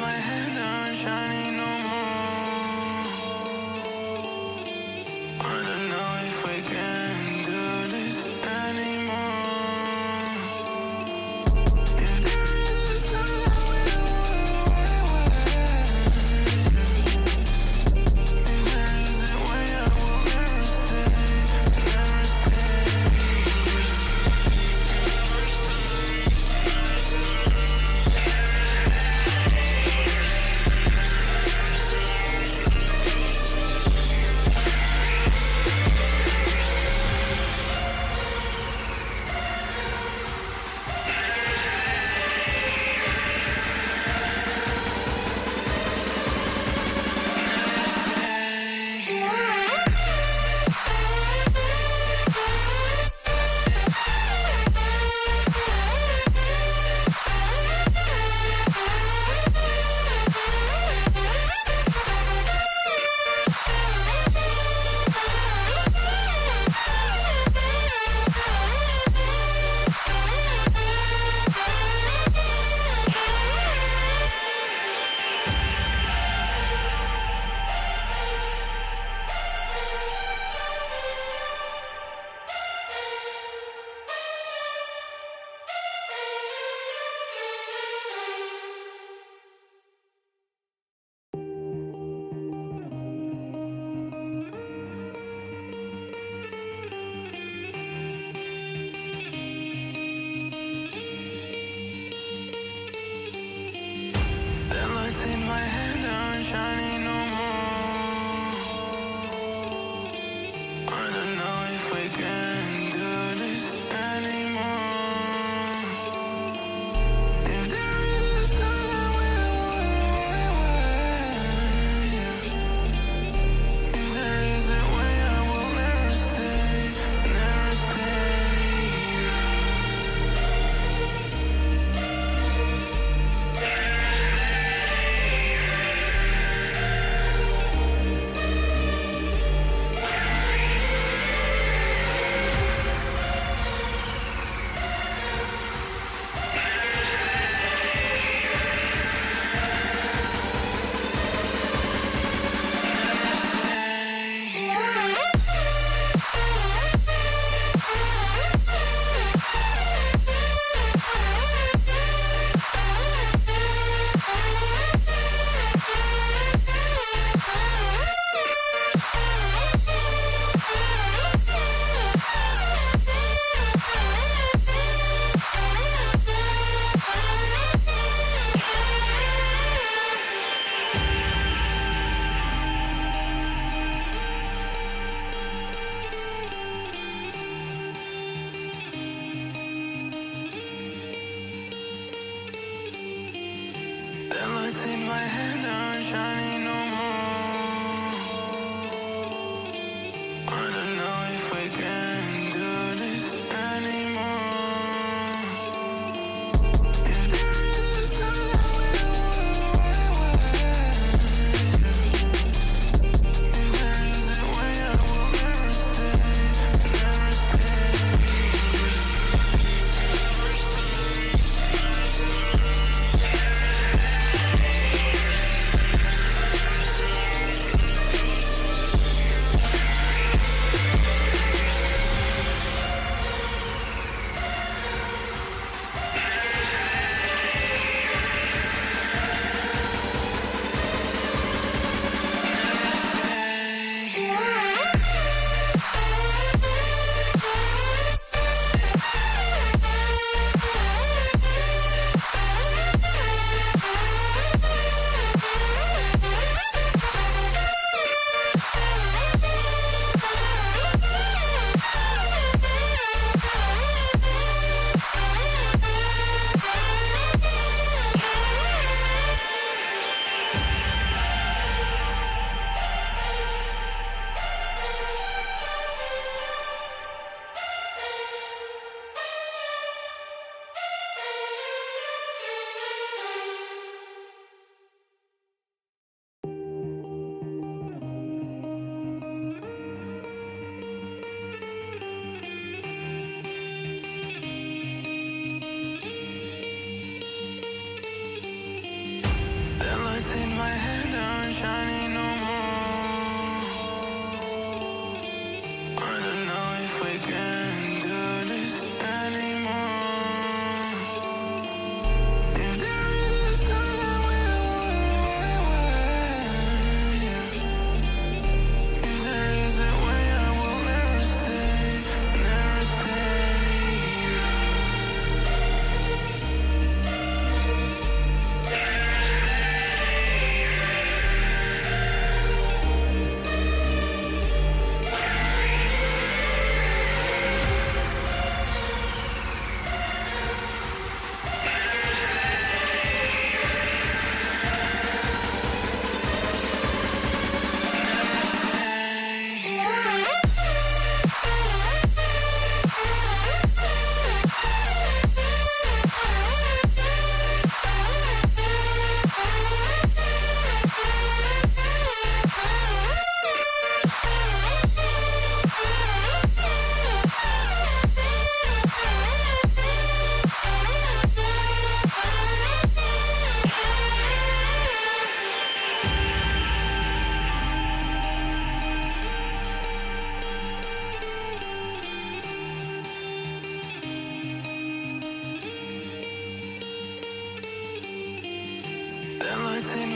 my head aren't shining no more. I don't know if we can do this anymore. If there is a time I will if there is a way I will never stay, never stay. The lights in my head aren't shining no more. I don't know if we can do this anymore. If there is a time I will if there is a way I will never stay, never stay.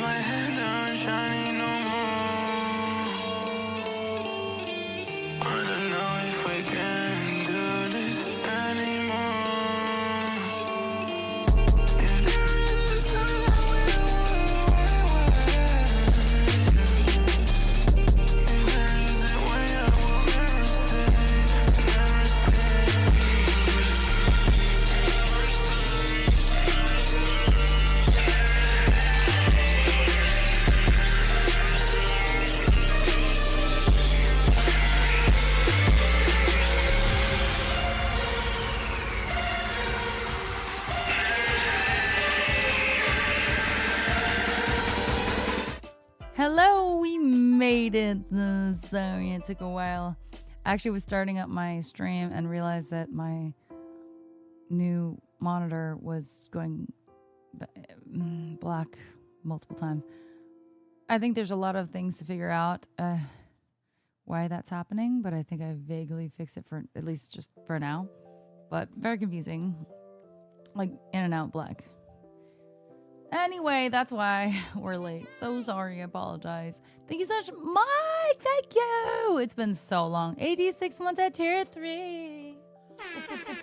my head down, shining no more. I don't know if I can do this anymore. If there is a time I will if there is a way I will never stay, never stay. Hello, we made it. Sorry, it took a while. I actually was starting up my stream and realized that my new monitor was going black multiple times. I think there's a lot of things to figure out why that's happening, but I think I vaguely fixed it for at least just for now. But very confusing, like in and out black. Anyway, that's why we're late. So sorry, I apologize. Thank you so much, Mike. Thank you. It's been so long. 86 months at tier 3.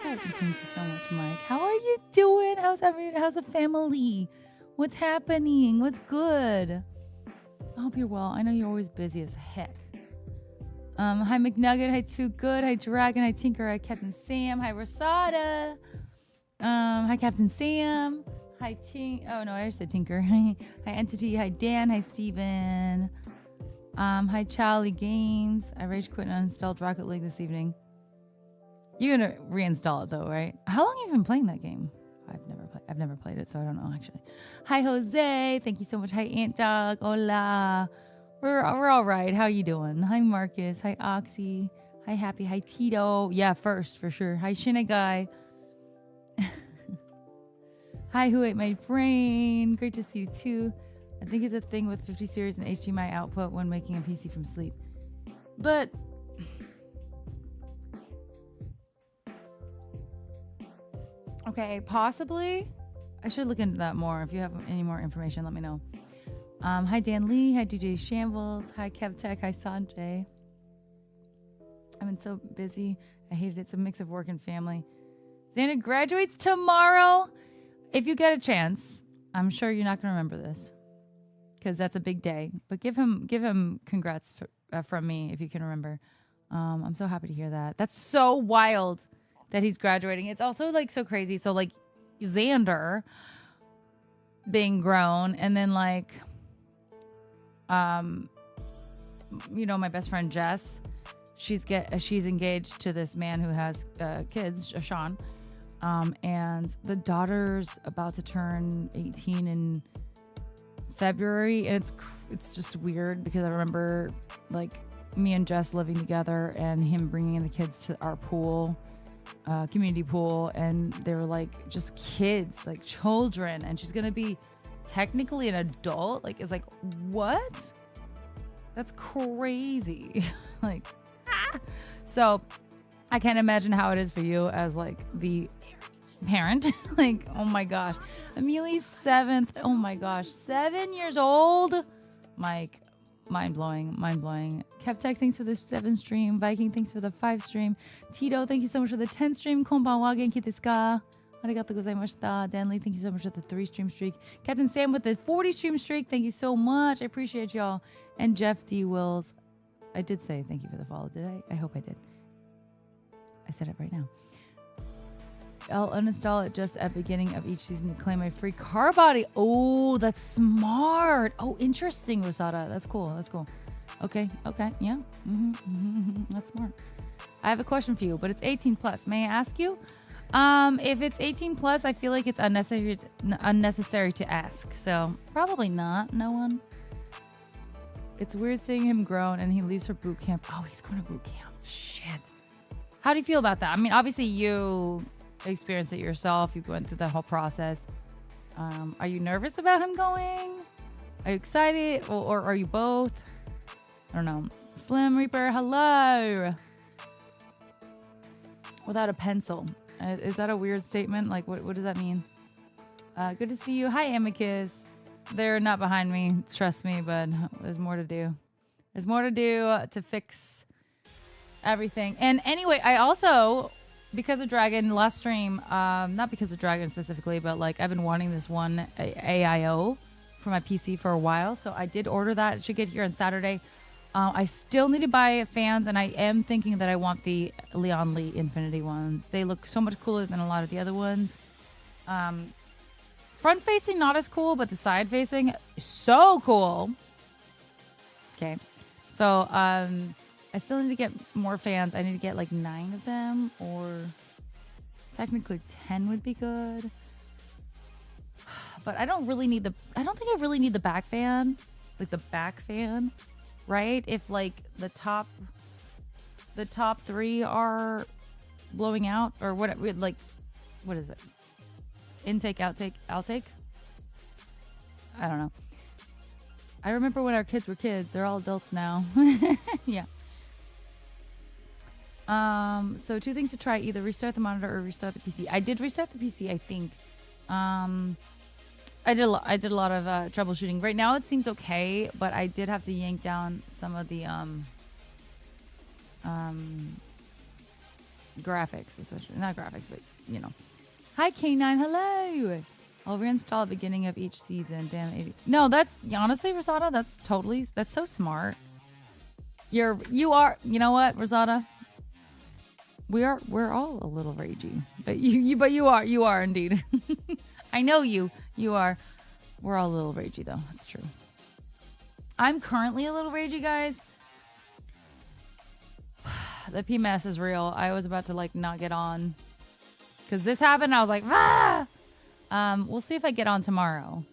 Thank you so much, Mike. How are you doing? How's the family? What's happening? What's good? I hope you're well. I know you're always busy as heck. Hi McNugget. Hi Too Good. Hi Dragon. Hi Tinker. Hi Captain Sam. Hi Rosada. Hi Captain Sam. Hi oh no, I already said Tinker. Hi Entity. Hi Dan. Hi Steven. Hi Charlie Games. I rage quit and uninstalled Rocket League this evening. You're gonna reinstall it though, right? How long have you been playing that game? I've never played it, so I don't know actually. Hi Jose. Thank you so much. Hi Ant Dog. Hola. We're all right. How you doing? Hi Marcus. Hi Oxy. Hi Happy. Hi Tito. Yeah, first for sure. Hi Shinagai. Hi, Who Ate My Brain? Great to see you too. I think it's a thing with 50 series and HDMI output when making a PC from sleep. But okay, possibly. I should look into that more. If you have any more information, let me know. Hi Dan Lee. Hi DJ Shambles. Hi Kev Tech. Hi Sanjay. I've been so busy. I hate it. It's a mix of work and family. Xander graduates tomorrow. If you get a chance, I'm sure you're not going to remember this because that's a big day. But give him congrats from me if you can remember. I'm so happy to hear that. That's so wild that he's graduating. It's also like so crazy. So like Xander being grown, and then like, you know, my best friend Jess, she's engaged to this man who has kids, Sean. And the daughter's about to turn 18 in February, and it's just weird because I remember like me and Jess living together and him bringing in the kids to our pool, community pool, and they were like just kids, like children, and she's gonna be technically an adult. Like, it's like, what? That's crazy. Like, so I can't imagine how it is for you as like the parent. Like, oh my gosh, Amelia's 7th. Oh my gosh, 7 years old. Mike, mind blowing. KevTech, thanks for the 7 stream. Viking, thanks for the 5 stream. Tito, thank you so much for the 10 stream. Konbanwa, genki desu ka? Arigatou gozaimashita. Danley, thank you so much for the 3 stream streak. Captain Sam with the 40 stream streak. Thank you so much. I appreciate y'all. And Jeff D. Wills, I did say thank you for the follow, did I? I hope I did. I said it right now. I'll uninstall it just at beginning of each season to claim my free car body. Oh, that's smart. Oh, interesting, Rosada. That's cool. Okay. Yeah. That's smart. I have a question for you, but it's 18 plus. May I ask you? If it's 18 plus, I feel like it's unnecessary to ask. So probably not. No one. It's weird seeing him grown and he leaves for boot camp. Oh, he's going to boot camp. Shit. How do you feel about that? I mean, obviously you experienced it yourself. You went through that whole process. Are you nervous about him going? Are you excited? Or are you both? I don't know. Slim Reaper, hello. Without a pencil. Is that a weird statement? Like, what does that mean? Good to see you. Hi, Amicus. They're not behind me, trust me, but there's more to do. There's more to do to fix everything. And anyway, I also, because of Dragon, last stream, not because of Dragon specifically, but like I've been wanting this one AIO for my PC for a while. So I did order that. It should get here on Saturday. I still need to buy fans, and I am thinking that I want the Leon Lee Infinity ones. They look so much cooler than a lot of the other ones. Front facing, not as cool, but the side facing, so cool. Okay. So, I still need to get more fans. I need to get like 9 of them, or technically 10 would be good. But I don't think I really need the back fan, like the back fan, right? If like the top 3 are blowing out, or what, like, what is it? Intake, outtake. I don't know. I remember when our kids were kids. They're all adults now. Yeah. So 2 things to try: either restart the monitor or restart the PC. I did restart the PC, I think. I did a lot of troubleshooting. Right now it seems okay, but I did have to yank down some of the graphics, essentially. Not graphics, but you know. Hi K9, hello. I'll reinstall at the beginning of each season. Damn 80. No, that's honestly, Rosada, that's so smart. You are, you know what, Rosada? We're all a little ragey. But you are indeed. I know you are. We're all a little ragey though. That's true. I'm currently a little ragey, guys. The PMS is real. I was about to like not get on because this happened. I was like, ah. We'll see if I get on tomorrow.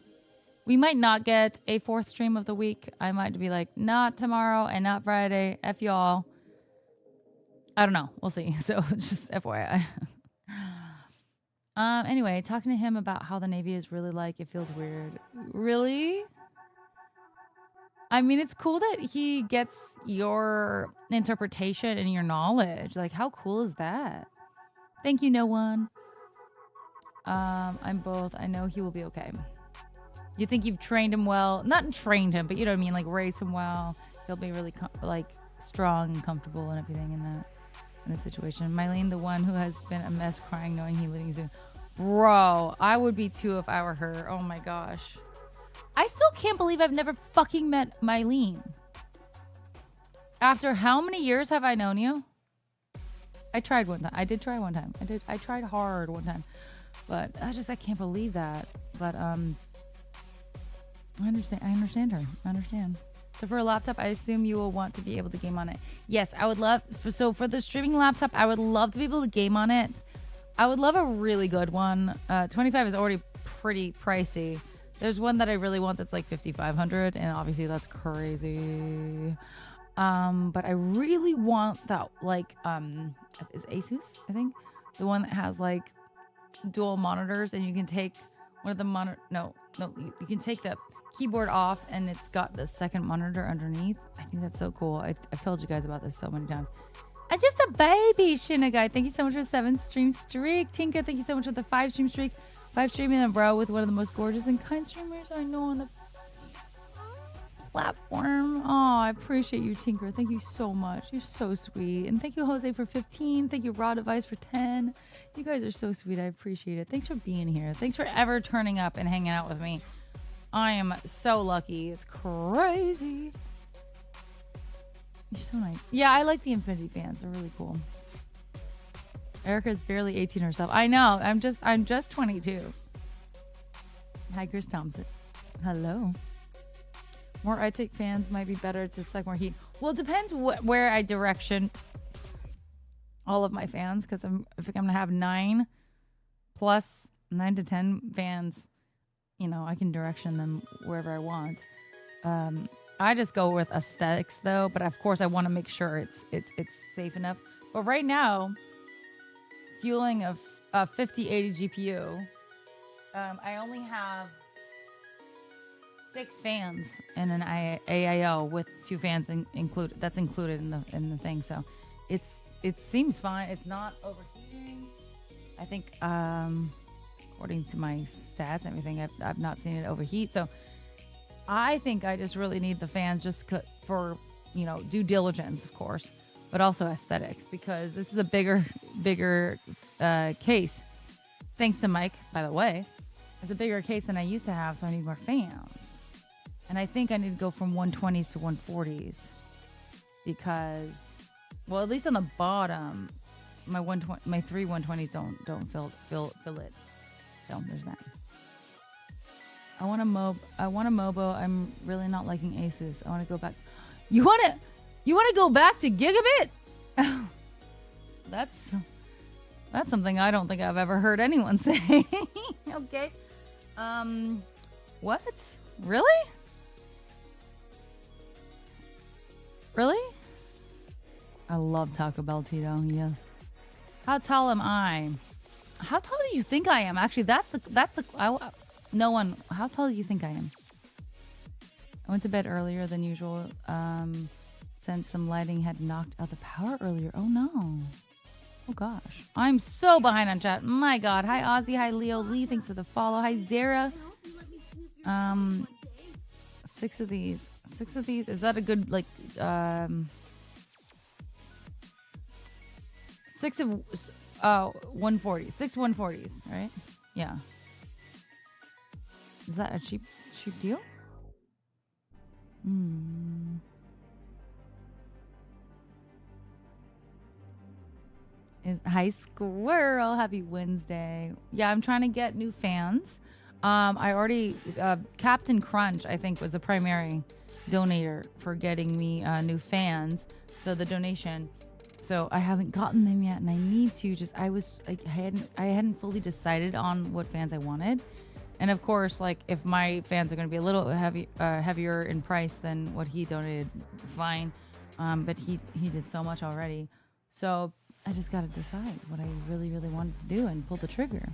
We might not get a 4th stream of the week. I might be like, not tomorrow and not Friday. F y'all. I don't know. We'll see. So just FYI. Anyway, talking to him about how the Navy is really like, it feels weird. Really? I mean, it's cool that he gets your interpretation and your knowledge. Like, how cool is that? Thank you, no one. I'm both. I know he will be okay. You think you've trained him well? Not trained him, but you know what I mean? Like, raised him well. He'll be really, like, strong and comfortable and everything in this situation. Mylene, the one who has been a mess crying knowing he leaving soon. Bro, I would be too if I were her. Oh my gosh. I still can't believe I've never fucking met Mylene. After how many years have I known you? I tried one time. I did try one time. I tried hard one time. But I can't believe that. But I understand her. I understand. So for a laptop, I assume you will want to be able to game on it. Yes, I would love. So for the streaming laptop, I would love to be able to game on it. I would love a really good one. 25 is already pretty pricey. There's one that I really want that's like 5,500, and obviously that's crazy. But I really want that, like, is Asus, I think, the one that has like dual monitors, and you can take one of the you can take the keyboard off, and it's got the second monitor underneath. I think that's so cool. I've told you guys about this so many times. I'm just a baby, Shinagai. Thank you so much for 7 stream streak. Tinker, thank you so much for the 5 stream streak. 5 streaming in a row with one of the most gorgeous and kind streamers I know on the platform. Oh, I appreciate you, Tinker. Thank you so much. You're so sweet. And thank you, Jose, for 15. Thank you, Raw Device, for 10. You guys are so sweet. I appreciate it. Thanks for being here. Thanks for ever turning up and hanging out with me. I am so lucky. It's crazy. You're so nice. Yeah, I like the Infinity fans. They're really cool. Erica's barely 18 herself. I know. I'm just 22. Hi, Chris Thompson. Hello. More iTake fans might be better to suck more heat. Well, it depends where I direction all of my fans, because if I'm going to have 9 to 10 fans, you know, I can direction them wherever I want. I just go with aesthetics though, but of course I want to make sure it's safe enough. But right now, fueling a 5080 GPU, I only have 6 fans in an AIO with 2 fans included. That's included in the thing. So it seems fine. It's not overheating. I think according to my stats and everything, I've not seen it overheat. So I think I just really need the fans just for, due diligence, of course, but also aesthetics, because this is a bigger case. Thanks to Mike, by the way. It's a bigger case than I used to have, so I need more fans. And I think I need to go from 120s to 140s because, well, at least on the bottom, my three 120s don't fill it. So there's that. I want a Mobo. I'm really not liking Asus. I want to go back. You want to go back to Gigabit? That's something I don't think I've ever heard anyone say. Okay. What? Really? Really? I love Taco Bell, Tito. Yes. How tall am I? How tall do you think I am? Actually, no one. How tall do you think I am? I went to bed earlier than usual. Since some lighting had knocked out the power earlier. Oh no. Oh gosh. I'm so behind on chat. My God. Hi Ozzy. Hi Leo Lee. Thanks for the follow. Hi Zara. 6 of these. Is that a good 6 of 140. 6 140s, right? Yeah. Is that a cheap deal? Hi Squirrel, happy Wednesday. Yeah, I'm trying to get new fans. I already Captain Crunch, I think, was the primary donator for getting me new fans. So the donation. So I haven't gotten them yet, and I need to. I hadn't fully decided on what fans I wanted. And of course, if my fans are going to be a little heavier in price than what he donated, fine. But he did so much already. So I just got to decide what I really, really wanted to do and pull the trigger.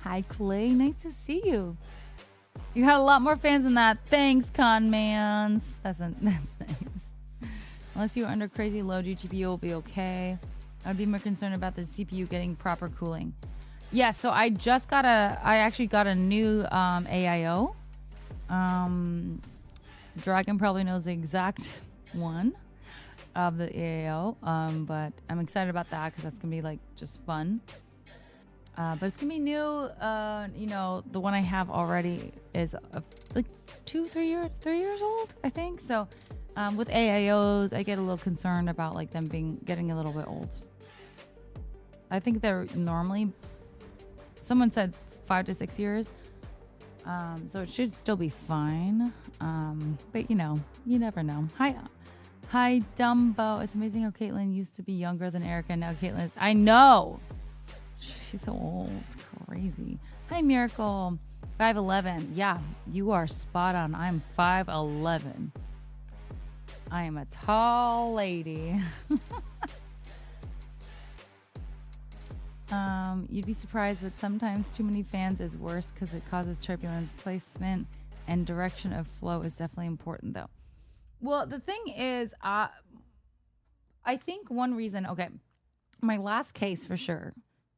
Hi, Clay. Nice to see you. You had a lot more fans than that. Thanks, Conmans. That's nice. Unless you're under crazy load, your GPU will be okay. I'd be more concerned about the CPU getting proper cooling. Yeah, so I actually got a new AIO. Dragon probably knows the exact one of the AIO, but I'm excited about that because that's gonna be just fun. But it's gonna be new. The one I have already is 3 years old, I think. So with AIOs, I get a little concerned about them getting a little bit old. I think they're normally. Someone said 5 to 6 years. So it should still be fine. But you never know. Hi, Dumbo. It's amazing how Caitlyn used to be younger than Erica. Now Caitlyn is. I know. She's so old. It's crazy. Hi, Miracle. 5'11". Yeah, you are spot on. I'm 5'11". I am a tall lady. You'd be surprised, but sometimes too many fans is worse because it causes turbulence. Placement and direction of flow is definitely important, though. Well, the thing is, I think one reason, okay, my last case for sure,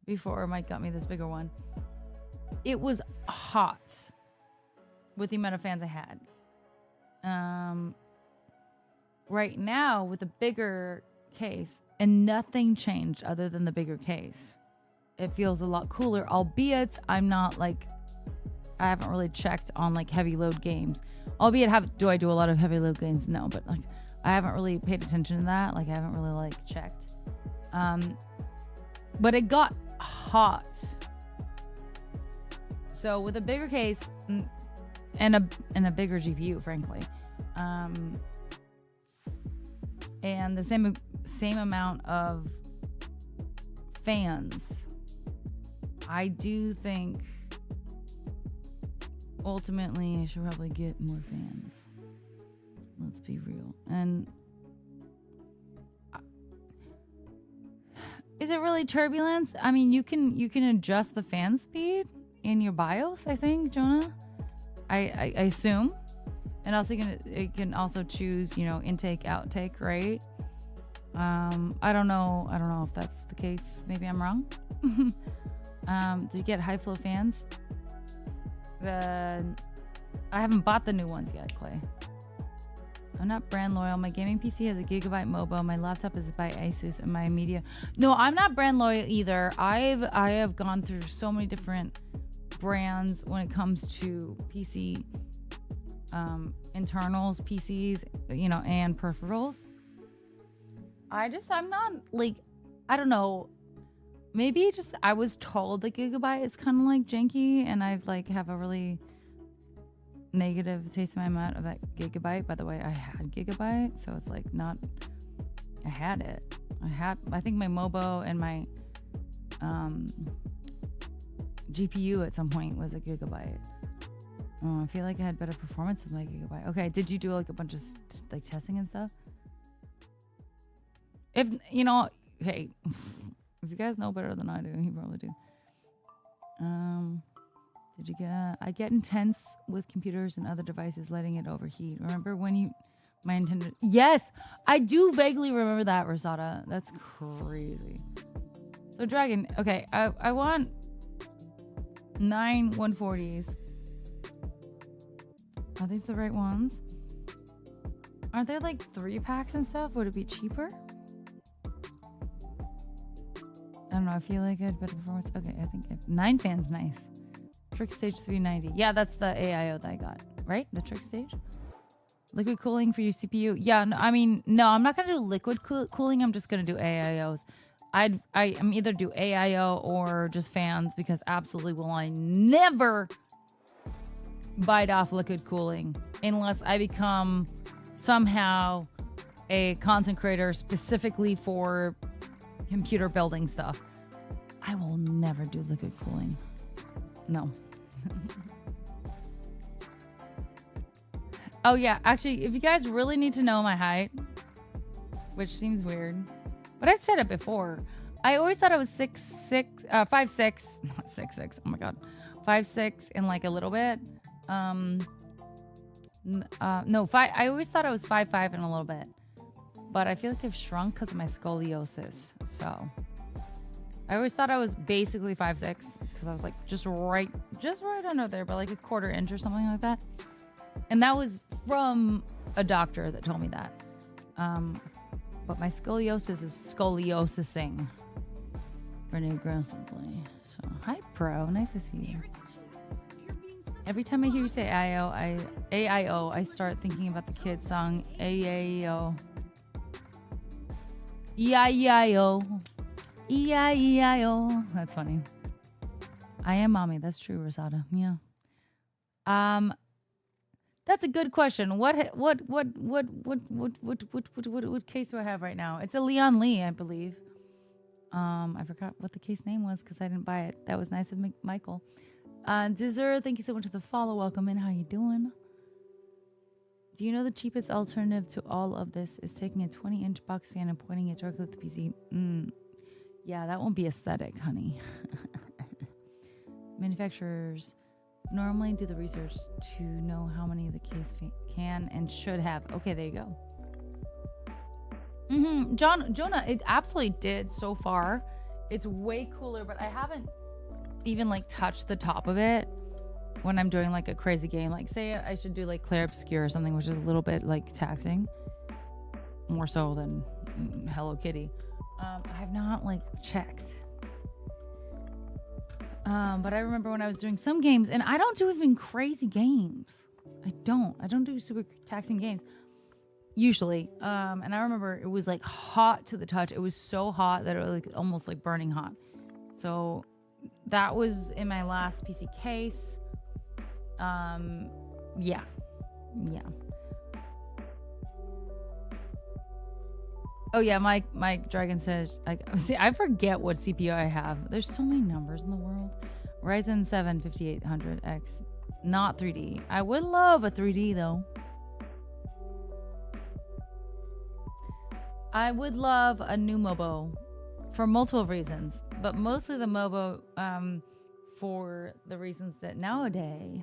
before Mike got me this bigger one, it was hot with the amount of fans I had. Right now, with a bigger case, and nothing changed other than the bigger case. It feels a lot cooler, albeit I'm not I haven't really checked on heavy load games. Albeit do I do a lot of heavy load games? No, but I haven't really paid attention to that. I haven't really checked. But it got hot. So with a bigger case and a bigger GPU, frankly, and the same amount of fans, I do think ultimately I should probably get more fans. Let's be real. And is it really turbulence? I mean, you can adjust the fan speed in your BIOS, I think, Jonah. I assume. And also you can also choose, intake, outtake, right? I don't know if that's the case. Maybe I'm wrong. Did you get high flow fans? I haven't bought the new ones yet, Clay. I'm not brand loyal. My gaming PC has a Gigabyte Mobo. My laptop is by Asus, and my media. No, I'm not brand loyal either. I have gone through so many different brands when it comes to PC internals, PCs, and peripherals. I'm not like, I don't know. Maybe just I was told that Gigabyte is kind of like janky, and I've like have a really negative taste in my mouth of that Gigabyte. By the way, I had Gigabyte, so it's like not. I had it. I think my Mobo and my GPU at some point was a Gigabyte. Oh, I feel like I had better performance with my Gigabyte. Okay, did you do like a bunch of like testing and stuff? If hey, if you guys know better than I do, you probably do. Did you get? I get intense with computers and other devices, letting it overheat. Remember when my Nintendo? Yes, I do vaguely remember that, Rosada. That's crazy. So Dragon, okay, I want 9 140s. Are these the right ones? Aren't there like 3 packs and stuff? Would it be cheaper? I don't know. I feel like I had better performance. Okay, I think 9 fans, nice. Trick Stage 390. Yeah, that's the AIO that I got, right? The Trick Stage. Liquid cooling for your CPU. Yeah, no, no, I'm not gonna do liquid cooling. I'm just gonna do AIOs. I'm either do AIO or just fans, because absolutely will I never bite off liquid cooling unless I become somehow a content creator specifically for computer building stuff. I will never do liquid cooling. No. Oh yeah, actually, if you guys really need to know my height, which seems weird, but I'd said it before. I always thought I was 5'6", not 6'6". Oh my god, 5'6" and like a little bit. No, I always thought I was 5'5" and a little bit, but I feel like I've shrunk because of my scoliosis. So I always thought I was basically 5'6", because I was like just right under there, but like a quarter inch or something like that. And that was from a doctor that told me that. But my scoliosis is scoliosising pretty aggressively. So, hi, Pro. Nice to see you. Every time I hear you say AIO, I start thinking about the kid song AIO. E-I-E-I-O. E-I-E-I-O. That's funny. I am mommy. That's true, Rosada. Yeah. That's a good question. What case do I have right now? It's a Leon Lee, I believe. I forgot what the case name was because I didn't buy it. That was nice of Michael. Dizzer, thank you so much for the follow. Welcome in. How you doing? Do you know the cheapest alternative to all of this is taking a 20-inch box fan and pointing it directly at the PC? Yeah, that won't be aesthetic, honey. Manufacturers normally do the research to know how many the case can and should have. Okay, there you go. Jonah, it absolutely did so far. It's way cooler, but I haven't even like touched the top of it when I'm doing like a crazy game. Like say I should do like Clair Obscur or something, which is a little bit like taxing, more so than Hello Kitty. I have not like checked. But I remember when I was doing some games, and I don't do even crazy games. I don't do super taxing games usually. And I remember it was like hot to the touch. It was so hot that it was like almost like burning hot. So that was in my last PC case. Yeah. Oh yeah, Mike Dragon says, I forget what CPU I have. There's so many numbers in the world. Ryzen 7 5800X, not 3D. I would love a 3D though. I would love a new Mobo for multiple reasons, but mostly the Mobo for the reasons that nowadays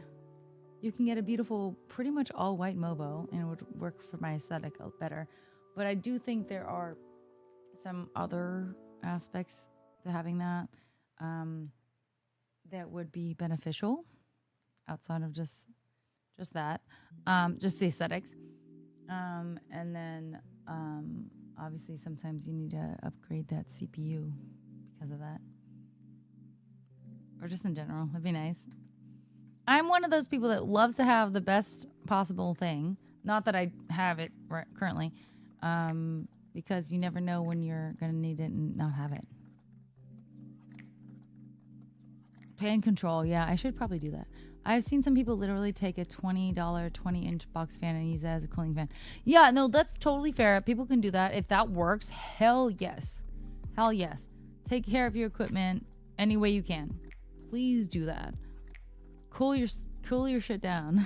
you can get a beautiful, pretty much all white Mobo, and it would work for my aesthetic better. But I do think there are some other aspects to having that that would be beneficial outside of just Just that. Just the aesthetics. And then obviously sometimes you need to upgrade that CPU because of that. Or just in general. It'd be nice. I'm one of those people that loves to have the best possible thing. Not that I have it currently. Because you never know when you're going to need it and not have it. Fan control. Yeah, I should probably do that. I've seen some people literally take a $20 20-inch box fan and use it as a cooling fan. Yeah, no, that's totally fair. People can do that. If that works, hell yes. Hell yes. Take care of your equipment any way you can. Please do that. Cool your shit down.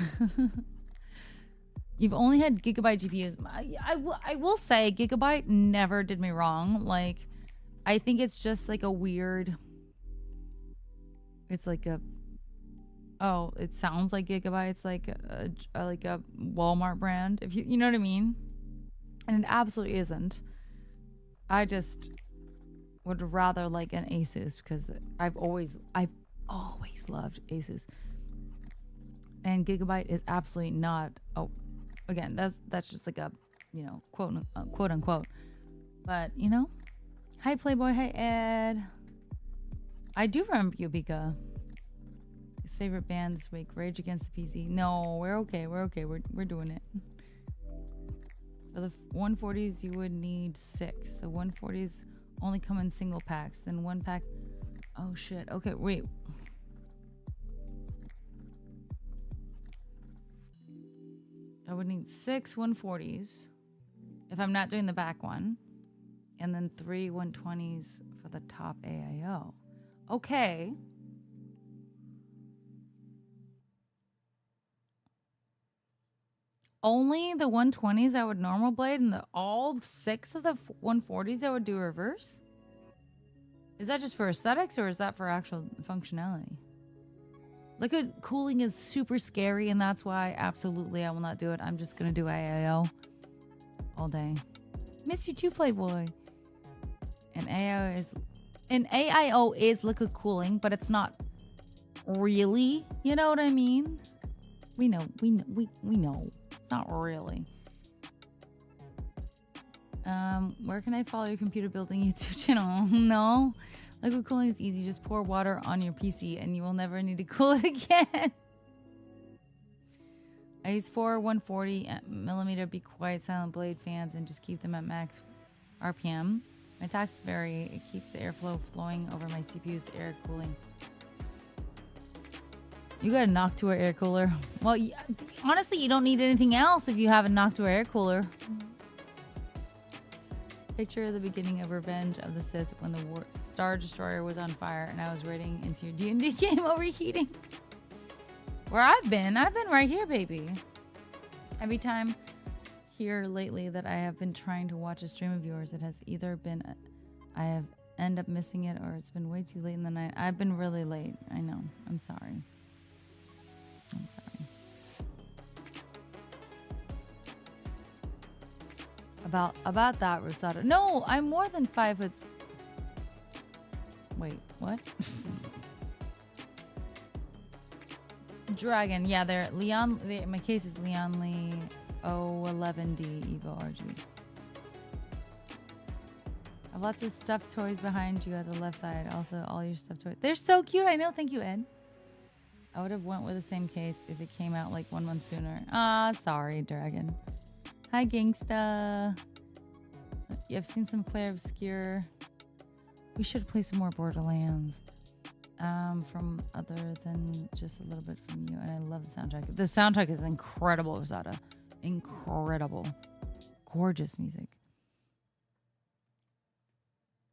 You've only had Gigabyte GPUs. I will say Gigabyte never did me wrong. Like, I think it's just like a weird. It's like a. Oh, it sounds like Gigabyte's like a Walmart brand. If you know what I mean, and it absolutely isn't. I just would rather like an Asus because I've always loved Asus. And Gigabyte is absolutely not. Oh, again, that's just like a, quote unquote. But hi Playboy, hi Ed. I do remember you, Bika. His favorite band this week, Rage Against the PC. No, we're okay. We're doing it. For the 140s, you would need 6. The 140s only come in single packs. Then one pack. Oh shit. Okay, wait. I would need 6 140s if I'm not doing the back one, and then 3 120s for the top AIO. Okay. Only the 120s I would normal blade, and all 6 of the 140s I would do reverse? Is that just for aesthetics, or is that for actual functionality? Liquid cooling is super scary, and that's why absolutely I will not do it. I'm just gonna do AIO all day. Miss you too, Playboy. And AIO is liquid cooling, but it's not really. You know what I mean? We know. It's not really. Where can I follow your computer building YouTube channel? No. Liquid cooling is easy. Just pour water on your PC and you will never need to cool it again. I use 4 140mm Be Quiet Silent Blade fans and just keep them at max RPM. My tasks vary. It keeps the airflow flowing over my CPU's air cooling. You got a Noctua air cooler. Well, honestly, you don't need anything else if you have a Noctua air cooler. Picture of the beginning of Revenge of the Sith when the Star Destroyer was on fire and I was raiding into your D&D game overheating. Where I've been right here, baby. Every time here lately that I have been trying to watch a stream of yours, it has either been I have end up missing it or it's been way too late in the night. I've been really late. I know. I'm sorry. About that, Rosado. No, I'm more than 5 foot. Wait, what? Dragon, yeah, they're Leon. My case is Leon Lee 011D Evo RGB. I have lots of stuffed toys behind you at the left side. Also, all your stuffed toys. They're so cute. I know. Thank you, Ed. I would have went with the same case if it came out like 1 month sooner. Ah, sorry, Dragon. Hi, Gangsta. I've seen some Claire Obscure. We should play some more Borderlands. From other than just a little bit from you. And I love the soundtrack. The soundtrack is incredible, Rosada. Incredible. Gorgeous music.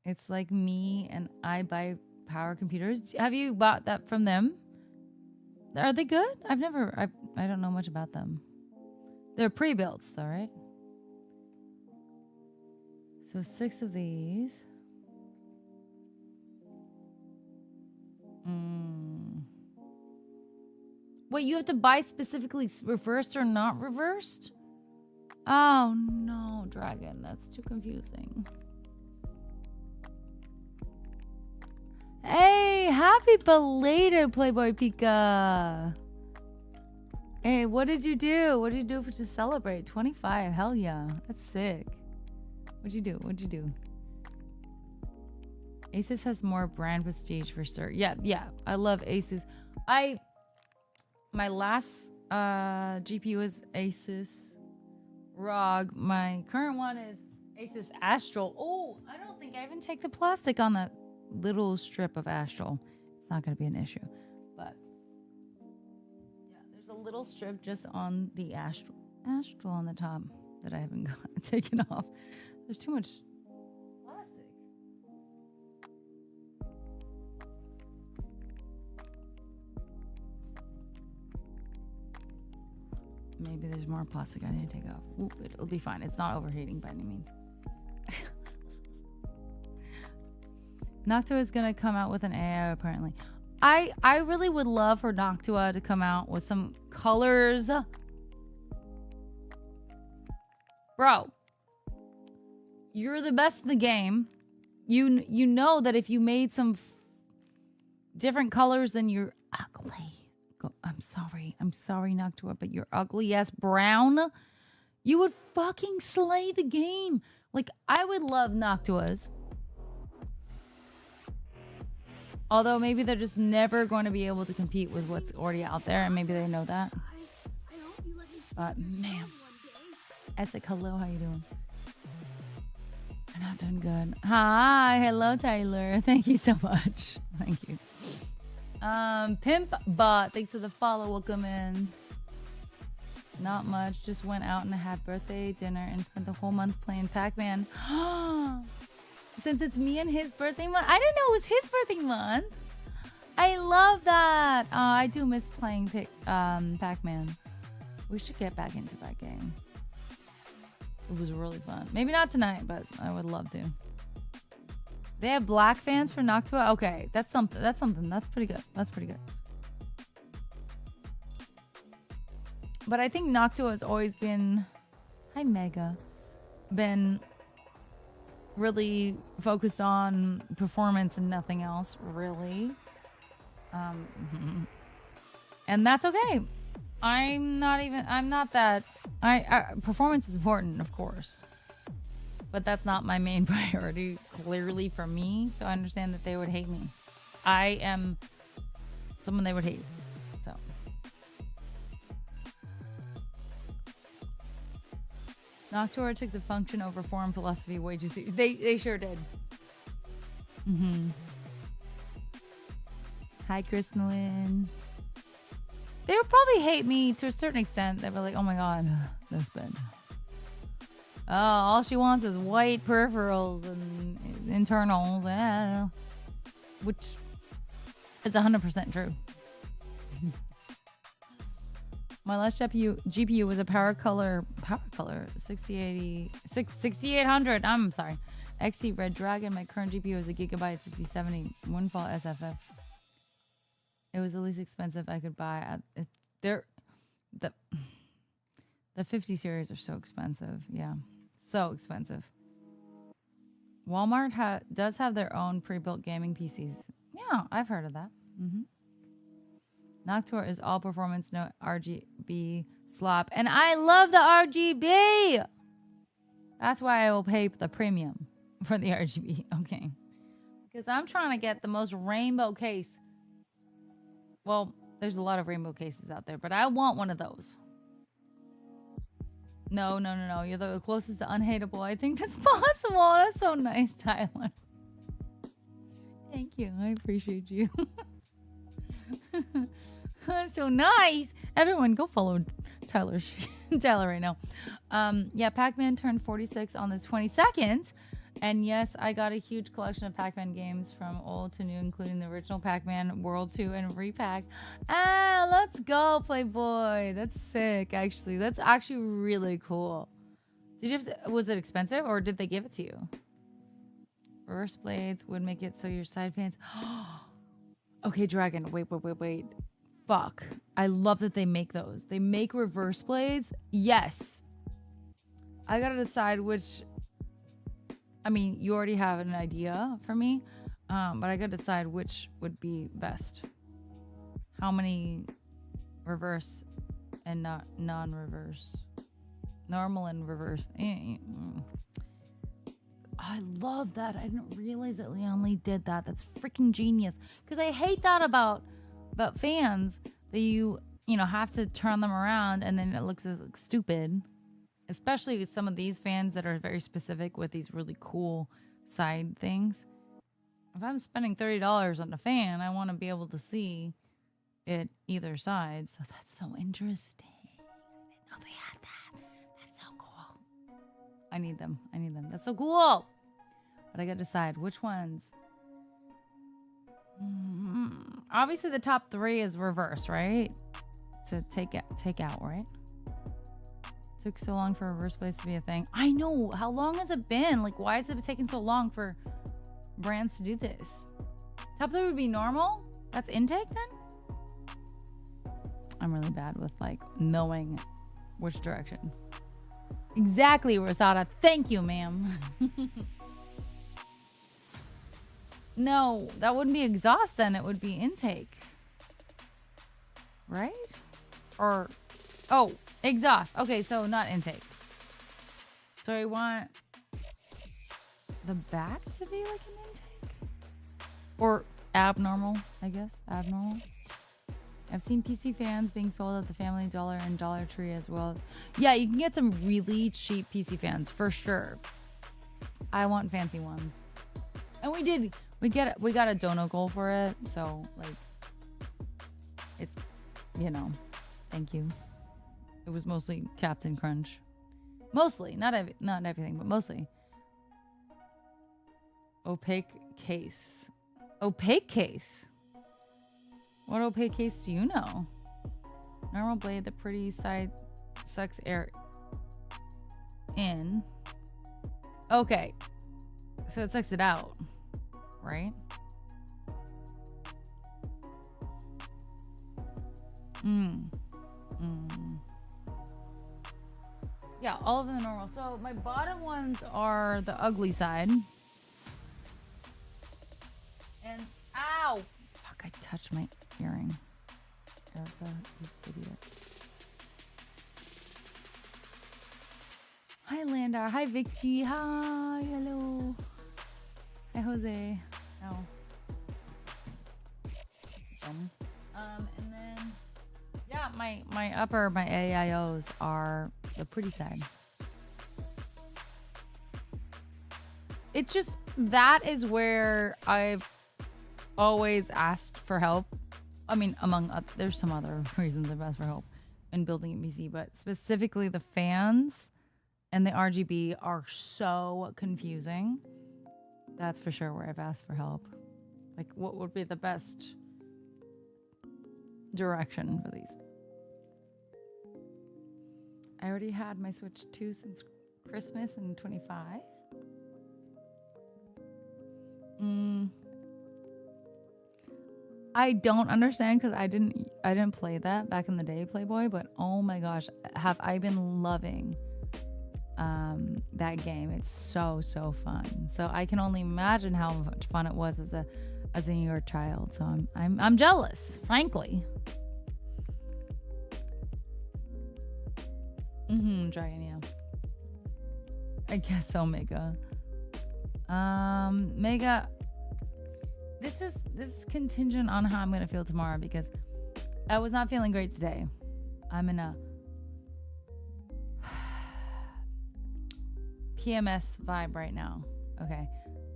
It's like me and I buy power computers. Have you bought that from them? Are they good? I don't know much about them. They're pre-builts though, right? So 6 of these. Wait, you have to buy specifically reversed or not reversed? Oh no, Dragon, that's too confusing. Hey, happy belated Playboy Pika. Hey, what did you do? What did you do to celebrate? 25. Hell yeah. That's sick. What'd you do? What'd you do? Asus has more brand prestige for sure. Yeah. I love Asus. My last GPU is Asus ROG. My current one is Asus Astral. Oh, I don't think I even take the plastic on that little strip of Astral. It's not going to be an issue. But yeah, there's a little strip just on the Astral on the top that I haven't taken off. There's too much plastic. Maybe there's more plastic I need to take off. Ooh, it'll be fine. It's not overheating by any means. Noctua is gonna come out with an AI apparently. I really would love for Noctua to come out with some colors. Bro, you're the best in the game. You know that if you made some different colors, then you're ugly. I'm sorry, Noctua, but you're ugly ass brown. You would fucking slay the game. Like, I would love Noctuas. Although maybe they're just never going to be able to compete with what's already out there, and maybe they know that. But man, Essex, hello, how you doing? I'm not doing good. Hi, hello, Tyler. Thank you so much. Thank you. Pimp Bot, thanks for the follow. Welcome in. Not much. Just went out and had birthday dinner and spent the whole month playing Pac-Man. Since it's me and his birthday month. I didn't know it was his birthday month. I love that. I do miss playing Pac-Man. We should get back into that game. It was really fun. Maybe not tonight, but I would love to. They have black fans for Noctua? Okay, that's something. That's pretty good. That's pretty good. But I think Noctua has always been... Hi, Mega. Been really focused on performance and nothing else, really. And that's okay. Performance is important, of course. But that's not my main priority, clearly, for me. So I understand that they would hate me. I am someone they would hate. So. Noctua took the function over form philosophy way too seriously. They sure did. Hi, Kristen. They would probably hate me to a certain extent. They were like, oh my god, this bitch. Oh, all she wants is white peripherals and internals. Which is 100% true. My last GPU was a power color 6800. I'm sorry. XT Red Dragon. My current GPU is a Gigabyte 5070 Windfall SFF. It was the least expensive I could buy. The 50 series are so expensive. Yeah, so expensive. Walmart does have their own pre-built gaming PCs. Yeah, I've heard of that. Noctua is all performance, no RGB slop. And I love the RGB! That's why I will pay the premium for the RGB. Okay. Because I'm trying to get the most rainbow case. Well, there's a lot of rainbow cases out there, but I want one of those. No. You're the closest to unhateable. I think that's possible. That's so nice, Tyler. Thank you. I appreciate you. So nice. Everyone go follow Tyler right now. Yeah, Pac-Man turned 46 on the 22nd. And yes, I got a huge collection of Pac-Man games from old to new, including the original Pac-Man World 2 and Repack. Let's go, Playboy. That's sick, actually. That's actually really cool. Was it expensive or did they give it to you? Reverse blades would make it so your side fans... Okay, Dragon. Wait. Fuck. I love that they make those. They make reverse blades. Yes. I gotta decide which... I mean, you already have an idea for me, but I gotta decide which would be best. How many reverse and not non-reverse. Normal and reverse. I love that. I didn't realize that Leon Lee did that. That's freaking genius. Because I hate that about fans that you have to turn them around and then it looks stupid. Especially with some of these fans that are very specific with these really cool side things. If I'm spending $30 on a fan, I want to be able to see it either side. So that's so interesting. I didn't know they had that. That's so cool. I need them. That's so cool. But I got to decide which ones. Obviously, the top 3 is reverse, right? So take out, right? Took so long for reverse blades to be a thing. I know. How long has it been? Like, why has it taken so long for brands to do this? Top 3 would be normal? That's intake then? I'm really bad with like knowing which direction. Exactly, Rosada. Thank you, ma'am. No, that wouldn't be exhaust then. It would be intake. Right? Or, oh, exhaust. Okay, so not intake. So I want the back to be like an intake? Or abnormal, I guess. Abnormal. I've seen PC fans being sold at the Family Dollar and Dollar Tree as well. Yeah, you can get some really cheap PC fans for sure. I want fancy ones. And we got a dono goal for it, so like it's thank you. It was mostly Captain Crunch. Mostly, not everything, but mostly. Opaque case. Opaque case. What opaque case do you know? Normal blade, the pretty side sucks air in. Okay. So it sucks it out, right? Yeah, all of them are normal. So my bottom ones are the ugly side. And ow! Fuck, I touched my earring. Erica, you idiot. Hi, Landar. Hi, Vicky. Hi, hello. Hi, Jose. No. And then, yeah, my AIOs are the pretty side. It just, that is where I've always asked for help. I mean, there's some other reasons I've asked for help in building a PC, but specifically the fans and the RGB are so confusing. That's for sure where I've asked for help. Like, what would be the best direction for these? I already had my Switch 2 since Christmas in 25. I don't understand because I didn't play that back in the day, Playboy, but oh my gosh, have I been loving that game. It's so fun. So I can only imagine how much fun it was as a younger child. So I'm jealous, frankly. Dragon, yeah. I guess so, Mega. Mega. This is contingent on how I'm gonna feel tomorrow because I was not feeling great today. I'm in a PMS vibe right now. Okay.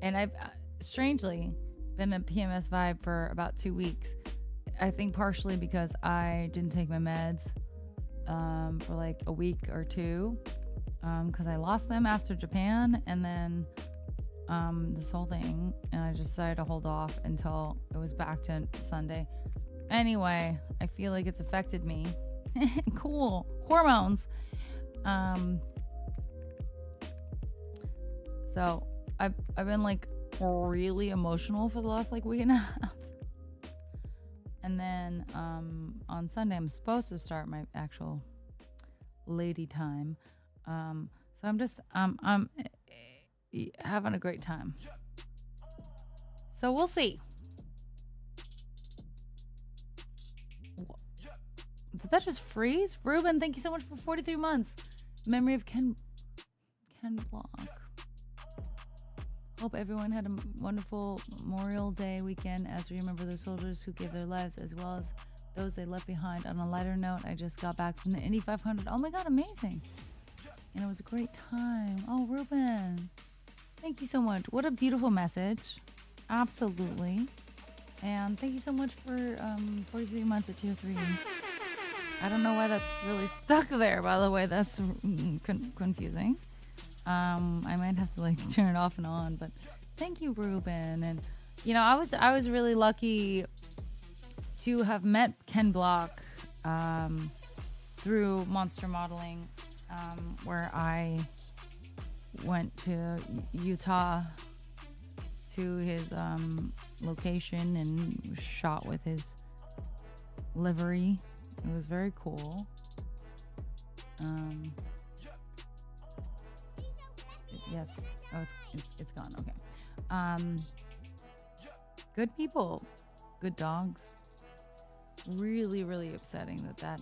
And I've strangely been a PMS vibe for about 2 weeks. I think partially because I didn't take my meds for like a week or two because I lost them after Japan and then this whole thing, and I just decided to hold off until it was back to Sunday. Anyway, I feel like it's affected me. Cool. Hormones. So I've been like really emotional for the last like week and a half. And then on Sunday I'm supposed to start my actual lady time. So I'm having a great time. So we'll see. that just freeze? Ruben, thank you so much for 43 months. Memory of Ken Block. Hope everyone had a wonderful Memorial Day weekend as we remember those soldiers who gave their lives as well as those they left behind. On a lighter note, I just got back from the Indy 500. Oh my God, amazing. And it was a great time. Oh, Ruben, thank you so much. What a beautiful message. Absolutely. And thank you so much for 43 months at tier 3. I don't know why that's really stuck there, by the way. That's confusing. I might have to like turn it off and on, but thank you, Ruben. And you know, I was really lucky to have met Ken Block through Monster Modeling, where I went to Utah to his location and was shot with his livery. It was very cool. Yes. Oh, it's gone. Okay. Good people, good dogs. Really, really upsetting that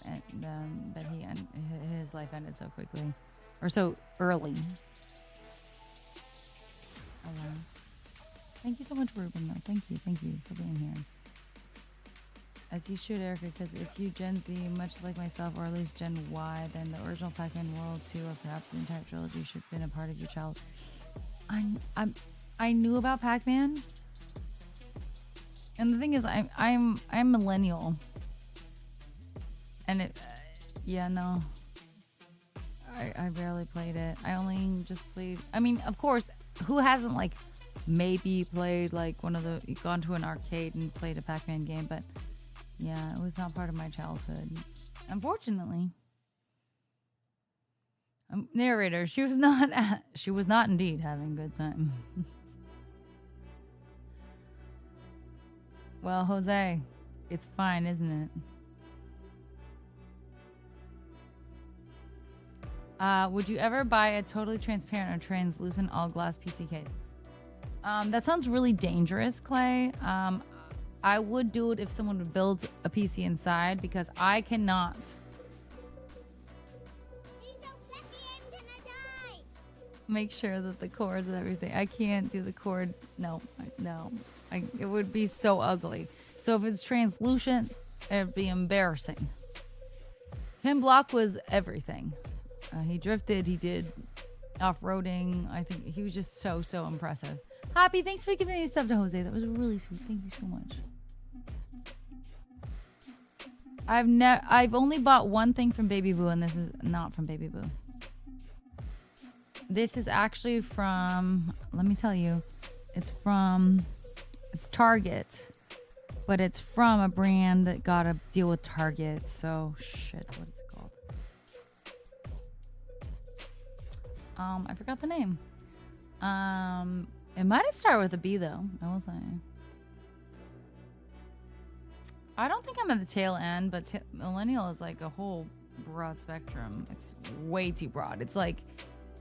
his life ended so quickly, or so early. Alas. Thank you so much, Ruben. Though. Thank you for being here. As you should, Erica, because if you Gen Z, much like myself, or at least Gen Y, then the original Pac-Man World 2, or perhaps the entire trilogy, should have been a part of your childhood. I knew about Pac-Man, and the thing is, I'm millennial, and I barely played it. I only just played. I mean, of course, who hasn't like maybe played like gone to an arcade and played a Pac-Man game, but. Yeah, it was not part of my childhood, unfortunately. Narrator, she was not indeed having a good time. Well, Jose, it's fine, isn't it? Would you ever buy a totally transparent or translucent all glass PC case? That sounds really dangerous, Clay. I would do it if someone would build a PC inside, because I cannot. Make sure that the cores and everything. I can't do the cord. No. It would be so ugly. So if it's translucent, it'd be embarrassing. Ken Block was everything. He drifted. He did off-roading. I think he was just so impressive. Happy, thanks for giving me stuff to Jose. That was really sweet. Thank you so much. I've only bought one thing from Baby Boo, and this is not from Baby Boo. This is actually from, let me tell you, it's Target, but it's from a brand that got a deal with Target. So shit, what is it called? I forgot the name. It might have started with a B though, I will say. I don't think I'm at the tail end, but millennial is like a whole broad spectrum. It's way too broad. It's like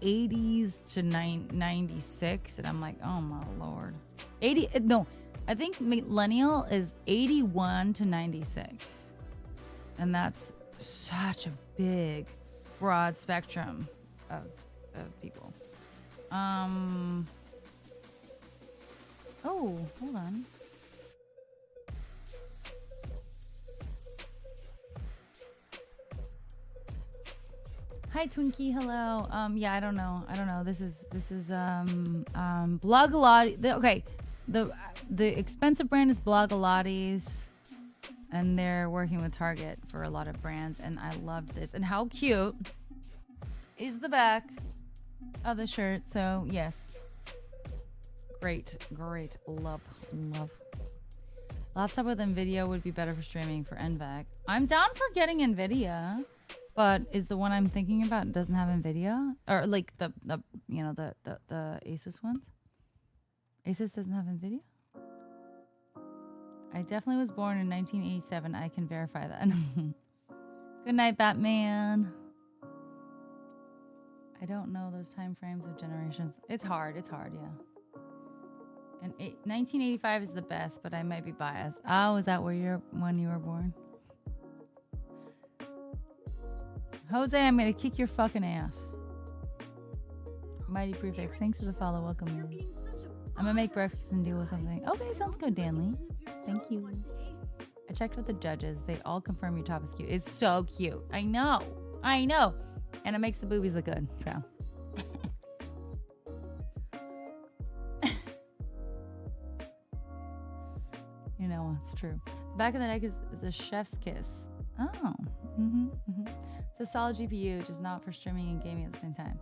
80s to 96, and I'm like, oh my lord. I think millennial is 81 to 96. And that's such a big, broad spectrum of people. Oh, hold on. Hi Twinkie, hello. Yeah, I don't know. This is Blogilates. Okay, the expensive brand is Blogilates, and they're working with Target for a lot of brands, and I loved this. And how cute is the back of the shirt? So yes, great, love. Laptop with NVIDIA would be better for streaming for NVAC. I'm down for getting NVIDIA. But is the one I'm thinking about doesn't have NVIDIA, or like the Asus ones? Asus doesn't have NVIDIA. I definitely was born in 1987. I can verify that. Good night, Batman. I don't know those time frames of generations. It's hard, yeah. And 1985 is the best, but I might be biased. Oh, is that when you were born? Jose, I'm gonna kick your fucking ass. Mighty Prefix, thanks for the follow. Welcome in. I'm gonna make breakfast and deal with something. Okay, sounds good, Danley. Thank you. I checked with the judges. They all confirm your top is cute. It's so cute. I know. And it makes the boobies look good, so. You know, it's true. The back of the neck is a chef's kiss. Oh. It's a solid GPU, just not for streaming and gaming at the same time.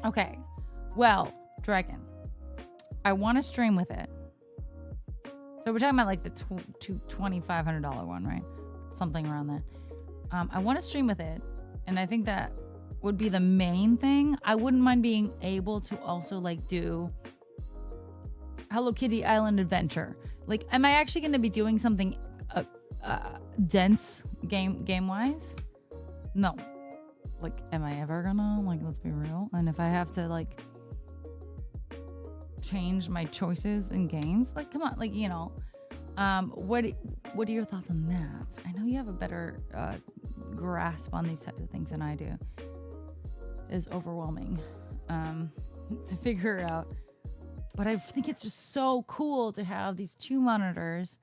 Okay. Well, Dragon, I want to stream with it. So we're talking about like the $2,500 one, right? Something around that. I want to stream with it, and I think that would be the main thing. I wouldn't mind being able to also like do Hello Kitty Island Adventure. Like, am I actually going to be doing something dense game wise? No. Like, am I ever gonna? Like, let's be real. And if I have to like change my choices in games, like, come on, like, you know, what are your thoughts on that? I know you have a better grasp on these types of things than I do. It's overwhelming to figure out. But I think it's just so cool to have these two monitors.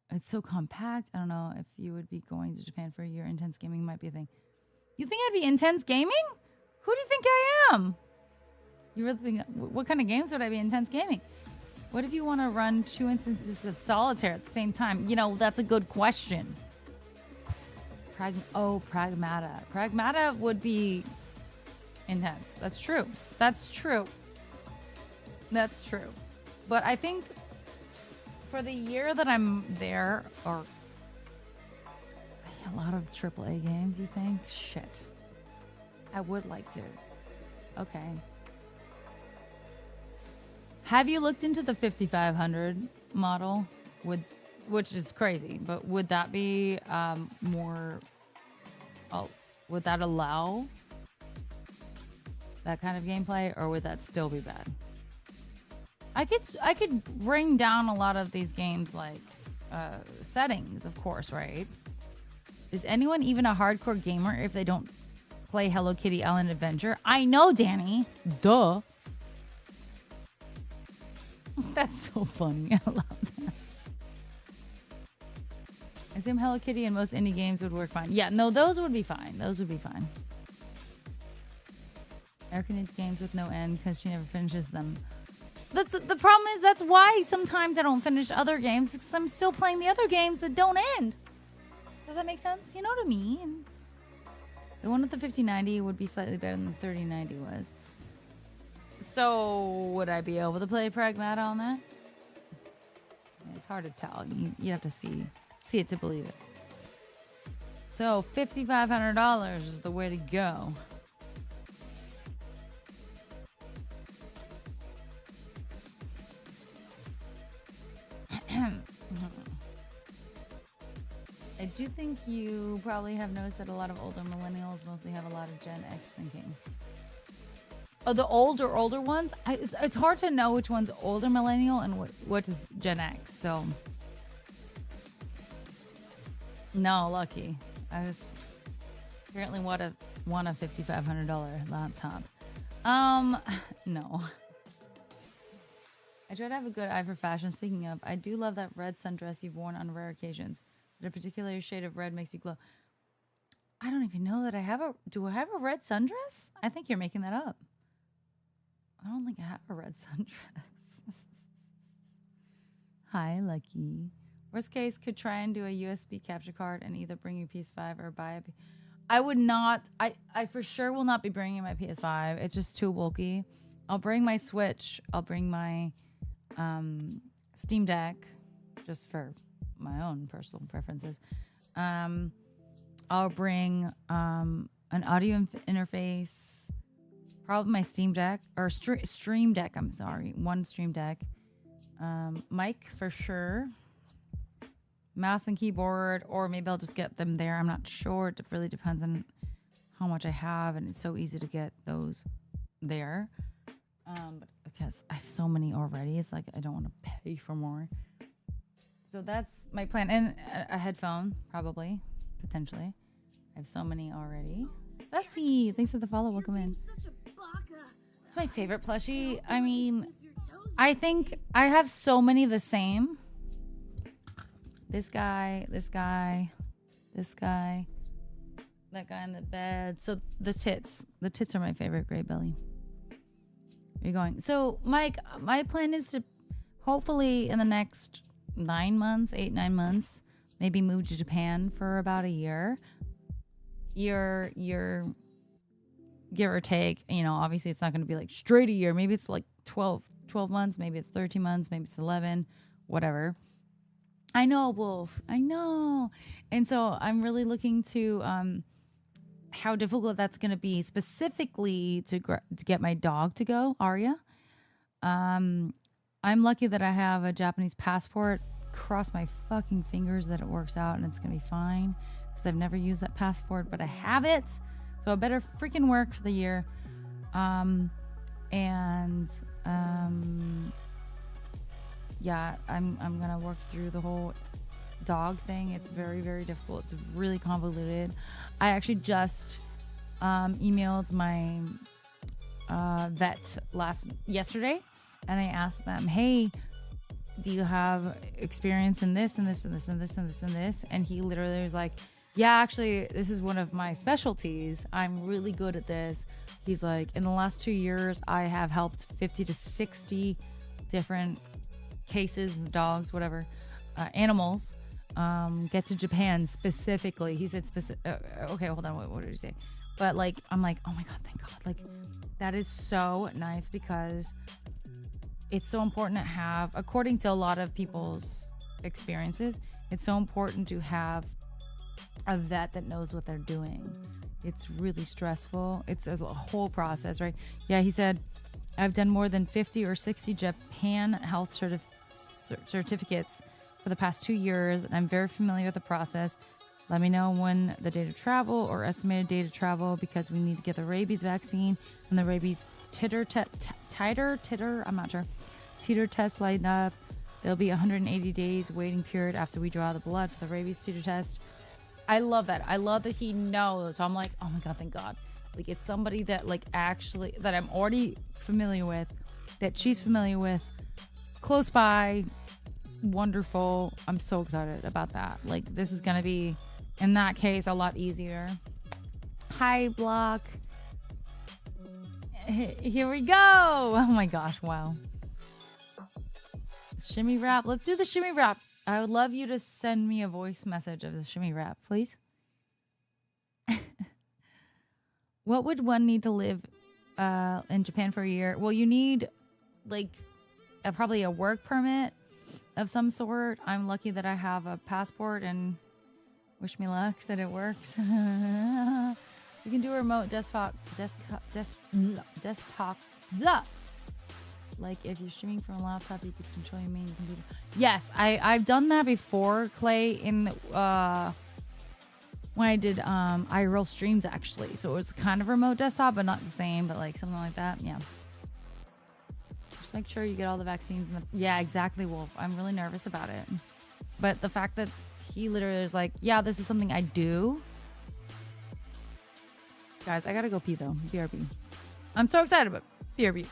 It's so compact. I don't know if you would be going to Japan for a year. Intense gaming might be a thing. You think I'd be intense gaming? Who do you think I am? You really think, what kind of games would I be intense gaming? What if you want to run 2 instances of solitaire at the same time? You know, that's a good question. Pragmata. Pragmata would be intense. That's true. That's true. But I think for the year that I'm there, or a lot of AAA games, you think? Shit. I would like to. Okay. Have you looked into the 5500 model? Which is crazy, but would that be more... would that allow that kind of gameplay, or would that still be bad? I could bring down a lot of these games like settings, of course, right? Is anyone even a hardcore gamer if they don't play Hello Kitty Island Adventure? I know, Danny. Duh. That's so funny. I love that. I assume Hello Kitty and most indie games would work fine. Yeah, no, those would be fine. Those would be fine. Erica needs games with no end because she never finishes them. That's the problem is that's why sometimes I don't finish other games because I'm still playing the other games that don't end. Does that make sense? You know what I mean? The one with the 5090 would be slightly better than the 3090 was. So would I be able to play Pragmata on that? It's hard to tell. You have to see it to believe it. So $5,500 is the way to go. I do think you probably have noticed that a lot of older millennials mostly have a lot of Gen X thinking. Oh, the older ones? It's hard to know which one's older millennial and what is Gen X. So, no, lucky. I was apparently want a $5,500 laptop. No. I try to have a good eye for fashion. Speaking of, I do love that red sundress you've worn on rare occasions. But a particular shade of red makes you glow. I don't even know that I have do I have a red sundress? I think you're making that up. I don't think I have a red sundress. Hi, Lucky. Worst case, could try and do a USB capture card and either bring your PS5 or buy a... I would not... I for sure will not be bringing my PS5. It's just too bulky. I'll bring my Switch. I'll bring my Steam Deck just for my own personal preferences. I'll bring an audio interface, probably my Steam Deck or Stream Deck. I'm sorry, one Stream Deck. Mic for sure. Mouse and keyboard, or maybe I'll just get them there. I'm not sure. It really depends on how much I have, and it's so easy to get those there. But because I have so many already, it's like I don't want to pay for more. So that's my plan. And a headphone, probably, potentially. I have so many already. Sussy, thanks for the follow. Welcome in. It's my favorite plushie. I mean, I think I have so many the same. This guy, this guy, this guy, that guy in the bed. So the tits are my favorite. Great belly. Where are you going? So Mike, my plan is to hopefully in the next 9 months, 8-9 months, maybe move to Japan for about a year. You're give or take, you know, obviously it's not going to be like straight a year. Maybe it's like 12 months, maybe it's 13 months, maybe it's 11, whatever. I know, Wolf. I know. And so I'm really looking to how difficult that's going to be specifically to get my dog to go, Arya. I'm lucky that I have a Japanese passport. Cross my fucking fingers that it works out and it's going to be fine because I've never used that passport, but I have it. So it better freaking work for the year. Yeah, I'm gonna work through the whole dog thing. It's very, very difficult. It's really convoluted. I actually just emailed my vet yesterday, and I asked them, "Hey, do you have experience in this and this and this and this and this and this?" And he literally was like, "Yeah, actually, this is one of my specialties. I'm really good at this." He's like, "In the last 2 years, I have helped 50 to 60 different cases, dogs, whatever, animals, get to Japan specifically." He said okay, hold on. What did he say? But like, I'm like, oh my God, thank God. Like, that is so nice because it's so important to have, according to a lot of people's experiences, it's so important to have a vet that knows what they're doing. It's really stressful. It's a whole process, right? Yeah, he said, "I've done more than 50 or 60 Japan health certificates for the past 2 years, and I'm very familiar with the process. Let me know when the date of travel or estimated date of travel because we need to get the rabies vaccine and the rabies titter test lined up. There'll be 180 days waiting period after we draw the blood for the rabies titter test." I love that. I love that he knows. So I'm like, oh my God, thank God. Like, it's somebody that like actually, that I'm already familiar with, that she's familiar with, close by, wonderful. I'm so excited about that. Like, this is going to be, in that case, a lot easier. Hi, Block. Here we go. Oh my gosh, wow. Shimmy rap. Let's do the shimmy rap. I would love you to send me a voice message of the shimmy rap, please. What would one need to live in Japan for a year? Well, you need like probably a work permit of some sort. I'm lucky that I have a passport, and wish me luck that it works. You can do a remote desktop. Like if you're streaming from a laptop, you can control your main computer. Yes, I've done that before, Clay, in the, when I did IRL streams actually. So it was kind of remote desktop, but not the same, but like something like that. Yeah. Just make sure you get all the vaccines. Yeah, exactly, Wolf. I'm really nervous about it. But the fact that he literally is like, yeah, this is something I do. Guys, I gotta go pee though. BRB. I'm so excited about BRB.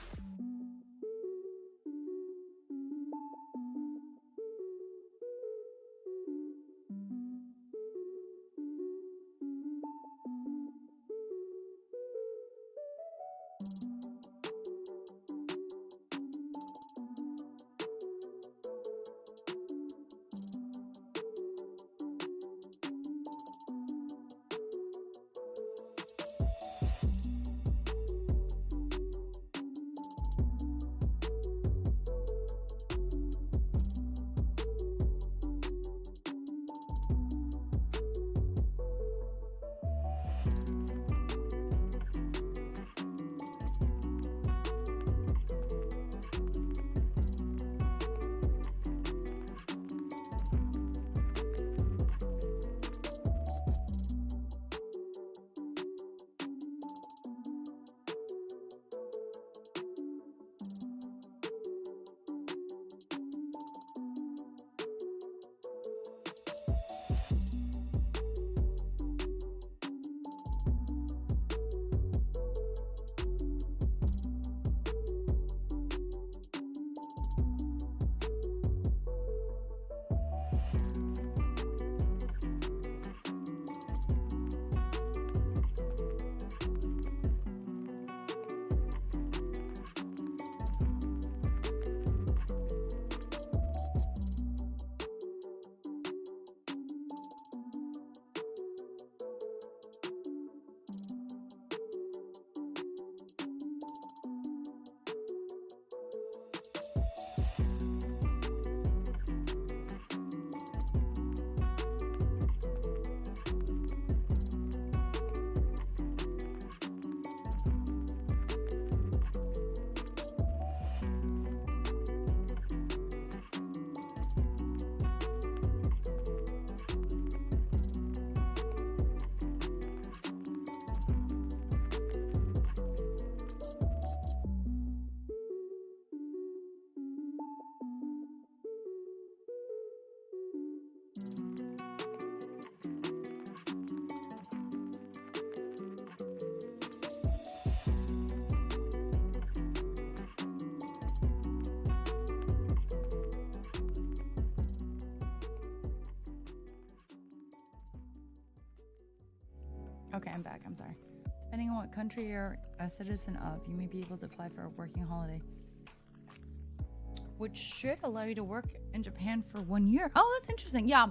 Okay, I'm back. I'm sorry. Depending on what country you're a citizen of, you may be able to apply for a working holiday, which should allow you to work in Japan for 1 year. Oh, that's interesting. Yeah.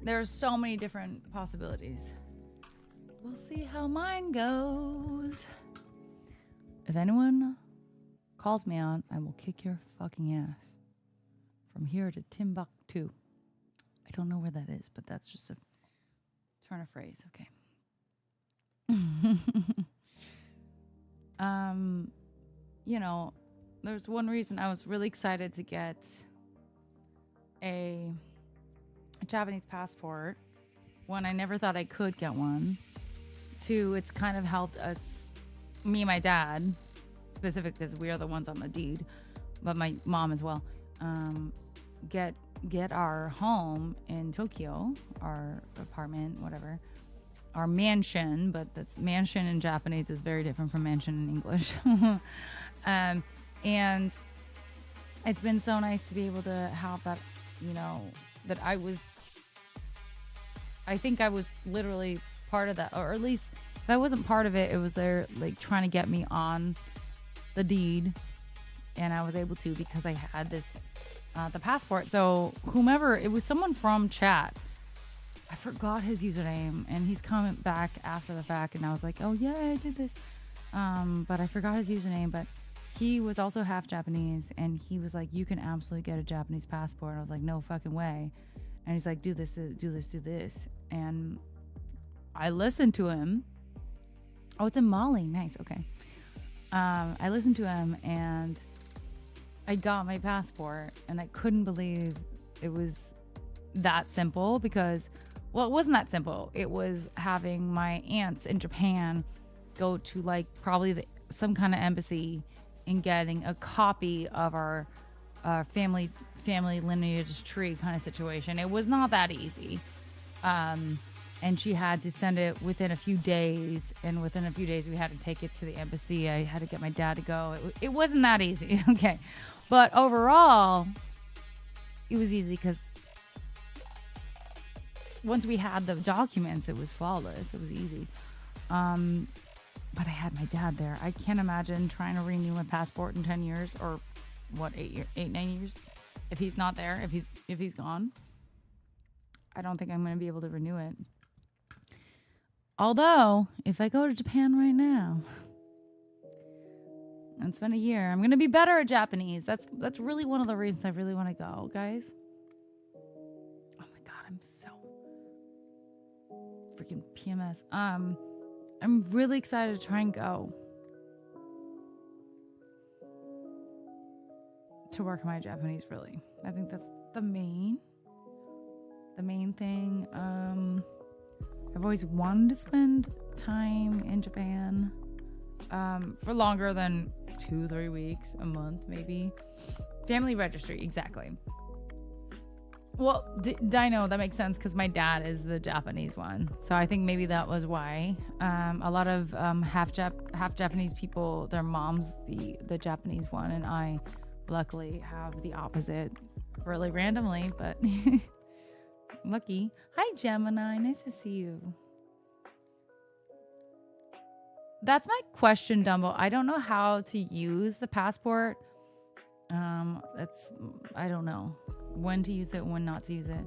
There's so many different possibilities. We'll see how mine goes. If anyone calls me on, I will kick your fucking ass. From here to Timbuktu. I don't know where that is, but that's just a turn of phrase. Okay. You know, there's one reason I was really excited to get a Japanese passport. One, I never thought I could get one. Two, it's kind of helped us, me and my dad, specific because we are the ones on the deed, but my mom as well, get our home in Tokyo, our apartment, whatever, our mansion, but that's mansion in Japanese is very different from mansion in English. And it's been so nice to be able to have that, you know, that I think I was literally part of that, or at least if I wasn't part of it, it was there like trying to get me on the deed, and I was able to because I had this the passport. So whomever, it was someone from chat, I forgot his username, and he's coming back after the fact, and I was like, oh yeah, I did this, but I forgot his username. But he was also half Japanese, and he was like, you can absolutely get a Japanese passport. And I was like, no fucking way. And he's like, do this, and I listened to him. Oh, it's in Mali. Nice. Okay. I listened to him, and I got my passport, and I couldn't believe it was that simple because, well, it wasn't that simple. It was having my aunts in Japan go to like probably some kind of embassy and getting a copy of our family lineage tree kind of situation. It was not that easy. And she had to send it within a few days, and within a few days we had to take it to the embassy. I had to get my dad to go. It wasn't that easy. Okay. But overall, it was easy because once we had the documents, it was flawless. It was easy. But I had my dad there. I can't imagine trying to renew my passport in 10 years or what, 9 years? If he's not there, if he's gone, I don't think I'm going to be able to renew it. Although, if I go to Japan right now and spend a year, I'm going to be better at Japanese. That's really one of the reasons I really want to go, guys. Oh my God, I'm so freaking PMS. I'm really excited to try and go to work on my Japanese, really. I think that's the main thing. I've always wanted to spend time in Japan for longer than 2-3 weeks, a month maybe. Family registry, exactly. Well, Dino, that makes sense because my dad is the Japanese one. So I think maybe that was why. A lot of half Japanese people, their mom's the Japanese one, and I luckily have the opposite, really randomly, but lucky. Hi, Gemini. Nice to see you. That's my question, Dumbo. I don't know how to use the passport. I don't know when to use it, when not to use it.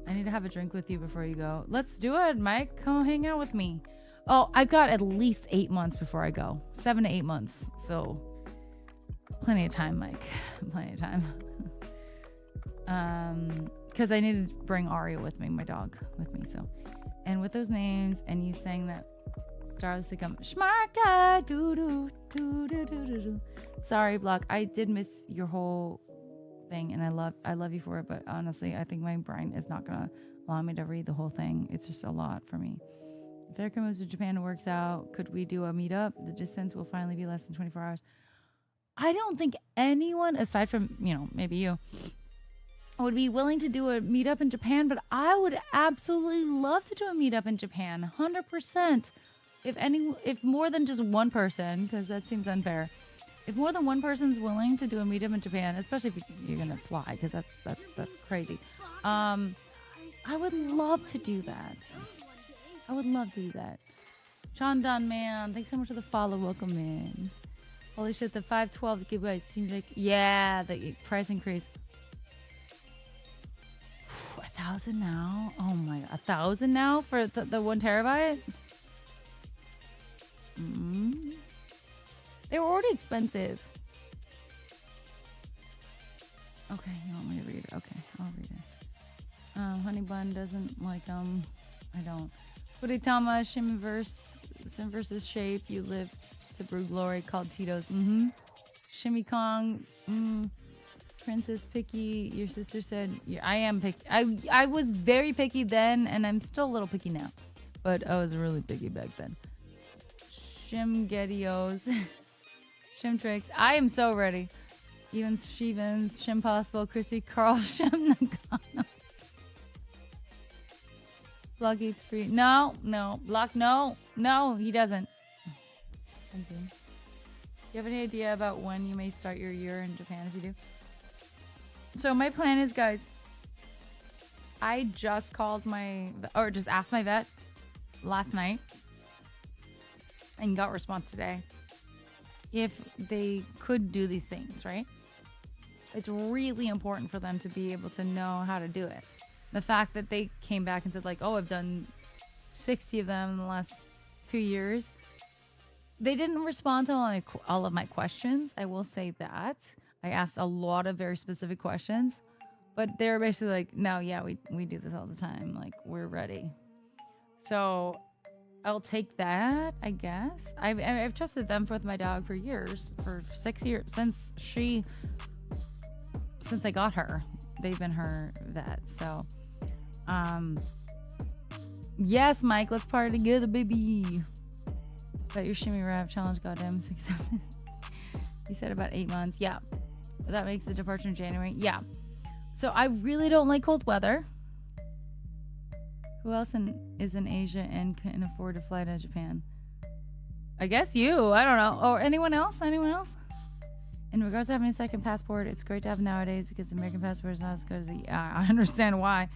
I need to have a drink with you before you go. Let's do it, Mike. Come hang out with me. Oh, I've got at least 8 months before I go. 7 to 8 months. So plenty of time, Mike. Plenty of time. Because I needed to bring Aria with me, my dog, with me. So, and with those names, and you sang that Stars to come, Shmarka, doo doo doo doo doo doo doo. Sorry, Block. I did miss your whole thing, and I love you for it. But honestly, I think my brain is not gonna allow me to read the whole thing. It's just a lot for me. If Erica moves to Japan and works out, could we do a meetup? The distance will finally be less than 24 hours. I don't think anyone, aside from maybe you, would be willing to do a meetup in Japan. But I would absolutely love to do a meetup in Japan, 100%. If more than just one person, because that seems unfair. If more than one person's willing to do a meetup in Japan, especially if you're gonna fly, because that's crazy. I would love to do that. I would love to do that. Sean Dunn, man, thanks so much for the follow. Welcome in. Holy shit, the 512 giveaway seems like, yeah, the price increase. 1,000 now? Oh my god, 1,000 now for the 1 terabyte? They were already expensive. Okay, you want me to read it? Okay, I'll read it. Honey Bun doesn't like them. I don't. Furitama, Sim versus Shape. You live to brew glory called Tito's. Shimmy Kong. Princess Picky. Your sister said I am picky. I was very picky then, and I'm still a little picky now. But I was really picky back then. Shim Gedios. Shim Tricks. I am so ready. Evans Shevens. Shim Possible. Chrissy Carl. Shim Nagano. Block eats free. No. Block, no. No, he doesn't. Thank you. Do you have any idea about when you may start your year in Japan if you do? So my plan is, guys, I just just asked my vet last night and got a response today if they could do these things, right? It's really important for them to be able to know how to do it. The fact that they came back and said, like, oh, I've done 60 of them in the last 2 years. They didn't respond to all of my questions. I will say that. I asked a lot of very specific questions. But they're basically like, no, yeah, we do this all the time. Like, we're ready. So I'll take that, I guess. I've trusted them with my dog for years. For 6 years. Since I got her. They've been her vet. So, yes, Mike, let's party together, baby. But your shimmy rap challenge, goddamn, 6, 7. You said about 8 months. Yeah. That makes the departure in January. Yeah. So I really don't like cold weather. Who else is in Asia and can afford to fly to Japan? I guess you. I don't know. Or anyone else? Anyone else? In regards to having a second passport, it's great to have nowadays because the American passport is not as good as the... I understand why.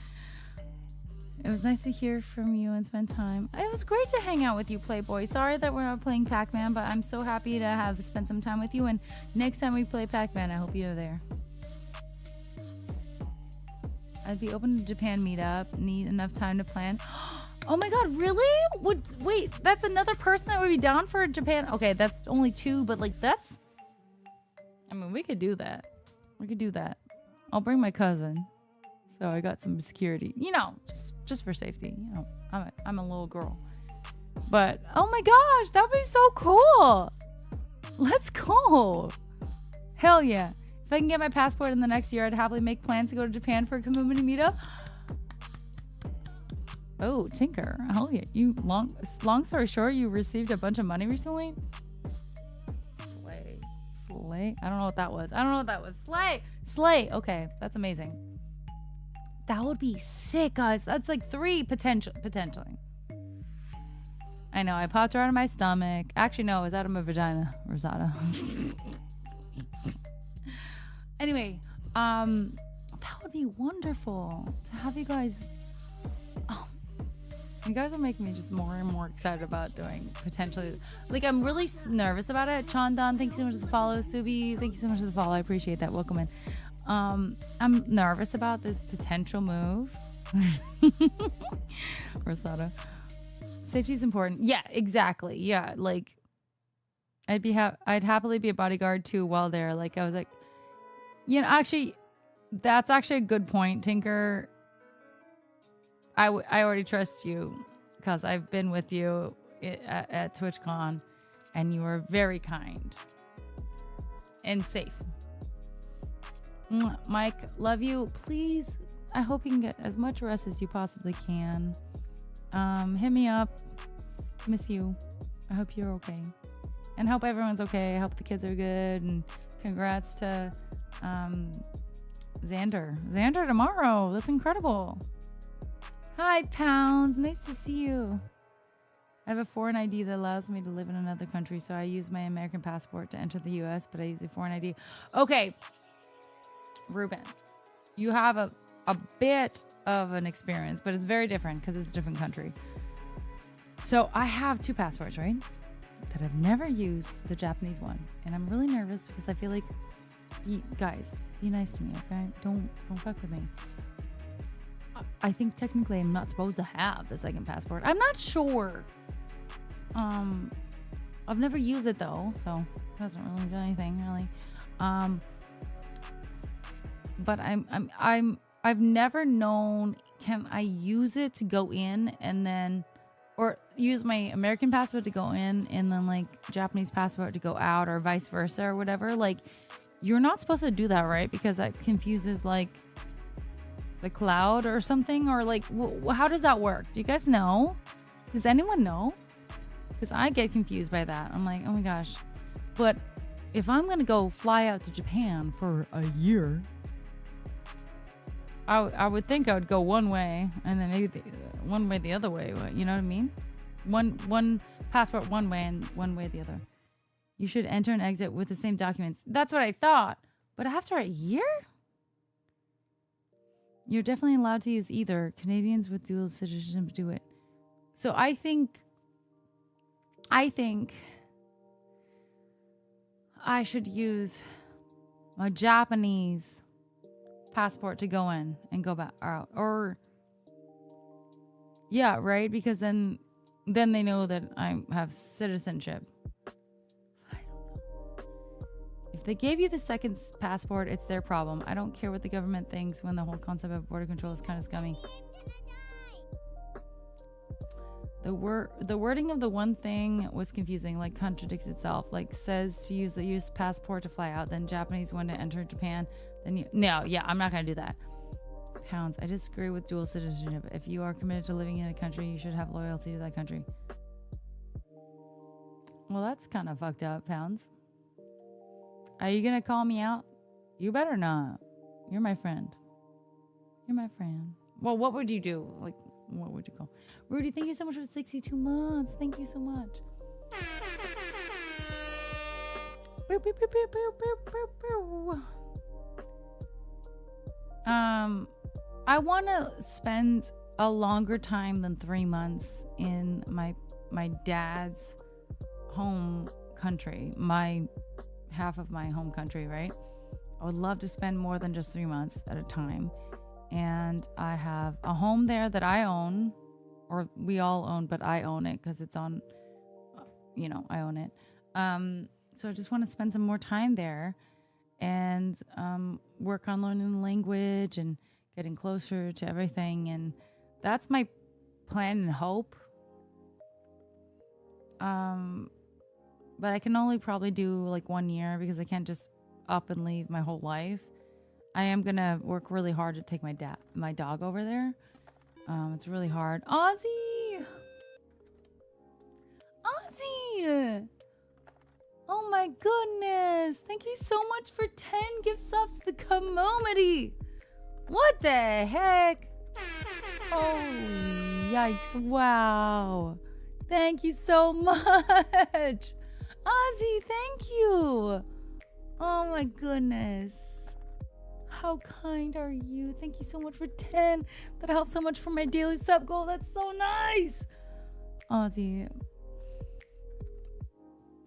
It was nice to hear from you and spend time. It was great to hang out with you, Playboy. Sorry that we're not playing Pac-Man, but I'm so happy to have spent some time with you. And next time we play Pac-Man, I hope you're there. I'd be open to Japan meetup. Need enough time to plan. Oh my god, really? Wait, that's another person that would be down for Japan? Okay, that's only 2, but like that's... I mean, we could do that. We could do that. I'll bring my cousin. So I got some security, you know, just for safety. You know, I'm a little girl, but oh my gosh, that would be so cool. Let's go. Hell yeah. If I can get my passport in the next year, I'd happily make plans to go to Japan for a community meetup. Oh, Tinker. Hell yeah. You long story short, you received a bunch of money recently. Slay. I don't know what that was. Slay. Okay. That's amazing. That would be sick, guys. That's like 3 potentially. I know. I popped her out of my stomach. Actually, no. It was out of my vagina. Rosada. Anyway, that would be wonderful to have you guys. Oh, you guys are making me just more and more excited about doing potentially. Like, I'm really nervous about it. Chandan, thanks so much for the follow. Subi, thank you so much for the follow. I appreciate that. Welcome in. I'm nervous about this potential move. Rosada. Safety is important. Yeah, exactly. Yeah, like I'd happily be a bodyguard too while there. Like I was like, you know, actually, that's actually a good point, Tinker. I already trust you because I've been with you at TwitchCon, and you are very kind and safe. Mike, love you. Please, I hope you can get as much rest as you possibly can. Hit me up. Miss you. I hope you're okay. And hope everyone's okay. I hope the kids are good. And congrats to Xander. Xander tomorrow. That's incredible. Hi, Pounds. Nice to see you. I have a foreign ID that allows me to live in another country, so I use my American passport to enter the U.S., but I use a foreign ID. Okay. Ruben, you have a bit of an experience, but it's very different because it's a different country. So I have 2 passports, right? That I've never used the Japanese one, and I'm really nervous because I feel like, guys, be nice to me, okay? Don't fuck with me. I think technically I'm not supposed to have the second passport. I'm not sure. I've never used it though, so it hasn't really done anything really. But I've never known, can I use it to go in and then, or use my American passport to go in and then like Japanese passport to go out, or vice versa or whatever? Like, you're not supposed to do that, right? Because that confuses like the cloud or something, or like how does that work? Do you guys know? Does anyone know? Because I get confused by that. I'm like, oh my gosh. But if I'm gonna go fly out to Japan for a year, I would think I would go one way and then maybe one way the other way. You know what I mean? One passport one way and one way the other. You should enter and exit with the same documents. That's what I thought. But after a year? You're definitely allowed to use either. Canadians with dual citizenship do it. So I think I should use my Japanese passport to go in and go back out. Or yeah, right? Because then they know that I have citizenship. If they gave you the second passport, it's their problem. I don't care what the government thinks when the whole concept of border control is kind of scummy. The wording of the one thing was confusing, like contradicts itself. Like says to use the US passport to fly out, then Japanese one to enter Japan. Then I'm not gonna do that. Pounds. I disagree with dual citizenship. If you are committed to living in a country, you should have loyalty to that country. Well, that's kind of fucked up, Pounds. Are you gonna call me out? You better not. You're my friend. You're my friend. Well, what would you do? Like, what would you call? Rudy, thank you so much for 62 months. Thank you so much. I want to spend a longer time than 3 months in my dad's home country, my half of my home country, right? I would love to spend more than just 3 months at a time. And I have a home there that I own, or we all own, but I own it because it's on, I own it. So I just want to spend some more time there and work on learning the language and getting closer to everything. And that's my plan and hope. But I can only probably do like 1 year because I can't just up and leave my whole life. I am gonna work really hard to take my dog over there. It's really hard. Ozzy! Oh my goodness! Thank you so much for 10 gift subs to the community. What the heck? Oh yikes! Wow! Thank you so much, Ozzy. Thank you. Oh my goodness. How kind are you? Thank you so much for 10. That helps so much for my daily sub goal. That's so nice. Ozzy.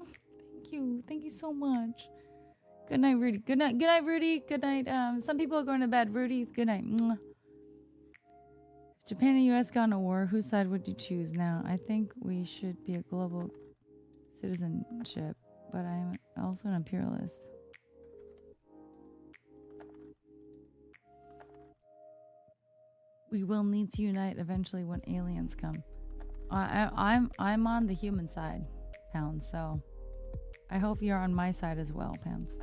Thank you. Thank you so much. Good night, Rudy. Good night. Good night, Rudy. Good night. Some people are going to bed. Rudy, good night. Mwah. If Japan and US got in a war, whose side would you choose now? I think we should be a global citizenship, but I'm also an imperialist. We will need to unite eventually when aliens come. I'm on the human side, Pounds. So I hope you're on my side as well, Pounds.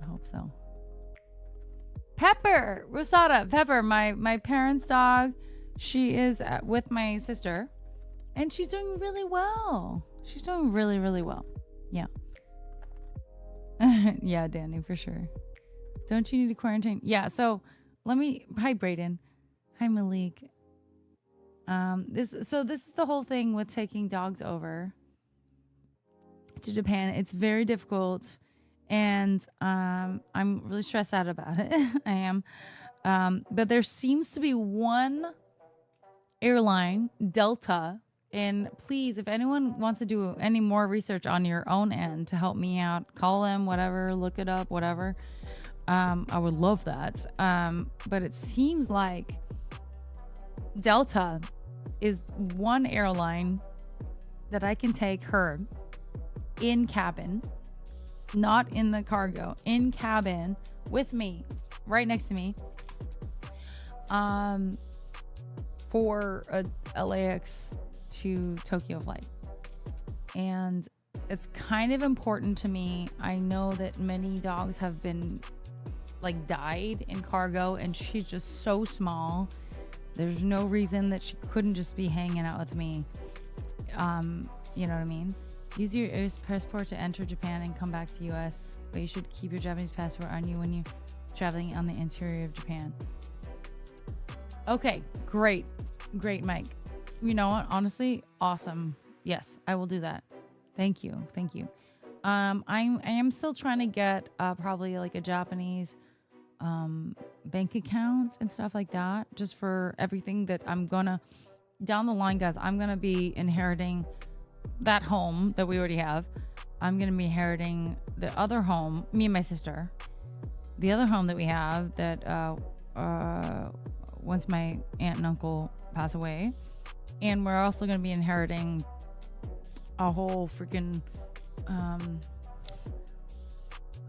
I hope so. Pepper, Rosada, Pepper, my parents' dog. She is with my sister, and she's doing really well. She's doing really, really well. Yeah. Yeah, Danny, for sure. Don't you need to quarantine? Yeah. So. Hi Brayden. Hi Malik. This is the whole thing with taking dogs over to Japan. It's very difficult, and I'm really stressed out about it. I am. But there seems to be one airline, Delta, And please, if anyone wants to do any more research on your own end to help me out, call them, whatever, look it up, whatever. I would love that. But it seems like Delta is one airline that I can take her in cabin, not in the cargo, in cabin with me, right next to me, for a LAX to Tokyo flight. And it's kind of important to me. I know that many dogs have been like died in cargo, and she's just so small. There's no reason that she couldn't just be hanging out with me. You know what I mean? Use your US passport to enter Japan and come back to US, but you should keep your Japanese passport on you when you're traveling on the interior of Japan. Okay, great, Mike. You know what? Honestly, awesome. Yes, I will do that. Thank you. I am still trying to get probably like a Japanese bank account and stuff like that, just for everything that I'm gonna down the line, guys. I'm gonna be inheriting that home that we already have. I'm gonna be inheriting the other home, me and my sister, the other home that we have that once my aunt and uncle pass away. And we're also going to be inheriting a whole freaking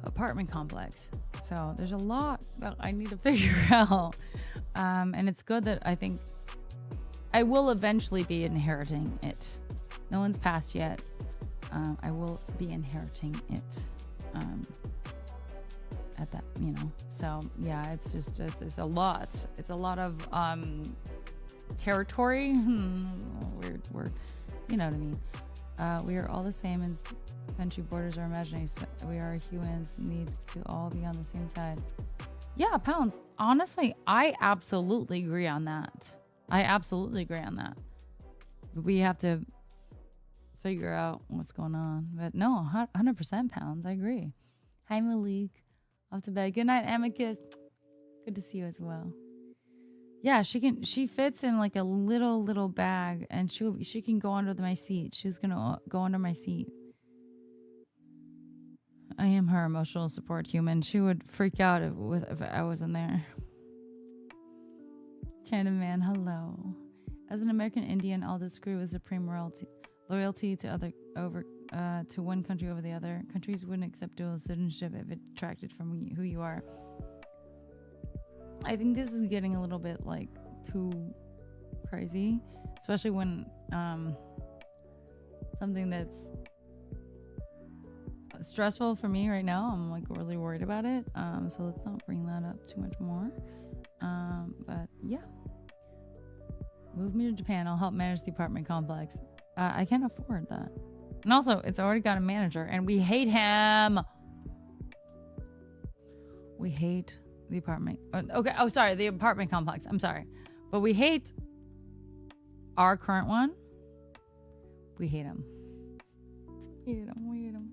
apartment complex. So there's a lot that I need to figure out. And it's good that I think I will eventually be inheriting it. No one's passed yet. I will be inheriting it at that, you know. So yeah, it's just, it's a lot. It's a lot of territory. Weird word. You know what I mean? We are all the same, and country borders are imaginary. So we are humans, need to all be on the same side. Yeah, Pounds. Honestly, I absolutely agree on that. We have to figure out what's going on. But no, 100% Pounds. I agree. Hi, Malik. Off to bed. Good night, Amicus. Good to see you as well. Yeah, she fits in like a little bag, and she can go under my seat. She's gonna go under my seat. I am her emotional support human. She would freak out if I wasn't there. China man, hello. As an American Indian, I'll disagree with supreme loyalty to one country over the other. Countries wouldn't accept dual citizenship if it detracted from who you are. I think this is getting a little bit like too crazy, especially when something that's stressful for me right now, I'm like really worried about it. So let's not bring that up too much more. But yeah, move me to Japan. I'll help manage the apartment complex. I can't afford that. And also, it's already got a manager, and we hate him. We hate the apartment. Okay. Oh, sorry. The apartment complex. I'm sorry. But we hate our current one. We hate him. We hate him.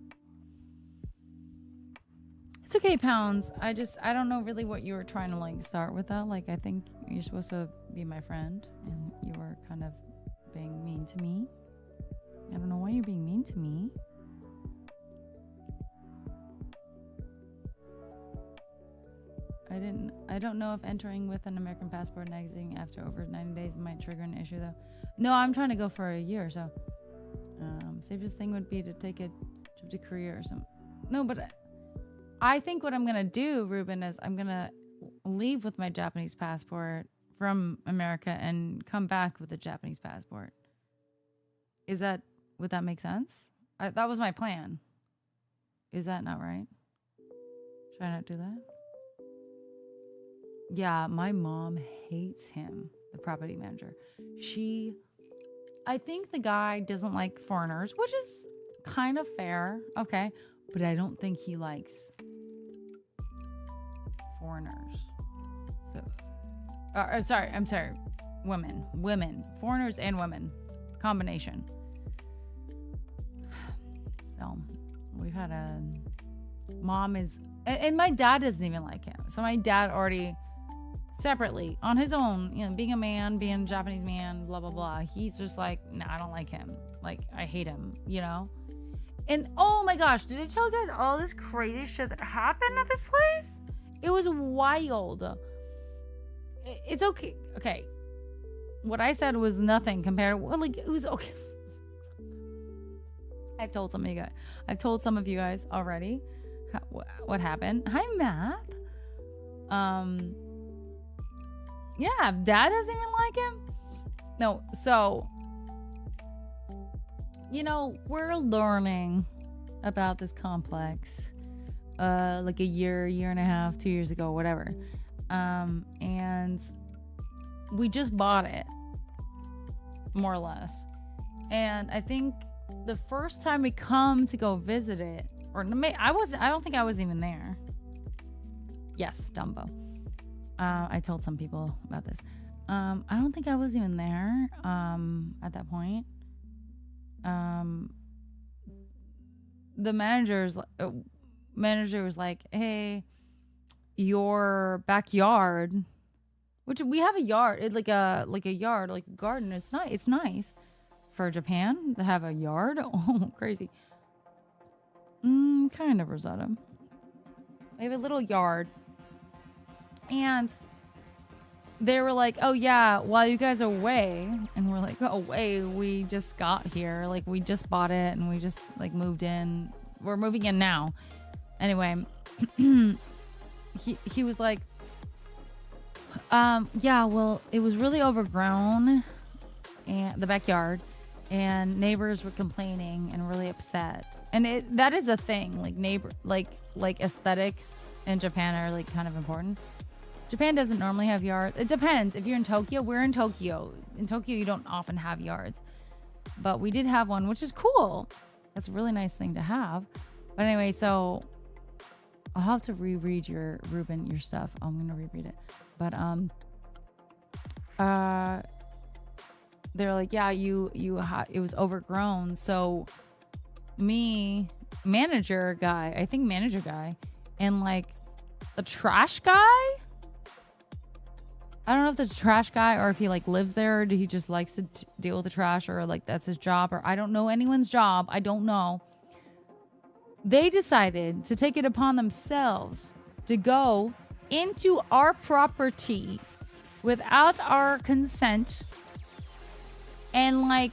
It's okay, Pounds. I don't know really what you were trying to like start with that. Like, I think you're supposed to be my friend, and you were kind of being mean to me. I don't know why you're being mean to me. I don't know if entering with an American passport and exiting after over 90 days might trigger an issue though. No, I'm trying to go for a year, so safest thing would be to take a trip to Korea or something. No, but I think what I'm gonna do, Ruben, is I'm gonna leave with my Japanese passport from America and come back with a Japanese passport. Would that make sense? That was my plan. Is that not right? Should I not do that? Yeah, my mom hates him, the property manager. I think the guy doesn't like foreigners, which is kind of fair, okay? But I don't think he likes foreigners. So, I'm sorry, women, foreigners and women, combination. So, we've had mom is, and my dad doesn't even like him. So my dad already separately on his own, you know, being a man, being a Japanese man, blah, blah, blah. He's just like, no, I don't like him. Like, I hate him, you know? And oh my gosh, did I tell you guys all this crazy shit that happened at this place? It was wild. It's okay. Okay. What I said was nothing compared to, like, it was okay. I've told some of you guys already what happened. Hi, Matt. Yeah, Dad doesn't even like him. No, so, you know, we're learning about this complex, like a year and a half, 2 years ago, whatever. And we just bought it, more or less. And I think the first time we come to go visit it, or I don't think I was even there. Yes, Dumbo. I told some people about this. I don't think I was even there at that point. The manager was like, "Hey, your backyard," which we have a yard, like a yard, like a garden. It's nice for Japan to have a yard. Oh, crazy. Kind of, Rosetta. We have a little yard. And they were like, "Oh yeah, while you guys are away," and we're like, "Oh wait, we just got here. Like we just bought it and we just like moved in. We're moving in now." Anyway, he was like, yeah, well, it was really overgrown, and the backyard, and neighbors were complaining and really upset. And that is a thing. Like aesthetics in Japan are like kind of important. Japan doesn't normally have yards. It depends. If you're in Tokyo, we're in Tokyo. In Tokyo, you don't often have yards. But we did have one, which is cool. That's a really nice thing to have. But anyway, so I'll have to reread your stuff. I'm going to reread it. But they're like, "Yeah, it was overgrown." So me, manager guy, and like the trash guy, I don't know if the trash guy or if he like lives there or he just likes to deal with the trash, or like that's his job, or I don't know anyone's job. I don't know. They decided to take it upon themselves to go into our property without our consent and like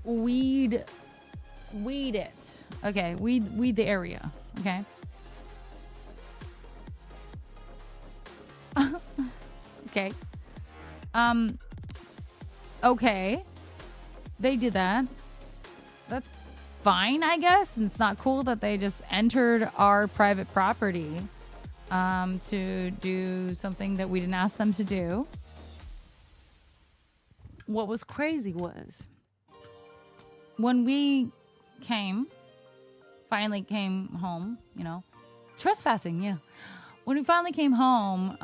weed it. Okay, weed the area. Okay. Okay. Okay. They did that. That's fine, I guess. And it's not cool that they just entered our private property to do something that we didn't ask them to do. What was crazy was when we finally came home, you know, trespassing, yeah. When we finally came home,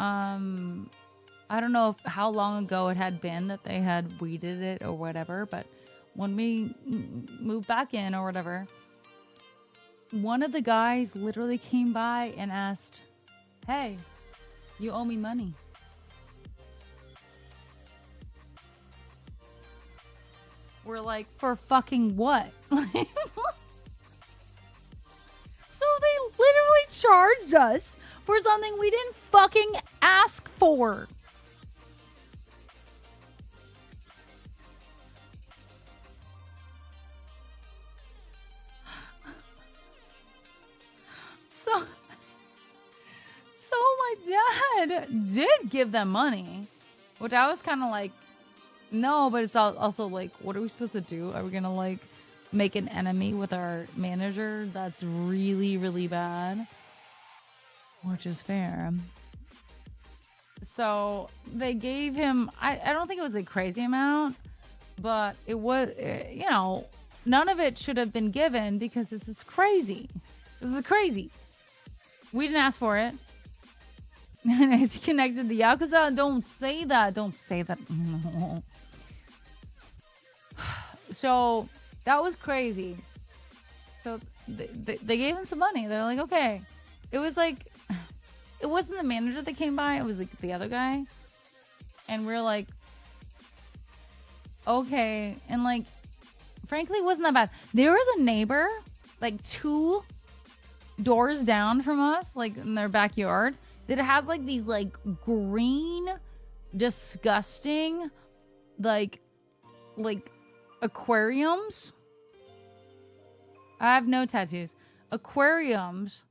I don't know how long ago it had been that they had weeded it or whatever, but when we moved back in or whatever, one of the guys literally came by and asked, "Hey, you owe me money." We're like, "For fucking what?" So they literally charged us for something we didn't fucking ask for. So my dad did give them money, which I was kind of like, no, but it's also like, what are we supposed to do? Are we going to like make an enemy with our manager? That's really, really bad, which is fair. So they gave him, I don't think it was a crazy amount, but it was, you know, none of it should have been given because this is crazy. This is crazy. We didn't ask for it. And it's connected to Yakuza. Don't say that. Don't say that. No. So that was crazy. So they gave him some money. They're like, okay. It was like, it wasn't the manager that came by. It was like the other guy. And we're like, okay. And like, frankly, it wasn't that bad. There was a neighbor, like 2 doors down from us, like in their backyard, that has like these like green, disgusting, like aquariums. I have no tattoos. Aquariums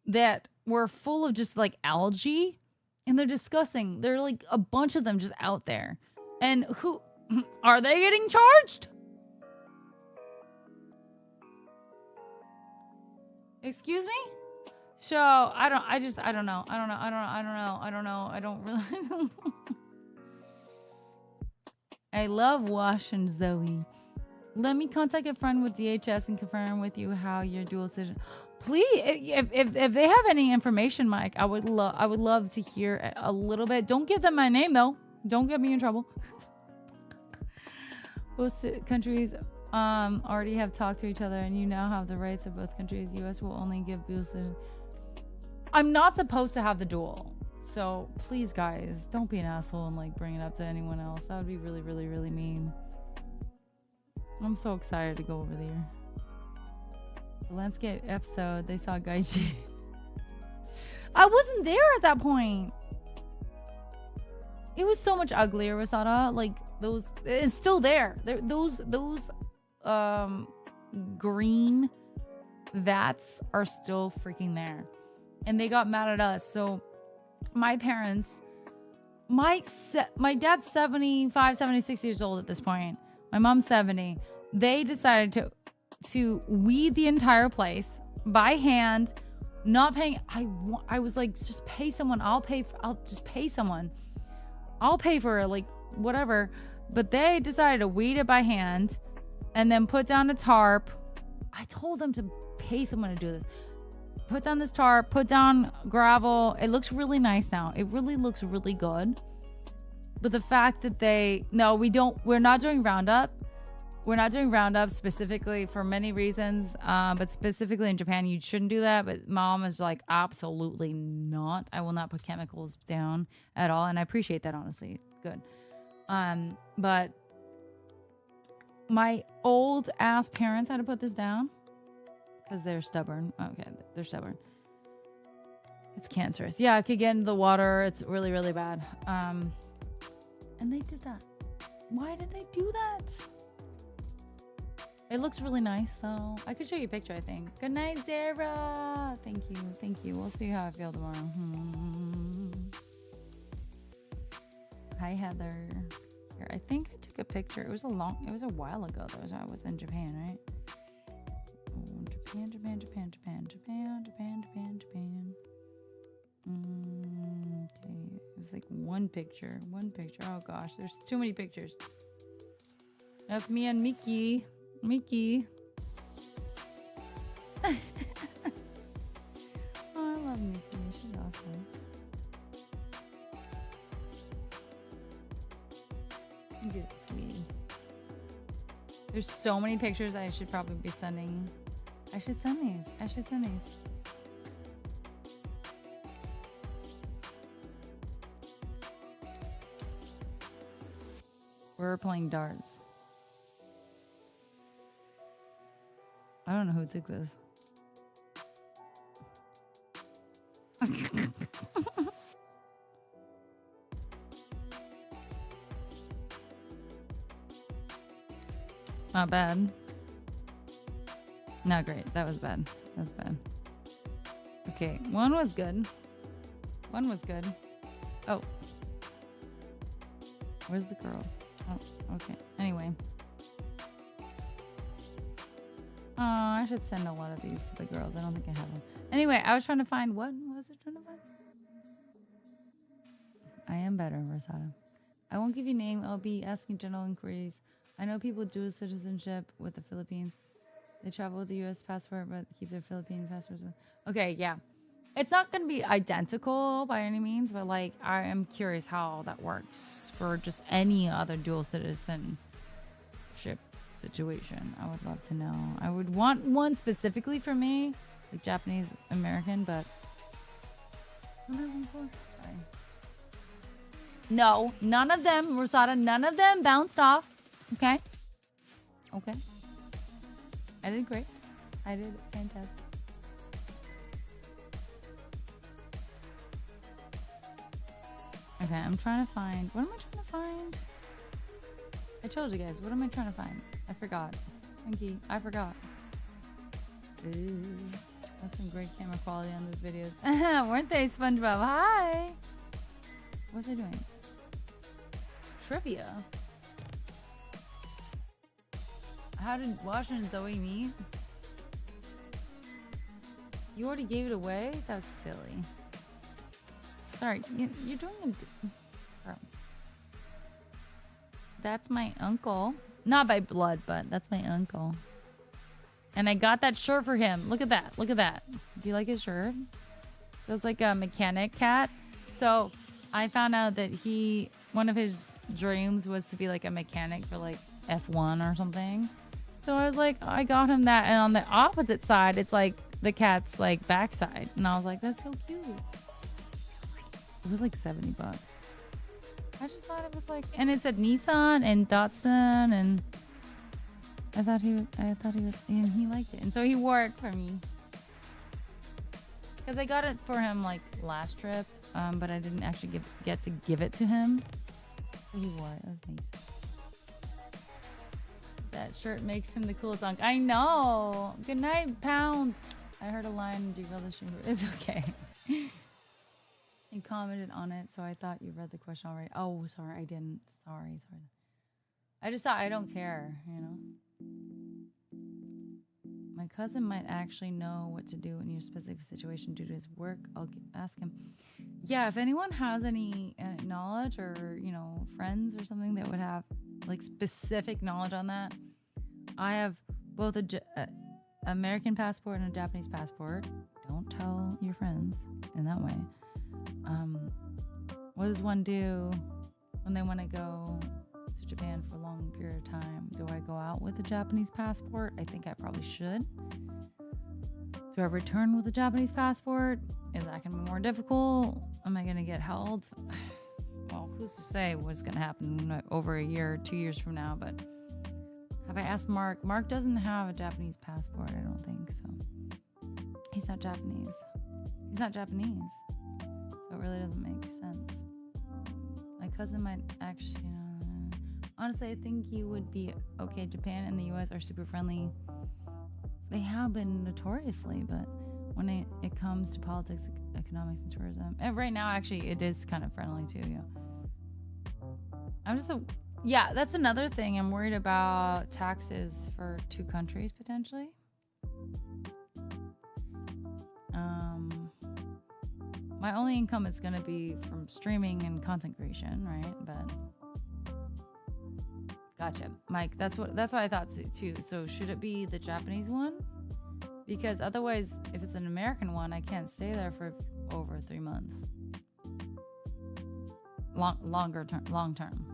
that were full of just like algae, and they're disgusting. They're like a bunch of them just out there. And who are they getting charged? Excuse me? So I don't know. I don't really I love Wash and Zoe. Let me contact a friend with DHS and confirm with you how your dual citizen. Please, if they have any information, Mike, I would love to hear a little bit. Don't give them my name though. Don't get me in trouble. Both countries already have talked to each other, and you now have the rights of both countries. U.S. will only give dual citizen. I'm not supposed to have the dual, so please, guys, don't be an asshole and like bring it up to anyone else. That would be really, really, really mean. I'm so excited to go over there. The landscape episode, they saw Gaiji. I wasn't there at that point. It was so much uglier, Rosada. Like those, it's still there. Those green vats are still freaking there, and they got mad at us. So my parents, my dad's 75, 76 years old at this point. My mom's 70. They decided to weed the entire place by hand, not paying. I was like, just pay someone. I'll just pay someone. I'll pay for like whatever. But they decided to weed it by hand and then put down a tarp. I told them to pay someone to do this. Put down this tarp, put down gravel. It looks really nice now. It really looks really good. But the fact that we're not doing Roundup. We're not doing Roundup specifically for many reasons. But specifically in Japan, you shouldn't do that. But mom is like, absolutely not. I will not put chemicals down at all. And I appreciate that, honestly. Good. But my old ass parents had to put this down because they're stubborn. Okay, they're stubborn. It's cancerous. Yeah, it could get into the water. It's really, really bad. And they did that. Why did they do that? It looks really nice, though. I could show you a picture, I think. Good night, Zara. Thank you. Thank you. We'll see how I feel tomorrow. Hi, Heather. Here, I think I took a picture. It was a while ago, though. I was in Japan, right? Oh, Japan. Okay. It was like one picture. Oh, gosh. There's too many pictures. That's me and Mickey. Oh, I love Mickey. She's awesome. Mickey's a sweetie. There's so many pictures I should probably be sending. I should send these. We're playing darts. I don't know who took this. Not bad. Not great. That was bad. Okay, one was good. Oh. Where's the girls? Oh, okay. Anyway. Oh, I should send a lot of these to the girls. I don't think I have them. Anyway, I was trying to find what was it trying to find? I am better, Rosado. I won't give you name. I'll be asking general inquiries. I know people do dual citizenship with the Philippines. They travel with the U.S. passport, but keep their Philippine passports with. Okay, yeah. It's not going to be identical by any means, but like I am curious how that works for just any other dual citizenship situation. I would love to know. I would want one specifically for me, like Japanese American, but what am I looking for? Sorry. No, none of them, Rosada, none of them bounced off. Okay. Okay. I did great. I did fantastic. Okay, I'm trying to find. What am I trying to find? I told you guys. What am I trying to find? I forgot. Frankie, I forgot. Ooh, that's some great camera quality on those videos. Weren't they, SpongeBob? Hi. What's I doing? Trivia. How did Washington and Zoe meet? You already gave it away? That's silly. Sorry, you're doing a... Girl. That's my uncle. Not by blood, but that's my uncle. And I got that shirt for him. Look at that. Look at that. Do you like his shirt? It was like a mechanic cat. So I found out that one of his dreams was to be like a mechanic for like F1 or something. So I was like, I got him that. And on the opposite side, it's like the cat's like backside. And I was like, that's so cute. It was like $70. I just thought it was like, and it said Nissan and Datsun, and I thought he was, and he liked it. And so he wore it for me. Because I got it for him like last trip, but I didn't actually get to give it to him. So he wore it. It was nice. That shirt makes him the coolest uncle. I know. Good night, Pound. I heard a line. Do you relish your... It's okay. You commented on it, so I thought you read the question already. Oh, sorry, I didn't. Sorry. I just thought I don't care, you know? My cousin might actually know what to do in your specific situation due to his work. I'll ask him. Yeah, if anyone has any knowledge or, you know, friends or something that would have, like, specific knowledge on that. I have both a American passport and a Japanese passport. Don't tell your friends in that way. What does one do when they want to go to Japan for a long period of time? Do I go out with a Japanese passport? I think I probably should. Do I return with a Japanese passport? Is that going to be more difficult? Am I going to get held? Well, who's to say what's going to happen over a year, 2 years from now? But have I asked Mark? Mark doesn't have a Japanese passport, I don't think so. He's not Japanese. He's not Japanese. So it really doesn't make sense. My cousin might actually, honestly, I think you would be okay. Japan and the U.S. are super friendly. They have been notoriously, but when it comes to politics, economics, and tourism, and right now, actually, it is kind of friendly too. Yeah. That's another thing. I'm worried about taxes for two countries potentially. My only income is going to be from streaming and content creation, right? But gotcha, Mike. That's what I thought too. So should it be the Japanese one? Because otherwise, if it's an American one, I can't stay there for over 3 months. Long term.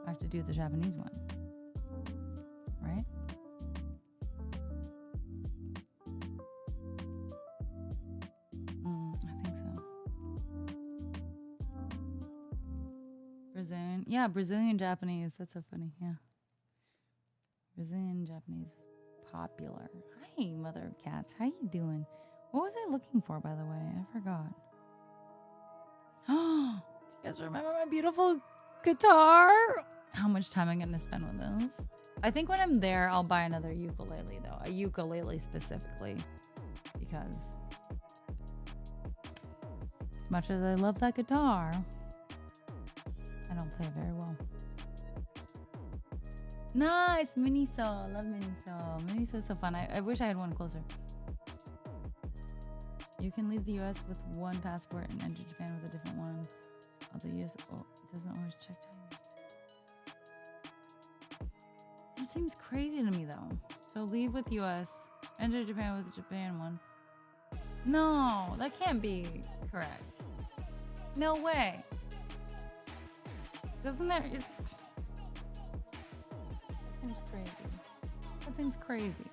I have to do the Japanese one, right? I think so. Brazilian. Yeah, Brazilian Japanese. That's so funny. Yeah. Brazilian Japanese is popular. Hi, mother of cats. How you doing? What was I looking for, by the way? I forgot. Oh, do you guys remember my beautiful guitar? How much time I'm going to spend with this? I think when I'm there, I'll buy another ukulele, though. A ukulele specifically. Because as much as I love that guitar, I don't play it very well. Nice! Miniso. I love Miniso. Miniso is so fun. I wish I had one closer. You can leave the U.S. with one passport and enter Japan with a different one. Although U.S. doesn't always check time. That seems crazy to me, though. So leave with U.S. Enter Japan with the Japan one. No, that can't be correct. No way. Doesn't there... Seems crazy. That seems crazy.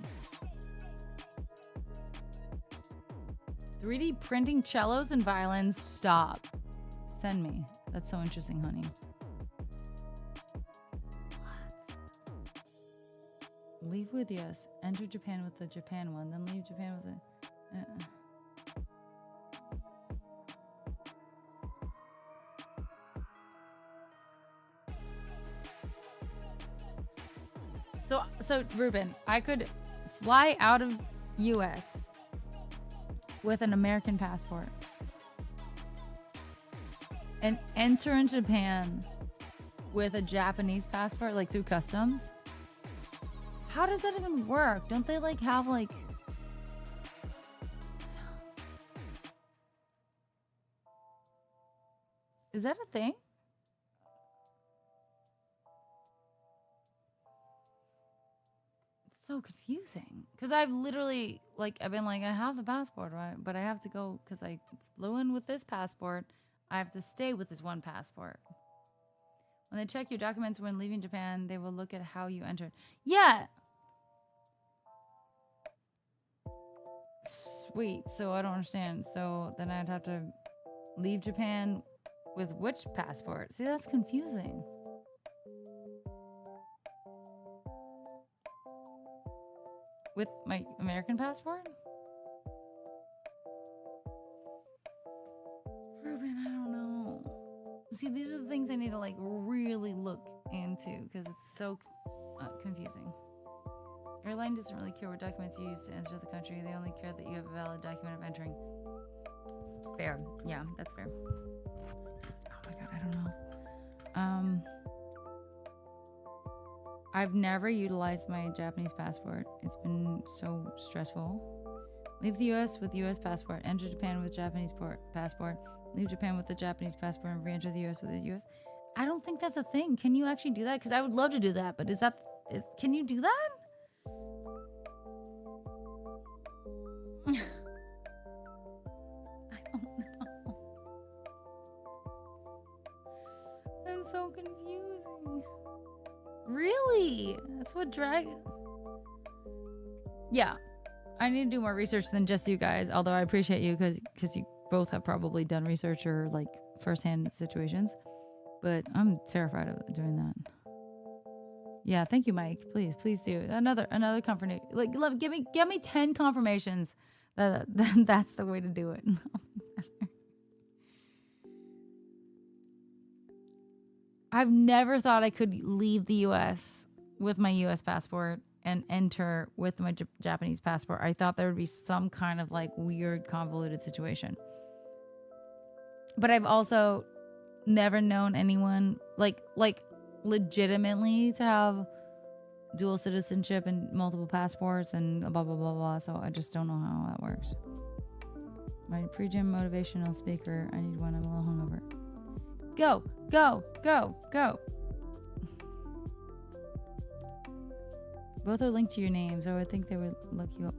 3D printing cellos and violins. Stop. Send me. That's so interesting, honey. What? Leave with US. Enter Japan with the Japan one. Then leave Japan with the... So Ruben, I could fly out of US with an American passport and enter in Japan with a Japanese passport, like through customs. How does that even work? Don't they like have like... Is that a thing? It's so confusing. Because I've literally, like, I've been like, I have the passport, right? But I have to go, because I flew in with this passport. I have to stay with this one passport. When they check your documents when leaving Japan, they will look at how you entered. Yeah. Sweet. So I don't understand. So then I'd have to leave Japan with which passport? See, that's confusing. With my American passport? Ruben, I don't know. See, these are the things I need to like really look into because it's so confusing. Airline doesn't really care what documents you use to enter the country. They only care that you have a valid document of entering. Fair. Yeah, that's fair. Oh my god, I don't know. I've never utilized my Japanese passport. It's been so stressful. Leave the US with US passport. Enter Japan with Japanese passport. Leave Japan with the Japanese passport and re-enter the US with the US. I don't think that's a thing. Can you actually do that? Because I would love to do that, but can you do that? I don't know. That's so confusing. Really? That's what Yeah. I need to do more research than just you guys, although I appreciate you because you both have probably done research or like firsthand situations. But I'm terrified of doing that. Yeah, thank you, Mike. Please do. Another confirmation. Like give me 10 confirmations that that's the way to do it. I've never thought I could leave the US with my US passport and enter with my Japanese passport. I thought there would be some kind of like weird convoluted situation. But I've also never known anyone like legitimately to have dual citizenship and multiple passports and blah blah blah blah. So I just don't know how that works. My pre-gym motivational speaker. I need one. I'm a little hungover. Go. Both are linked to your name, so I would think they would look you up.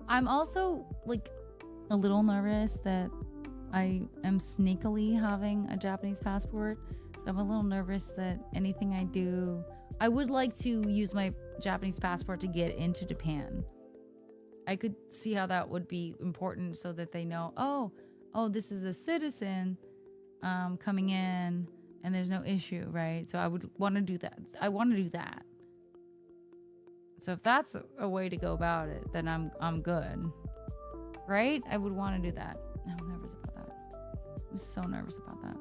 I'm also like a little nervous that I am sneakily having a Japanese passport. So I'm a little nervous that anything I do, I would like to use my Japanese passport to get into Japan. I could see how that would be important so that they know, oh, this is a citizen coming in and there's no issue, right? So I would want to do that. I want to do that. So if that's a way to go about it, then I'm good, right? I would want to do that. I'm nervous about that. I'm so nervous about that.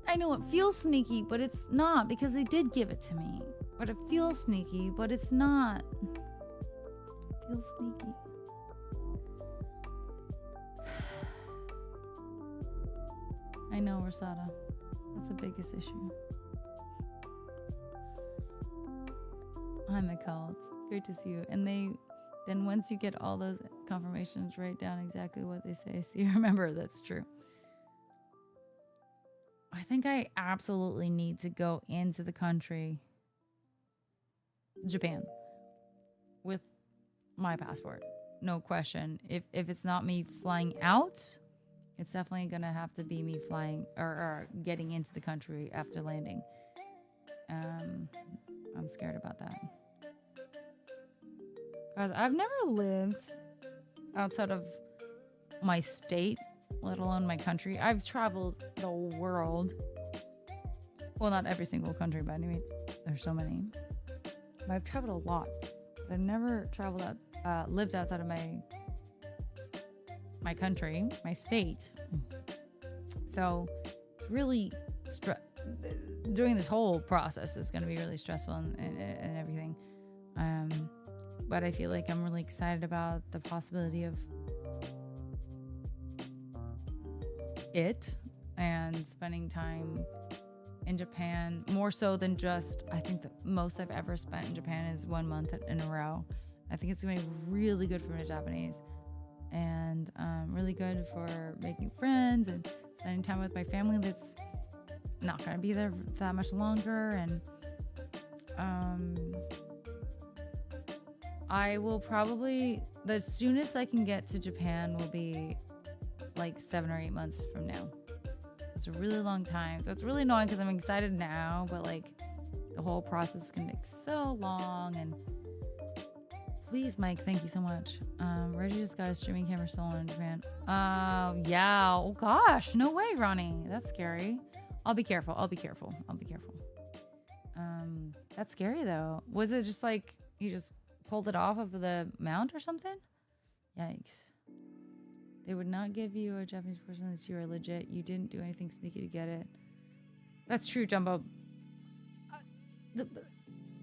I know it feels sneaky, but it's not because they did give it to me. But it feels sneaky, but it's not. It feels sneaky. I know, Rosada. That's the biggest issue. Hi, Mikhail. It's great to see you. And then once you get all those confirmations, write down exactly what they say. So you remember that's true. I think I absolutely need to go into the country, Japan, with my passport. No question. If it's not me flying out, it's definitely going to have to be me flying or getting into the country after landing. I'm scared about that. Guys, I've never lived outside of my state, let alone my country. I've traveled the world. Well, not every single country, but anyways, there's so many. But I've traveled a lot. But I've never traveled lived outside of my country, my state. So really, doing this whole process is going to be really stressful and everything. But I feel like I'm really excited about the possibility of it and spending time in Japan, more so than just, I think the most I've ever spent in Japan is 1 month in a row. I think it's going to be really good for my Japanese and really good for making friends and spending time with my family that's not going to be there that much longer. And I will probably, the soonest I can get to Japan will be like 7 or 8 months from now. It's a really long time. So it's really annoying because I'm excited now, but like the whole process can take so long. And please, Mike, thank you so much. Reggie just got a streaming camera stolen in Japan. Yeah. Oh gosh, no way, Ronnie. That's scary. I'll be careful. That's scary though. Was it just like you just pulled it off of the mount or something? Yikes. They would not give you a Japanese person unless you are legit. You didn't do anything sneaky to get it. That's true, Jumbo.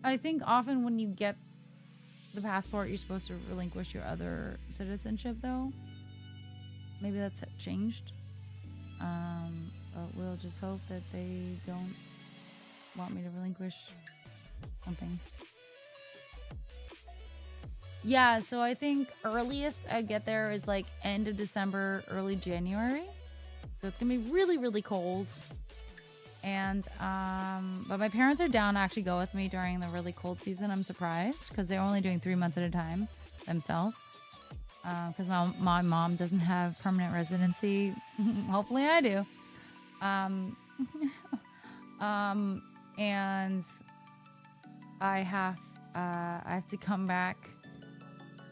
I think often when you get the passport, you're supposed to relinquish your other citizenship, though. Maybe that's changed. But we'll just hope that they don't want me to relinquish something. Yeah, so I think earliest I get there is like end of December, early January. So it's gonna be really, really cold. And but my parents are down to actually go with me during the really cold season. I'm surprised because they're only doing 3 months at a time themselves. Because my mom doesn't have permanent residency. Hopefully I do. And I have to come back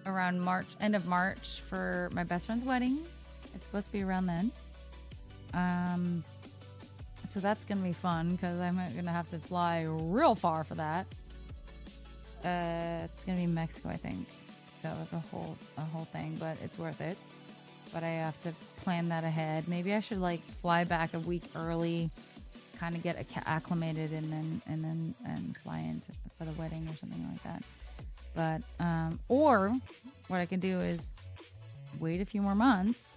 around end of March for my best friend's wedding. It's supposed to be around then. So that's gonna be fun because I'm gonna have to fly real far for that. It's gonna be Mexico, I think. So it's a whole thing, but it's worth it. But I have to plan that ahead. Maybe I should like fly back a week early, kind of get acclimated, and then fly in for the wedding or something like that. But or what I can do is wait a few more months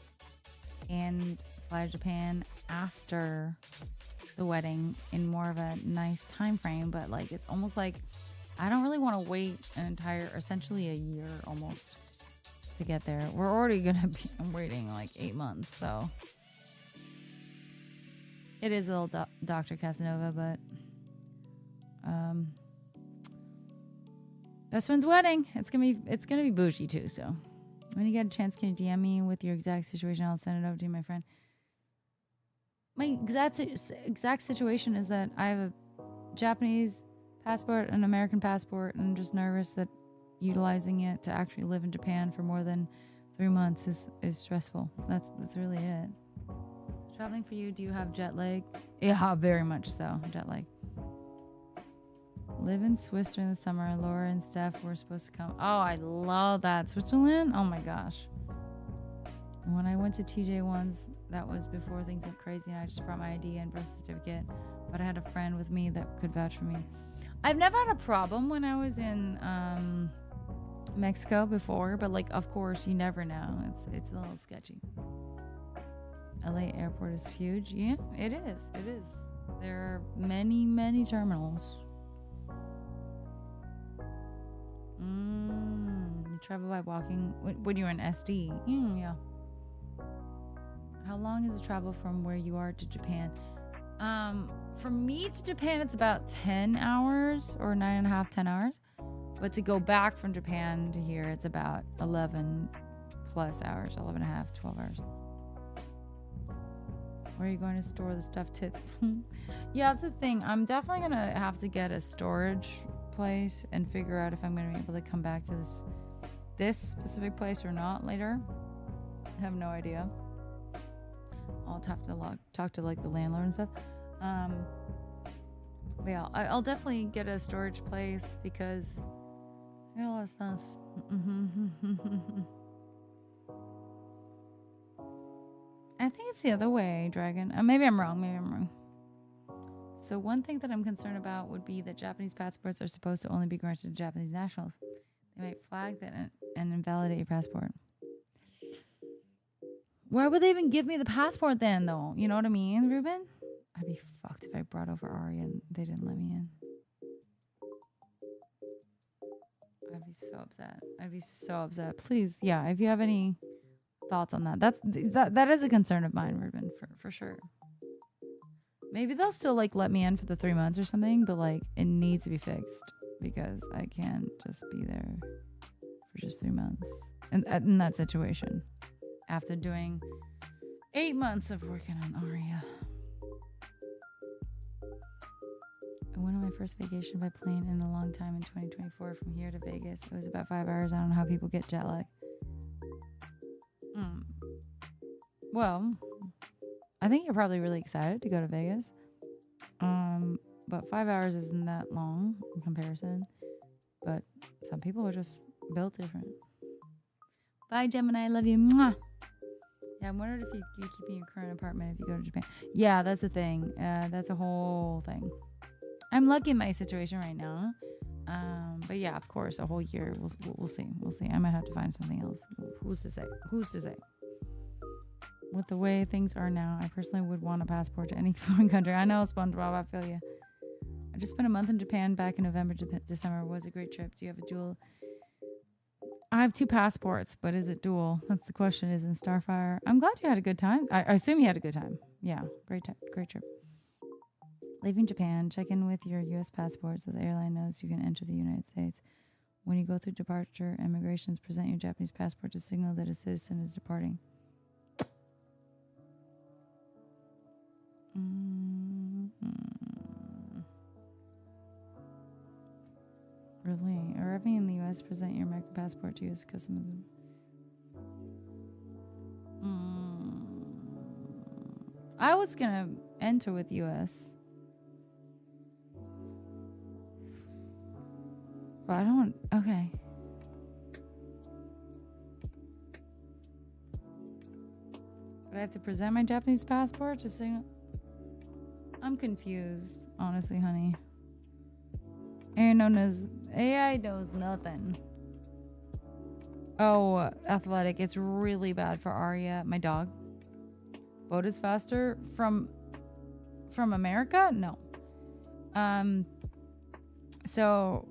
and fly to Japan after the wedding in more of a nice time frame. But like it's almost like I don't really want to wait essentially a year almost to get there. We're already gonna be waiting like 8 months, so it is a little Dr. Casanova, but best friend's wedding. It's gonna be bougie too. So when you get a chance, can you DM me with your exact situation? I'll send it over to you, my friend. My exact situation is that I have a Japanese passport, an American passport, and I'm just nervous that utilizing it to actually live in Japan for more than 3 months is stressful. That's really it. Traveling for you, do you have jet lag? Yeah, very much so. Jet lag. Live in Swiss during the summer. Laura and Steph were supposed to come. Oh, I love that. Switzerland? Oh my gosh. When I went to TJ once, that was before things went crazy, and I just brought my ID and birth certificate. But I had a friend with me that could vouch for me. I've never had a problem when I was in Mexico before, but like, of course, you never know. It's a little sketchy. LA airport is huge. Yeah, it is. It is. There are many, many terminals. You travel by walking when you're in SD. Yeah. How long is the travel from where you are to Japan? From me to Japan, it's about 10 hours or 9.5, 10 hours. But to go back from Japan to here, it's about 11 plus hours, 11.5, 12 hours. Where are you going to store the stuffed tits? Yeah, that's the thing. I'm definitely going to have to get a storage place and figure out if I'm going to be able to come back to this specific place or not later. I have no idea. I'll have to talk to like the landlord and stuff. But yeah, I'll definitely get a storage place because I got a lot of stuff. I think it's the other way, Dragon. Maybe I'm wrong. So one thing that I'm concerned about would be that Japanese passports are supposed to only be granted to Japanese nationals. They might flag that and invalidate your passport. Why would they even give me the passport then, though? You know what I mean, Ruben? I'd be fucked if I brought over Aria and they didn't let me in. I'd be so upset. Please, yeah, if you have any thoughts on that. That is a concern of mine, Ruben, for sure. Maybe they'll still like let me in for the 3 months or something, but like it needs to be fixed because I can't just be there for just 3 months in that situation after doing 8 months of working on Aria. I went on my first vacation by plane in a long time in 2024 from here to Vegas. It was about 5 hours. I don't know how people get jet lag. Well, I think you're probably really excited to go to Vegas. But 5 hours isn't that long in comparison. But some people are just built different. Bye, Gemini. I love you. Mwah. Yeah, I'm wondering if you keep in your current apartment if you go to Japan. Yeah, that's a thing. That's a whole thing. I'm lucky in my situation right now. But yeah, of course, a whole year. We'll see. I might have to find something else. Who's to say? With the way things are now, I personally would want a passport to any foreign country. I know, SpongeBob, I feel you. I just spent a month in Japan back in November to December. It was a great trip. Do you have a dual? I have 2 passports, but is it dual? That's the question. Is in Starfire. I'm glad you had a good time. I assume you had a good time. Yeah, great trip. Leaving Japan, check in with your U.S. passport so the airline knows you can enter the United States. When you go through departure, immigrations present your Japanese passport to signal that a citizen is departing. Really? Arriving in the U.S., present your American passport to U.S. Customs. I was gonna enter with U.S. But I don't. Okay. But I have to present my Japanese passport to signal. I'm confused, honestly, honey. AI knows nothing. Oh, athletic. It's really bad for Arya, my dog. Boat is faster from America? No. So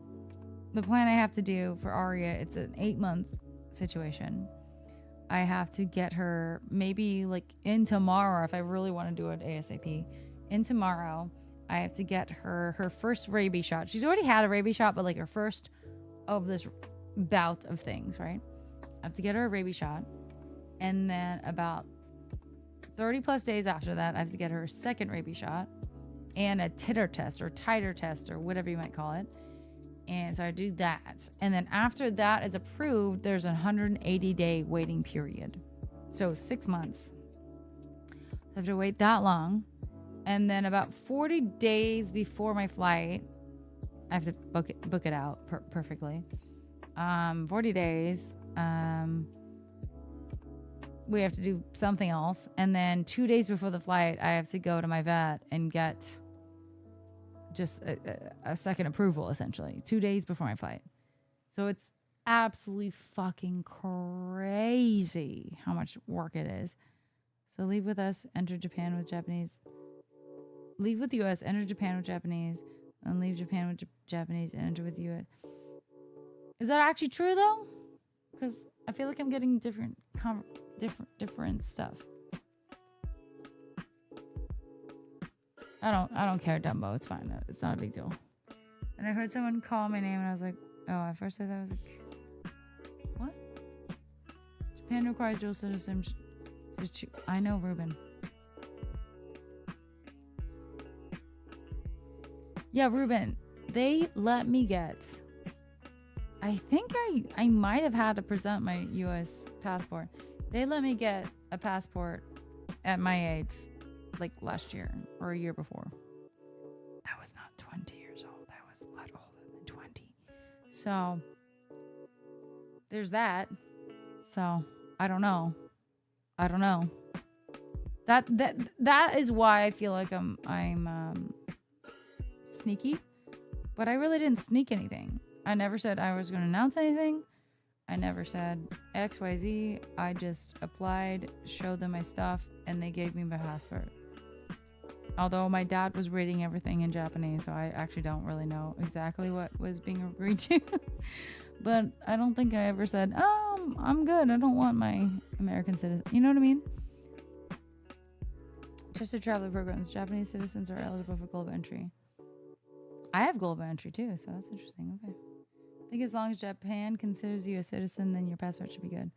the plan I have to do for Arya, it's an 8-month situation. I have to get her maybe like in tomorrow if I really want to do it ASAP. In tomorrow, I have to get her first rabies shot. She's already had a rabies shot, but like her first of this bout of things, right? I have to get her a rabies shot. And then about 30 plus days after that, I have to get her a second rabies shot and a titer test or whatever you might call it. And so I do that. And then after that is approved, there's a 180-day waiting period. So 6 months. I have to wait that long. And then about 40 days before my flight, I have to book it out perfectly. 40 days. We have to do something else. And then 2 days before the flight, I have to go to my vet and get just a second approval, essentially. 2 days before my flight. So it's absolutely fucking crazy how much work it is. So leave with us, enter Japan with Japanese. Leave with the U.S., enter Japan with Japanese, and leave Japan with Japanese and enter with the U.S. Is that actually true, though? Because I feel like I'm getting different stuff. I don't care, Dumbo. It's fine. It's not a big deal. And I heard someone call my name, and I was like, oh, at first I thought I was like, what? Japan requires dual citizenship. I know, Ruben. Yeah, Ruben, they let me get, I think I might have had to present my U.S. passport. They let me get a passport at my age, like last year or a year before. I was not So there's that. So I don't know. I don't know. That is why I feel like I'm sneaky, but I really didn't sneak anything. I never said I was going to announce anything. I never said XYZ. I just applied, showed them my stuff, and they gave me my passport. Although my dad was reading everything in Japanese, so I actually don't really know exactly what was being agreed to. But I don't think I ever said, I'm good. I don't want my American citizen. You know what I mean? Trusted traveler programs. Japanese citizens are eligible for global entry. I have global entry too, so that's interesting. Okay. I think as long as Japan considers you a citizen, then your passport should be good.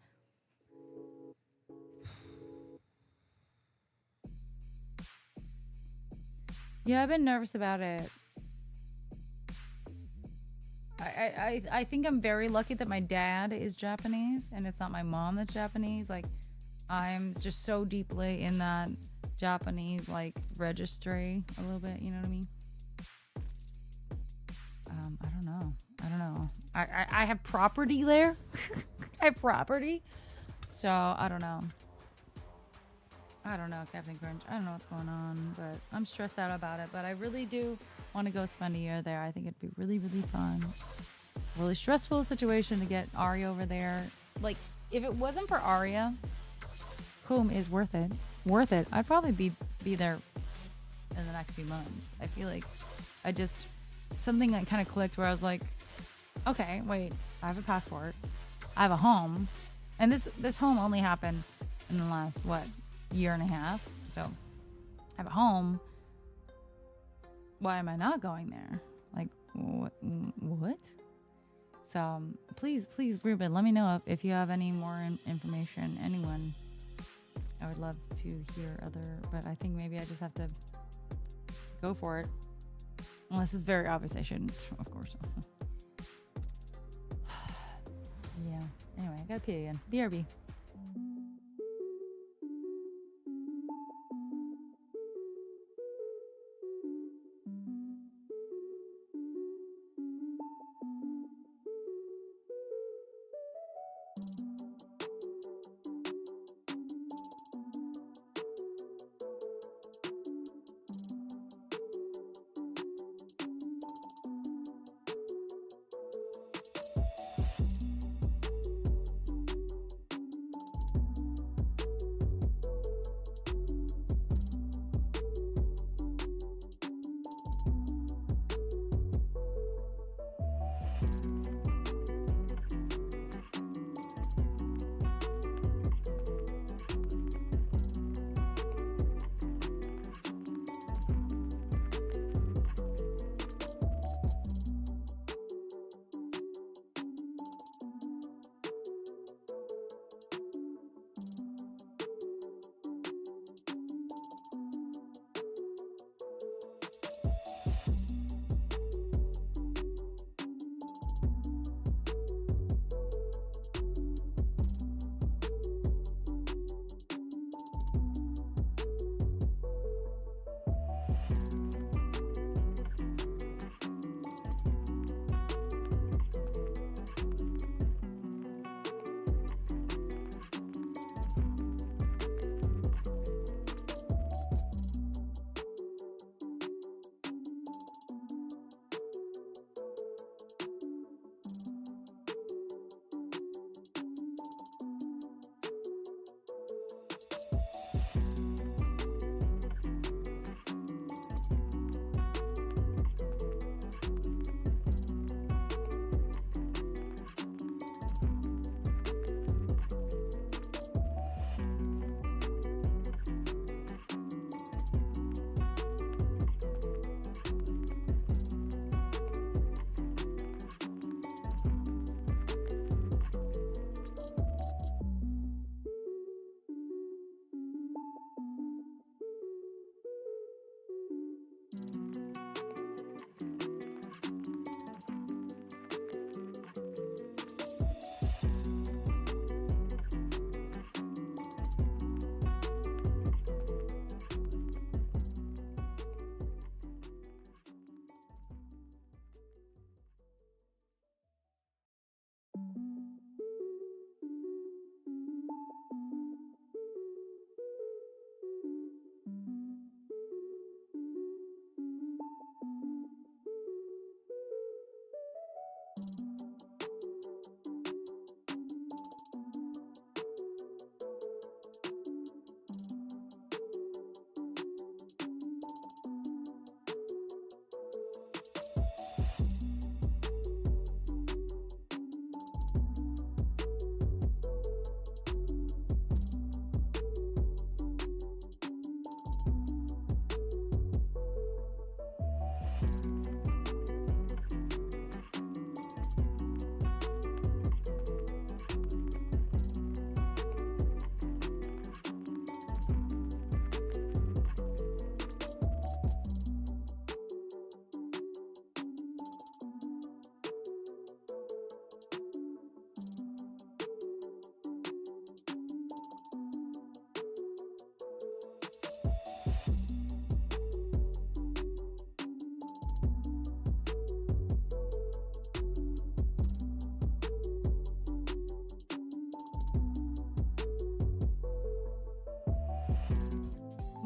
Yeah, I've been nervous about it. I think I'm very lucky that my dad is Japanese and it's not my mom that's Japanese. Like, I'm just so deeply in that Japanese, like, registry a little bit, you know what I mean? I don't know. I have property there. I have property. So, I don't know. Captain Crunch. I don't know what's going on, but I'm stressed out about it. But I really do want to go spend a year there. I think it'd be really, really fun. Really stressful situation to get Arya over there. Like, if it wasn't for Arya, whom is worth it, I'd probably be there in the next few months. I feel like something that kind of clicked where I was like, okay, wait, I have a passport, I have a home, and this home only happened in the last year and a half. So I have a home. Why am I not going there? Like, what? So please, Ruben, let me know if you have any more information. Anyone, I would love to hear but I think maybe I just have to go for it. Unless it's very obvious, I shouldn't, of course. Yeah. Anyway, I gotta pee again. BRB.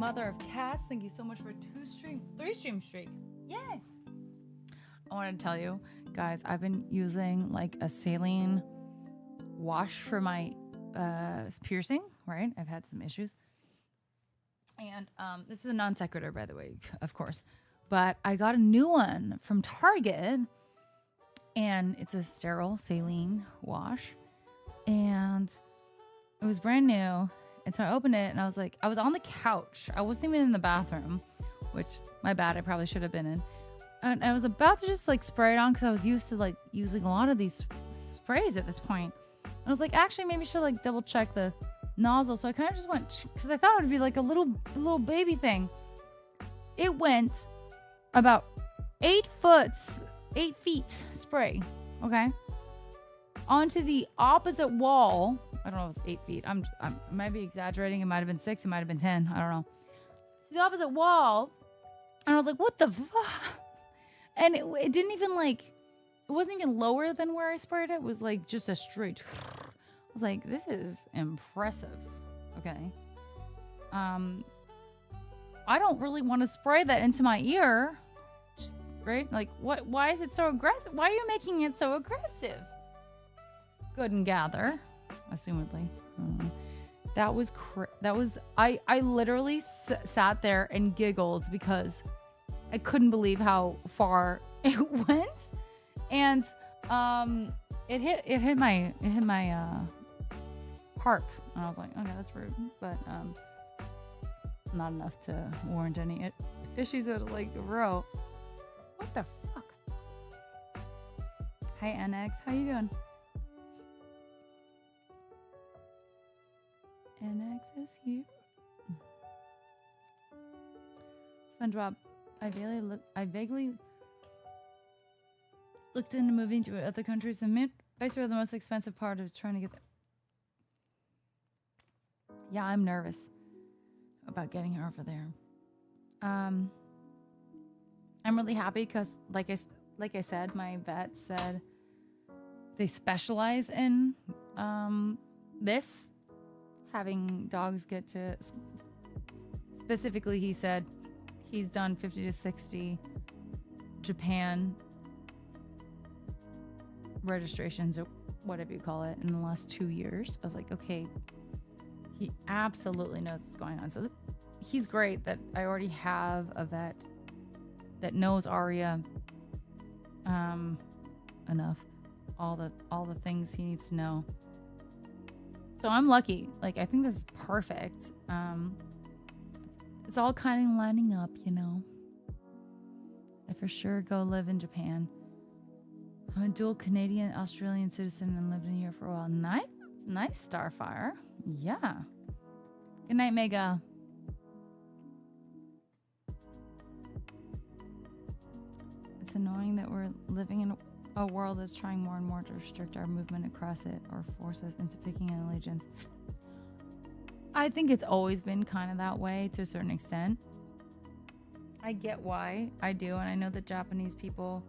Mother of Cats, thank you so much for a 3-stream streak. Yay! I want to tell you, guys, I've been using like a saline wash for my piercing, right? I've had some issues. And this is a non sequitur, by the way, of course. But I got a new one from Target, and it's a sterile saline wash. And it was brand new. And so I opened it, and I was like, I was on the couch. I wasn't even in the bathroom, which, my bad, I probably should have been in. And I was about to just like spray it on because I was used to like using a lot of these sprays at this point. I was like, actually, maybe I should like double check the nozzle. So I kind of just went, because I thought it would be like a little baby thing. It went about 8 feet spray, okay, onto the opposite wall. I don't know if it's 8 feet. I might be exaggerating. It might have been 6. It might have been 10. I don't know. To the opposite wall. And I was like, what the fuck? And it didn't even like, it wasn't even lower than where I sprayed it. It was like just a straight. I was like, this is impressive. Okay. I don't really want to spray that into my ear. Right? Like, what? Why is it so aggressive? Why are you making it so aggressive? Good and gather, assumedly. That was I literally sat there and giggled because I couldn't believe how far it went, and it hit my harp, and I was like, okay, that's rude, but not enough to warrant any issues. I was like, bro, what the fuck? Hi NX, how you doing? NX is here. SpongeBob, I vaguely looked into moving to other countries, and basically the most expensive part is trying to get there. Yeah, I'm nervous about getting her over there. I'm really happy because, like I said, my vet said they specialize in this. Having dogs get to, specifically, he said he's done 50 to 60 Japan registrations, or whatever you call it, in the last 2 years. I was like, okay, he absolutely knows what's going on. So he's great that I already have a vet that knows Aria enough, all the things he needs to know. So I'm lucky. Like, I think this is perfect. It's all kind of lining up, you know. I for sure go live in Japan. I'm a dual Canadian, Australian citizen and lived in here for a while. Nice, Starfire. Yeah. Good night, Mega. It's annoying that we're living in a world that's trying more and more to restrict our movement across it or force us into picking an allegiance. I think it's always been kind of that way to a certain extent. I get why. I do, and I know that Japanese people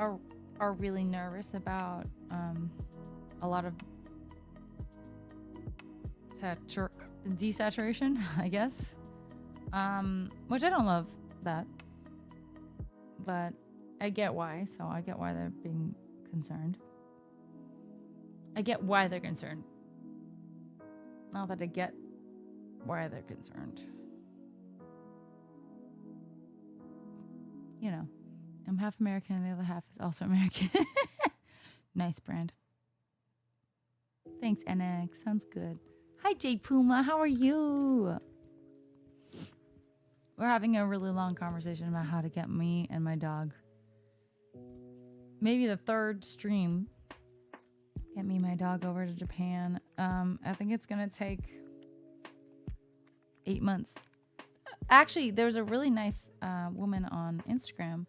are really nervous about a lot of desaturation, I guess. Which I don't love that. But I get why, so I get why they're being concerned. I get why they're concerned. Not that I get why they're concerned. You know, I'm half American and the other half is also American. Nice brand. Thanks, NX. Sounds good. Hi, Jade Puma. How are you? We're having a really long conversation about how to get me and my dog, maybe the third stream, get me and my dog over to Japan. I think it's going to take 8 months. Actually, there's a really nice woman on Instagram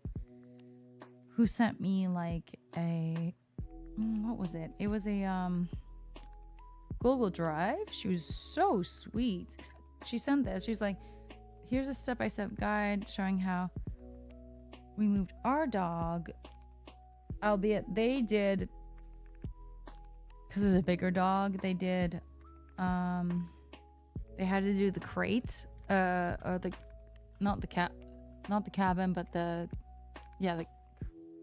who sent me like a, what was it? It was a Google Drive. She was so sweet. She sent this. She was like, here's a step-by-step guide showing how we moved our dog, albeit they did, because it was a bigger dog, they did, they had to do the crate or the not the cabin, but the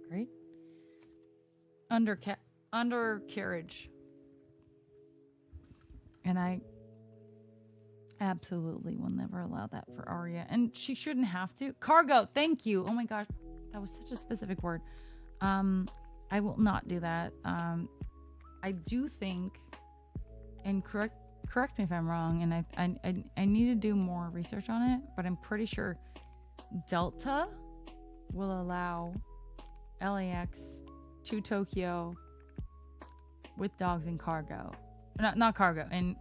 crate undercarriage, and I absolutely will never allow that for Arya, and she shouldn't have to. Cargo, thank you. Oh my gosh, that was such a specific word. I will not do that. I do think, and correct me if I'm wrong, and I need to do more research on it, but I'm pretty sure Delta will allow LAX to Tokyo with dogs in cargo. Not cargo, and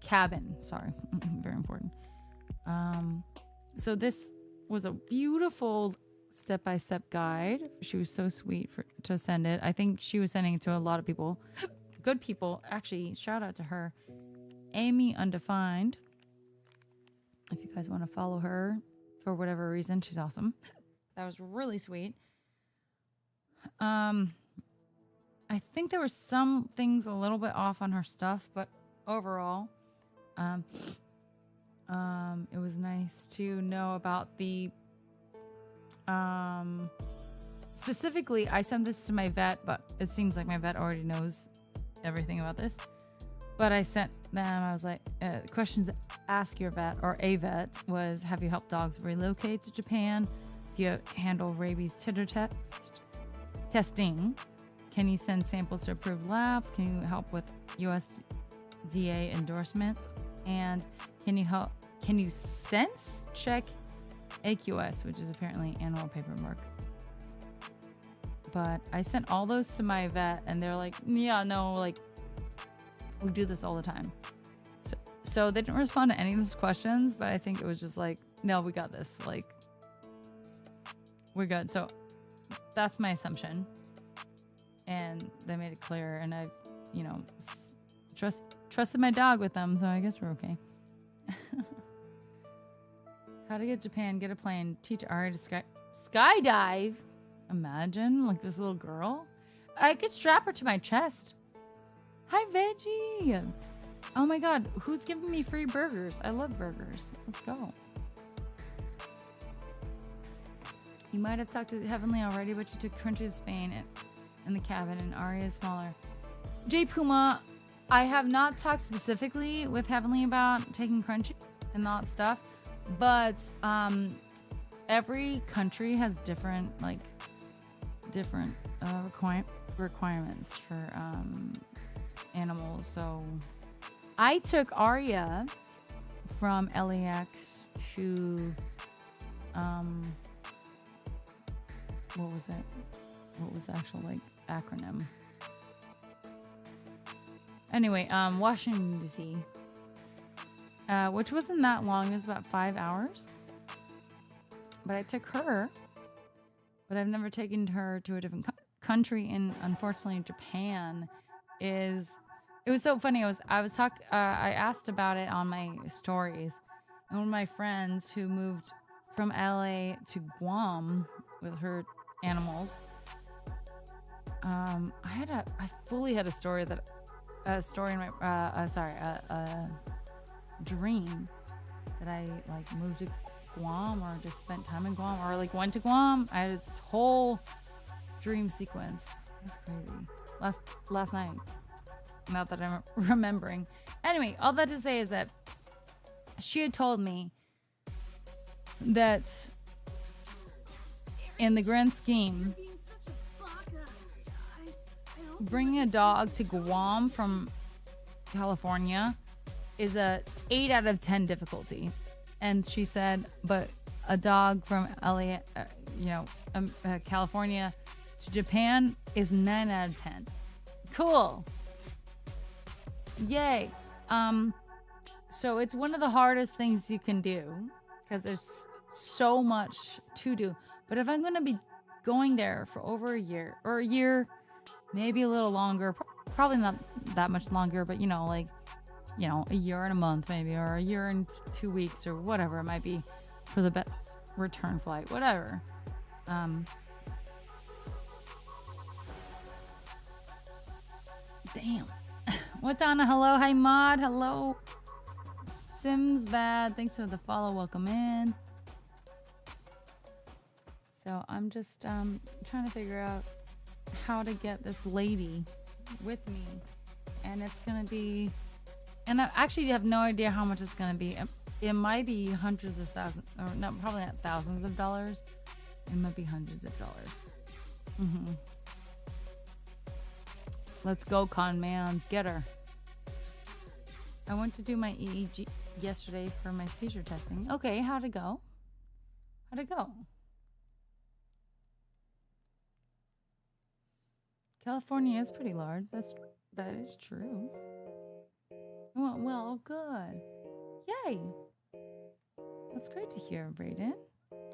cabin. Sorry, very important. So this was a beautiful step-by-step guide. She was so sweet to send it. I think she was sending it to a lot of people. Good people. Actually, shout out to her. Amy Undefined. If you guys want to follow her for whatever reason, she's awesome. That was really sweet. I think there were some things a little bit off on her stuff, but overall, it was nice to know about the specifically, I sent this to my vet, but it seems like my vet already knows everything about this. But I sent them, I was like, questions to ask your vet, or a vet, was, have you helped dogs relocate to Japan? Do you handle rabies titter testing? Can you send samples to approved labs? Can you help with USDA endorsements? And can you sense check AQS, which is apparently animal paperwork? But I sent all those to my vet, and they're like, yeah, no, like, we do this all the time. So they didn't respond to any of those questions, but I think it was just like, no, we got this. Like, we're good. So that's my assumption. And they made it clear, and I've, trusted my dog with them, so I guess we're okay. How to get Japan, get a plane, teach Ari to skydive. Imagine, like, this little girl. I could strap her to my chest. Hi, Veggie. Oh my God, who's giving me free burgers? I love burgers. Let's go. You might have talked to Heavenly already, but you took Crunchy to Spain in the cabin, and Aria is smaller. J Puma, I have not talked specifically with Heavenly about taking Crunchy and that stuff, but every country has different requirements for animals. So I took Arya from LAX to what was it? What was the actual acronym? Anyway, Washington DC, which wasn't that long. It was about 5 hours. But I took her, but I've never taken her to a different country. And unfortunately, Japan it was so funny. I asked about it on my stories, and one of my friends who moved from LA to Guam with her animals, I fully had a story in my dream that I moved to Guam, or just spent time in Guam, or went to Guam. I had this whole dream sequence. That's crazy. Last night. Not that I'm remembering. Anyway, all that to say is that she had told me that in the grand scheme, bringing a dog to Guam from California is a 8 out of 10 difficulty. And she said, but a dog from LA, California to Japan is 9 out of 10. Cool. Yay. So it's one of the hardest things you can do, because there's so much to do. But if I'm going to be going there for over a year, or a year, maybe a little longer, probably not that much longer, but a year and a month maybe, or a year and 2 weeks, or whatever it might be for the best return flight, whatever. Damn. What's on? Hello. Hi, Mod. Hello. Sims Bad, thanks for the follow. Welcome in. So I'm just trying to figure out how to get this lady with me, and it's gonna be, and I actually have no idea how much it's gonna be. It might be hundreds of thousands, or no, probably not thousands of dollars. It might be hundreds of dollars. Let's go, con mans, get her. I went to do my EEG yesterday for my seizure testing. Okay, how'd it go? How'd it go? California is pretty large. That is true. Well, good. Yay. That's great to hear, Brayden.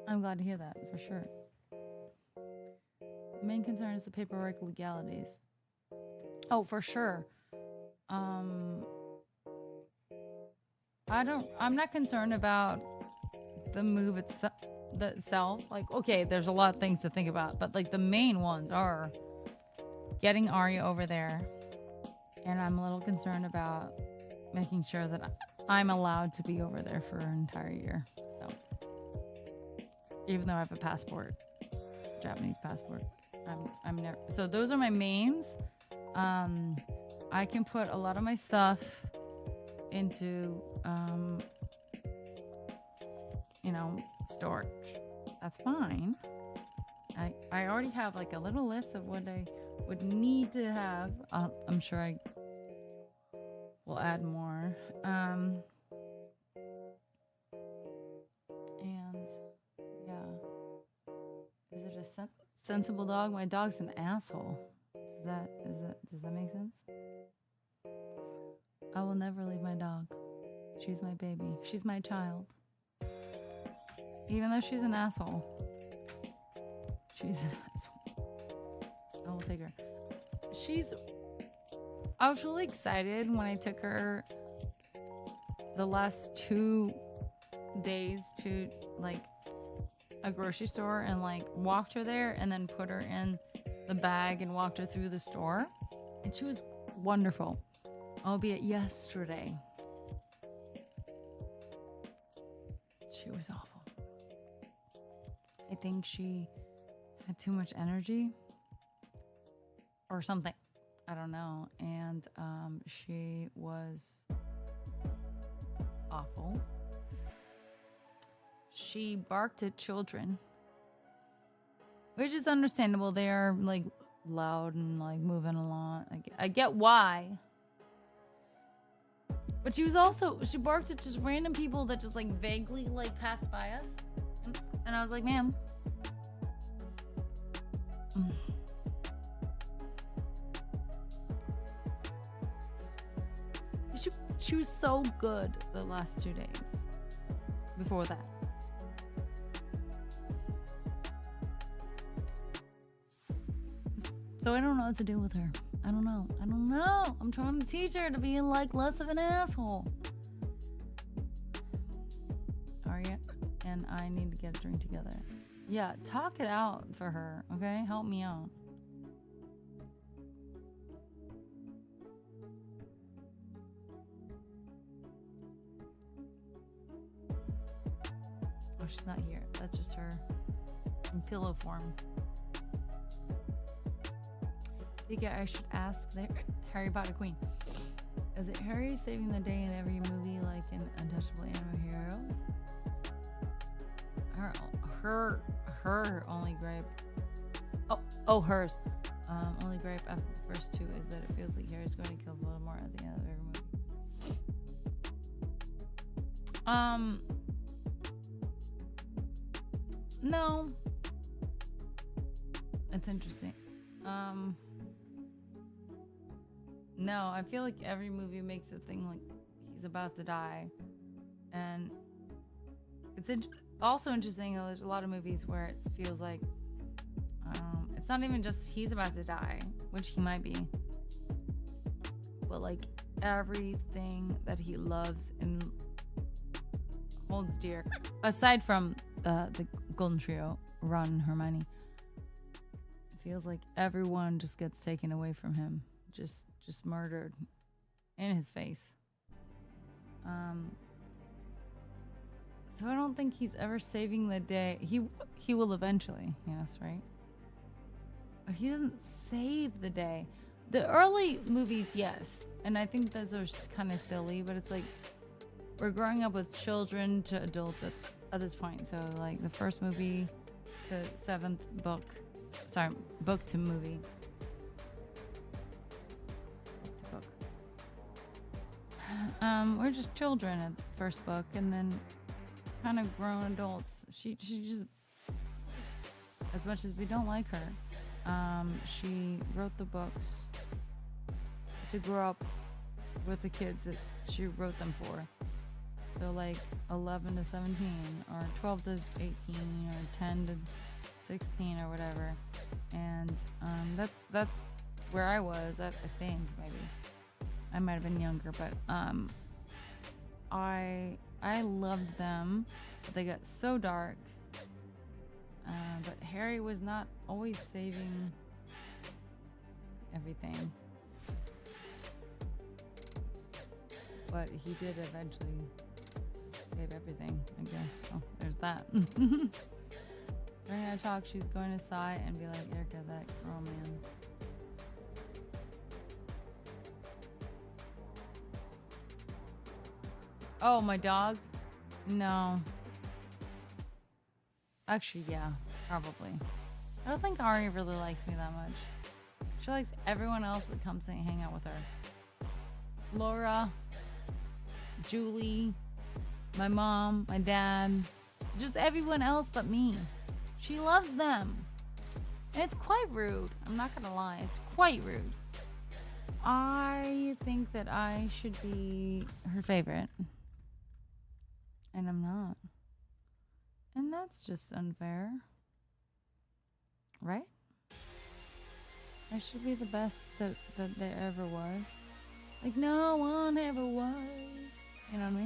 I'm glad to hear that for sure. The main concern is the paperwork legalities. Oh, for sure. I'm not concerned about the move itself. Like, okay, there's a lot of things to think about, but like the main ones are getting Arya over there, and I'm a little concerned about making sure that I'm allowed to be over there for an entire year. So, even though I have a passport, Japanese passport, I'm never. So those are my mains. I can put a lot of my stuff into, storage. That's fine. I already have like a little list of what I would need to have. I'm sure I will add more. And yeah, is it a sensible dog? My dog's an asshole. Does that make sense? I will never leave my dog. She's my baby. She's my child. Even though she's an asshole. She's an asshole. I will take her. I was really excited when I took her the last 2 days to like a grocery store and like walked her there and then put her in the bag and walked her through the store. And she was wonderful. Albeit yesterday. She was awful. I think she had too much energy or something. I don't know. And she was awful. She barked at children, which is understandable. They are like loud and like moving along. I get why. But she barked at just random people that just like vaguely like passed by us. And I was like, ma'am. She was so good the last 2 days before that. So I don't know what to do with her. I don't know. I'm trying to teach her to be like less of an asshole. Arya and I need to get a drink together. Yeah, talk it out for her, okay? Help me out. Oh, she's not here. That's just her in pillow form. I think I should ask the Harry Potter Queen. Is it Harry saving the day in every movie like an untouchable animal hero? Her only gripe. Hers. Only gripe after the first 2 is that it feels like Harry's going to kill Voldemort at the end of every movie. No. It's interesting. No, I feel like every movie makes a thing like he's about to die. And it's also interesting that there's a lot of movies where it feels like it's not even just he's about to die, which he might be, but like everything that he loves and holds dear, aside from the Golden Trio, Ron and Hermione, it feels like everyone just gets taken away from him, just murdered in his face. So I don't think he's ever saving the day. He will eventually, yes, right? But he doesn't save the day. The early movies, yes. And I think those are kind of silly, but it's like we're growing up with children to adults at this point. So like the first movie, the seventh book, book to movie. Book to book. We're just children at the first book, and then kind of grown adults. She just, as much as we don't like her, she wrote the books to grow up with the kids that she wrote them for. So like 11 to 17 or 12 to 18 or 10 to 16 or whatever. And that's where I was at, I think. Maybe I might have been younger, but I loved them, but they got so dark. But Harry was not always saving everything. But he did eventually save everything, I guess. So there's that. During our talk, she's going to sigh and be like, Erica, that girl, man. Oh, my dog? No. Actually, yeah, probably. I don't think Ari really likes me that much. She likes everyone else that comes and hang out with her. Laura, Julie, my mom, my dad, just everyone else but me. She loves them. And it's quite rude. I'm not gonna lie, it's quite rude. I think that I should be her favorite. And I'm not. And that's just unfair. Right? I should be the best that there ever was. Like no one ever was. You know what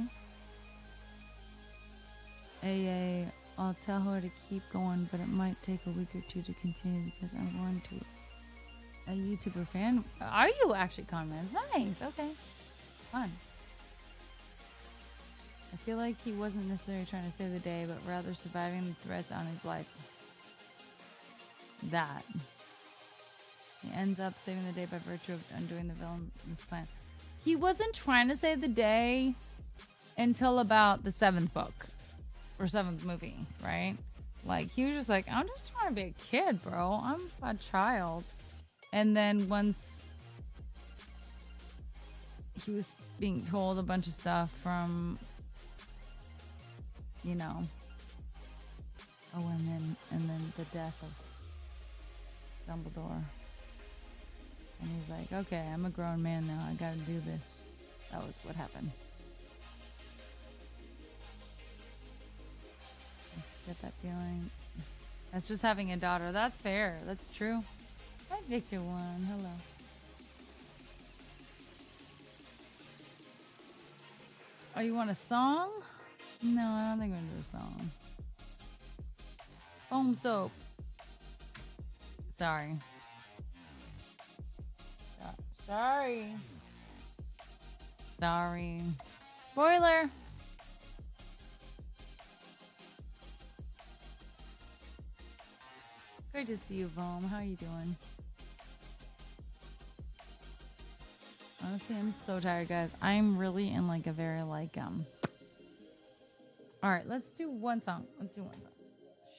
I mean? AA, I'll tell her to keep going, but it might take a week or two to continue because I'm going to a YouTuber fan. Are you actually, Conman? Nice. Okay. Fun. I feel like he wasn't necessarily trying to save the day, but rather surviving the threats on his life. That. He ends up saving the day by virtue of undoing the villain's plan. He wasn't trying to save the day until about the 7th book. Or 7th movie, right? Like, he was just like, I'm just trying to be a kid, bro. I'm a child. And then once he was being told a bunch of stuff from, you know, oh, and then the death of Dumbledore. And he's like, okay, I'm a grown man now. I gotta do this. That was what happened. Get that feeling. That's just having a daughter. That's fair. That's true. Hi, Victor One. Hello. Oh, you want a song? No, I don't think we're gonna do a song. Foam soap. Sorry. Sorry. Spoiler. Great to see you, Vom. How are you doing? Honestly, I'm so tired, guys. I'm really in like a very like All right, let's do one song.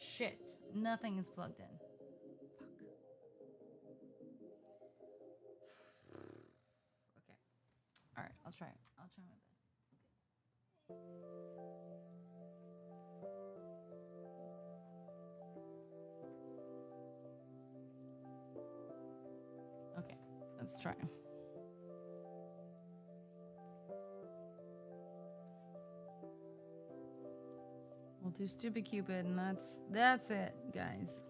Shit, nothing is plugged in. Fuck. Okay. All right, I'll try my best. Okay, let's try. We'll do Stupid Cupid, and that's it, guys.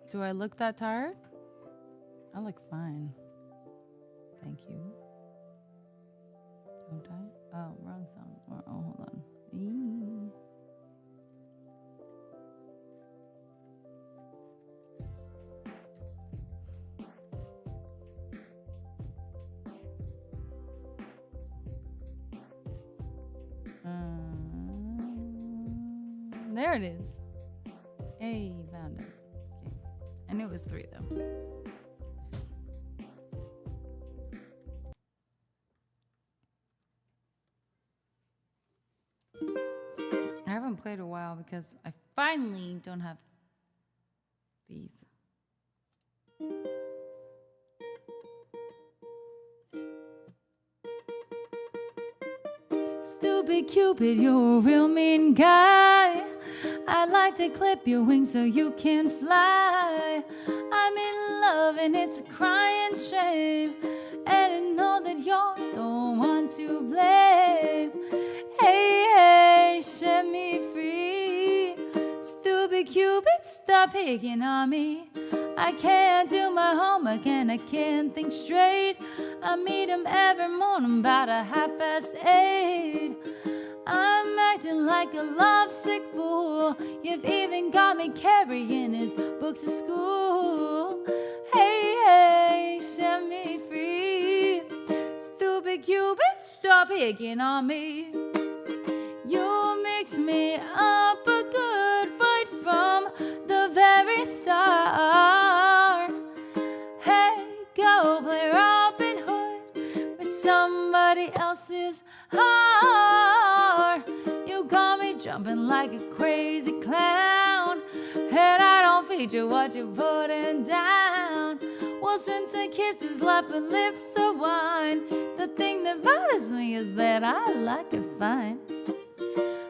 Do I look that tired? I look fine. Thank you. Don't I? Oh, wrong song. Oh, hold on. Eee. There it is. Hey, found it. Okay. I knew it was 3 though. I haven't played a while because I finally don't have these. Stupid Cupid, you're a real mean guy. I'd like to clip your wings so you can fly. I'm in love and it's a crying shame, and I know that you're the one to blame. Hey, hey, set me free. Stupid Cupid, stop picking on me. I can't do my homework and I can't think straight. I meet him every morning about 8:30. I'm acting like a lovesick fool. You've even got me carrying his books to school. Hey, hey, set me free. Stupid Cupid, stop picking on me. You mix me up a good fight from the very start. Hey, go play Robin Hood with somebody else's heart. You got me jumping like a crazy clown, and I don't feature what you're putting down. Well, since our kisses left with lips of wine, the thing that bothers me is that I like it fine.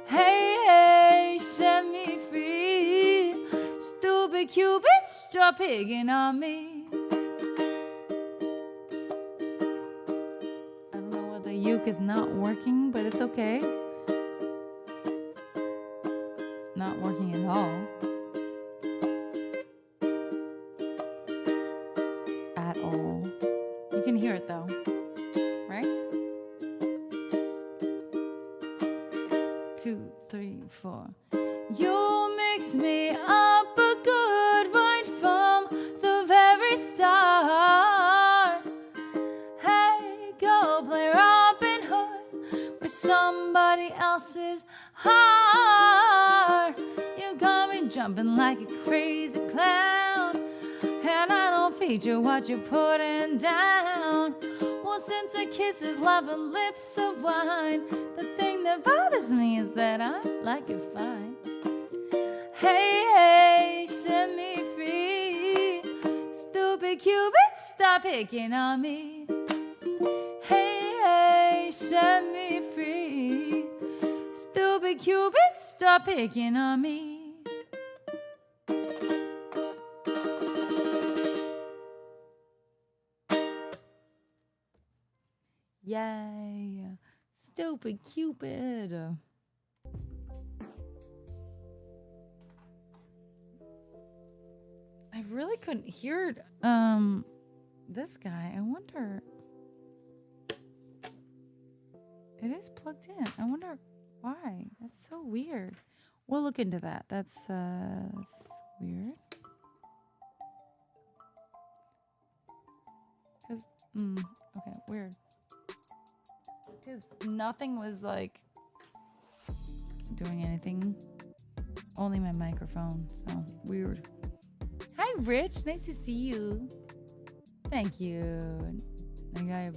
Hey, hey, set me free. Stupid Cupid, stop picking on me. I don't know whether the uke is not working, but it's okay. Not working at all. At all. You can hear it though, right? 2, 3, 4. You mix me up a good right from the very start. Hey, go play Robin Hood with somebody else's heart. You got me jumping like a crazy clown, and I don't feature what you're putting down. Well, since our kisses love and lips of wine, the thing that bothers me is that I like it fine. Hey, hey, set me free. Stupid Cupid, stop picking on me. Hey, hey, set me free. Stupid Cupid, stop picking on me. Yay, stupid Cupid. I really couldn't hear this guy. I wonder. It is plugged in. I wonder why. That's so weird. We'll look into that. That's weird. Cause okay, weird. Because nothing was like doing anything. Only my microphone. So weird. Hi, Rich. Nice to see you. Thank you. I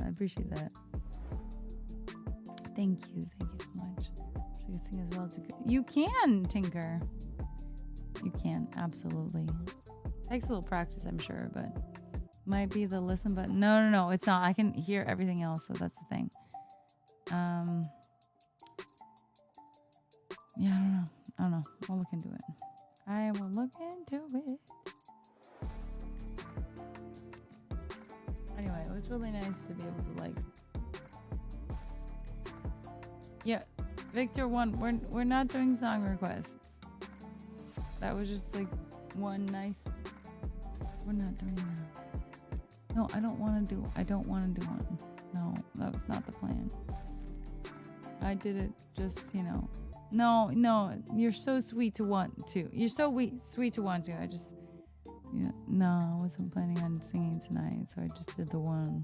appreciate that. Thank you. Thank you so much. She can sing as well as you can, Tinker. You can, absolutely. Takes a little practice, I'm sure, but might be the listen button. No, it's not. I can hear everything else, so that's the thing. Yeah, I don't know. We'll look into it. I will look into it. Anyway, it was really nice to be able to like. Yeah, Victor 1. We're not doing song requests. That was just like one nice. We're not doing that. No, I don't want to do one. No, that was not the plan. I did it just, No, you're so sweet to want to. You're so sweet to want to. No, I wasn't planning on singing tonight, so I just did the one.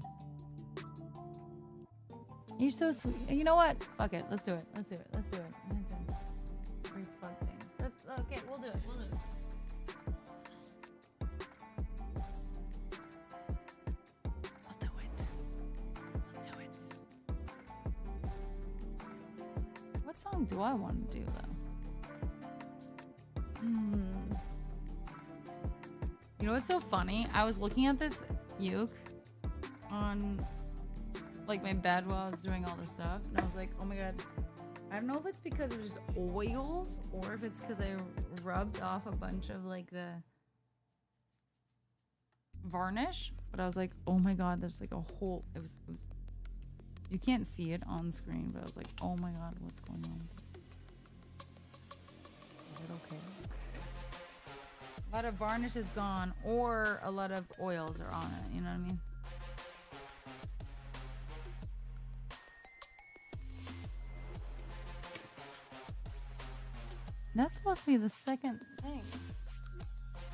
You're so sweet. You know what? Fuck it. Let's do it. Replug things. Okay, we'll do it. What song do I want to do though? You know what's so funny? I was looking at this uke on like my bed while I was doing all this stuff, and I was like, oh my god, I don't know if it's because of just oils or if it's because I rubbed off a bunch of like the varnish, but I was like, oh my god, there's like a whole, it was you can't see it on screen, but I was like, oh my god, what's going on? Is it okay? A lot of varnish is gone, or a lot of oils are on it, you know what I mean? That's supposed to be the second thing.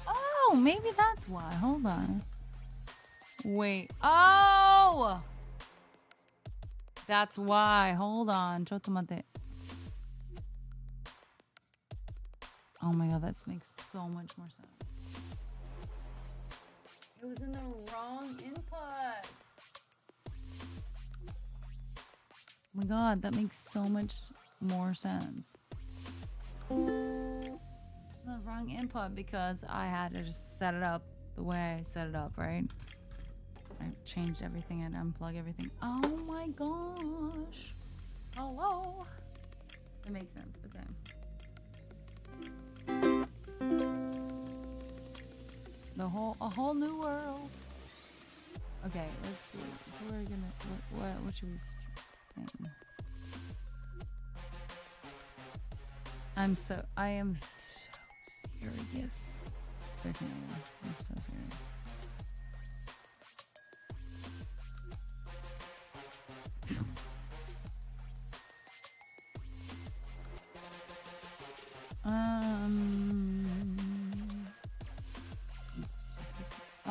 Oh, maybe that's why. Hold on. Wait. Oh! That's why. Hold on. Chotomate. Oh my god, that makes so much more sense. It was in the wrong input. Oh my god, that makes so much more sense. The wrong input because I had to just set it up the way I set it up, right? I changed everything and unplug everything. Oh my gosh. Hello. It makes sense. Okay. A whole new world. Okay, let's see. We're gonna what should we sing? I am so serious. Okay, I'm so serious.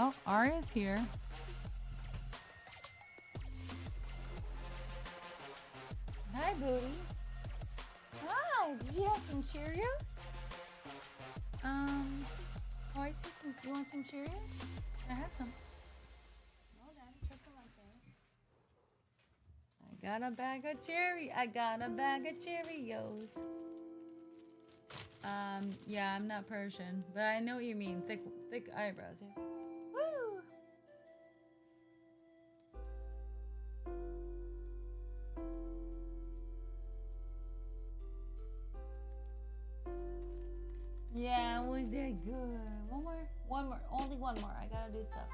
Oh, Aria's here. Hi, booty. Hi, did you have some Cheerios? Oh, I see some. You want some Cheerios? I have some. Hold on, check them out there. I got a bag of Cheerios. Yeah, I'm not Persian, but I know what you mean. Thick eyebrows. Yeah. Woo! Yeah, was that good? One more, only one more. I gotta do stuff.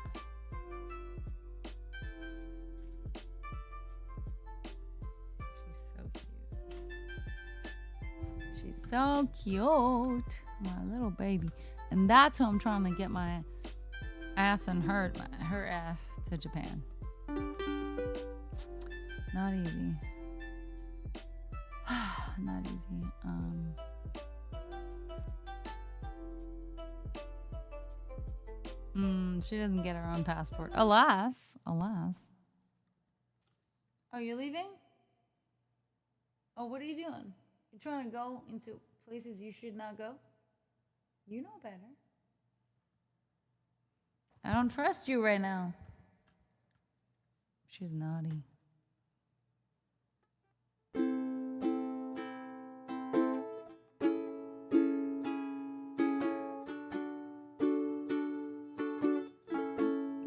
She's so cute, my little baby. And that's who I'm trying to get my ass and her ass to Japan. Not easy. Not easy. She doesn't get her own passport. Alas. Oh, you're leaving? Oh, what are you doing? You're trying to go into places you should not go? You know better. I don't trust you right now. She's naughty.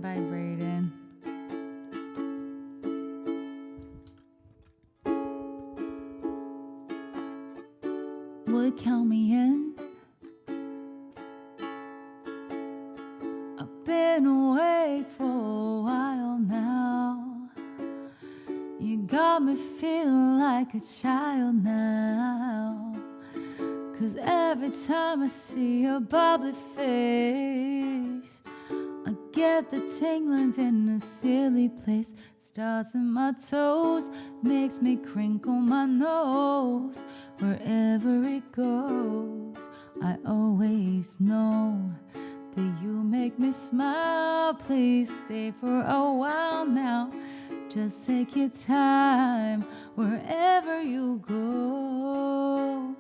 Vibrating. Would count me in. I've been awake for a while now. You got me feeling like a child now. 'Cause 'Cause every time I see your bubbly face, I get the tinglings in a silly place. Starts in my toes, makes me crinkle my nose. Wherever it goes, I always know that you make me smile. Please stay for a while now. Just take your time wherever you go.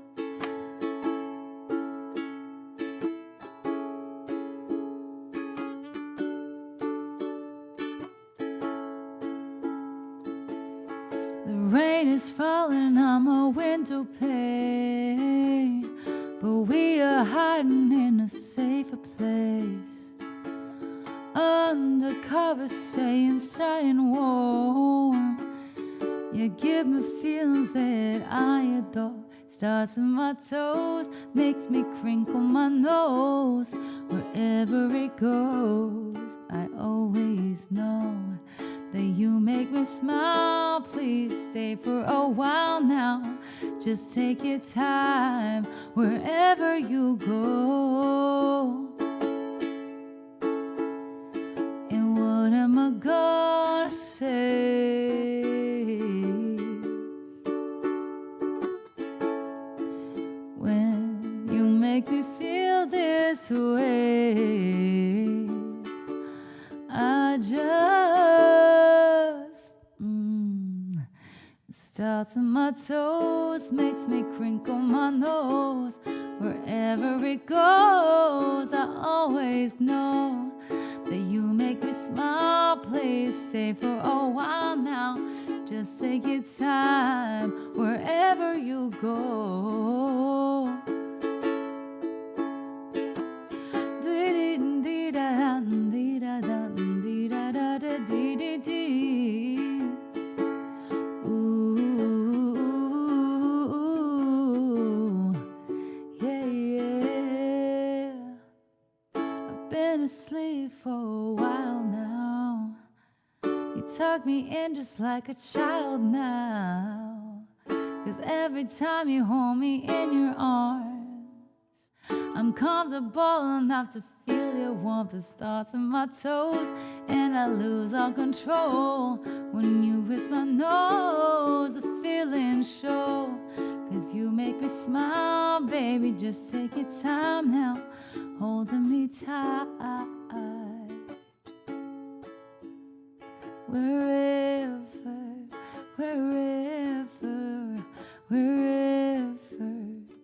The rain is falling on my window pane, but we are hiding in a safer place. Undercover, staying warm. You give me feelings that I adore. Starts in my toes, makes me crinkle my nose. Wherever it goes, I always know that you make me smile. Please stay for a while now. Just take your time wherever you go. And what am I gonna say when you make me feel this way? I just It starts in my toes, makes me crinkle my nose. Wherever it goes, I always know that you make me smile. Please stay for a while now. Just take your time wherever you go. Ooh, yeah, yeah. I've been asleep for a while now. You tuck me in just like a child now. 'Cause every time you hold me in your arms, I'm comfortable enough to feel your warmth that starts in my toes. And I lose all control when you kiss my nose. The feeling show, 'cause you make me smile. Baby, just take your time now, holding me tight. Wherever, wherever, wherever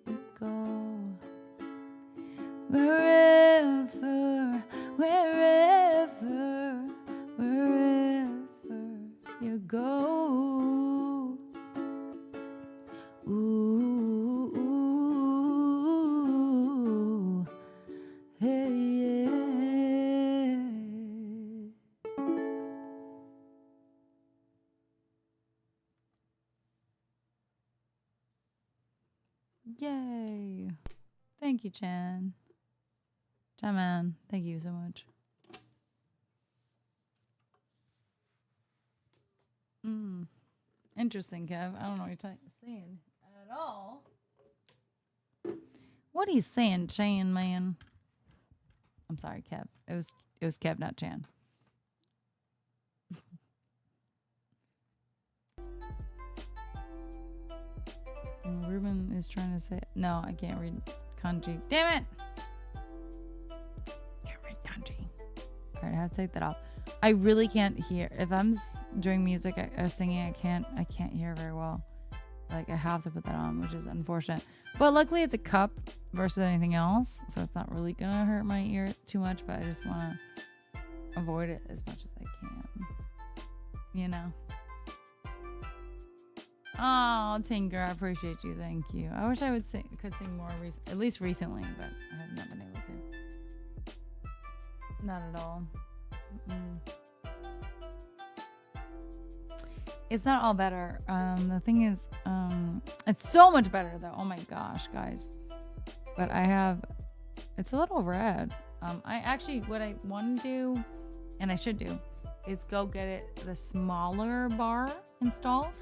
you go. Wherever, wherever, wherever you go. Ooh, ooh, hey, yeah. Yay. Thank you, Chan. Man, thank you so much. Interesting, Kev. I don't know what you're saying at all. What are you saying, Chan, man? I'm sorry, Kev. It was Kev, not Chan. Ruben is trying to say no. I can't read kanji. Damn it! Country. All right, I have to take that off. I really can't hear if I'm doing music or singing. I can't hear very well. Like I have to put that on, which is unfortunate. But luckily, it's a cup versus anything else, so it's not really gonna hurt my ear too much. But I just want to avoid it as much as I can. You know. Oh, Tinker, I appreciate you. Thank you. I wish I could sing more, at least recently, but I have not been able to. Not at all. It's not all better. The thing is, it's so much better though. Oh my gosh, guys. But it's a little red. I actually, what I want to do, and I should do, is go get the smaller bar installed.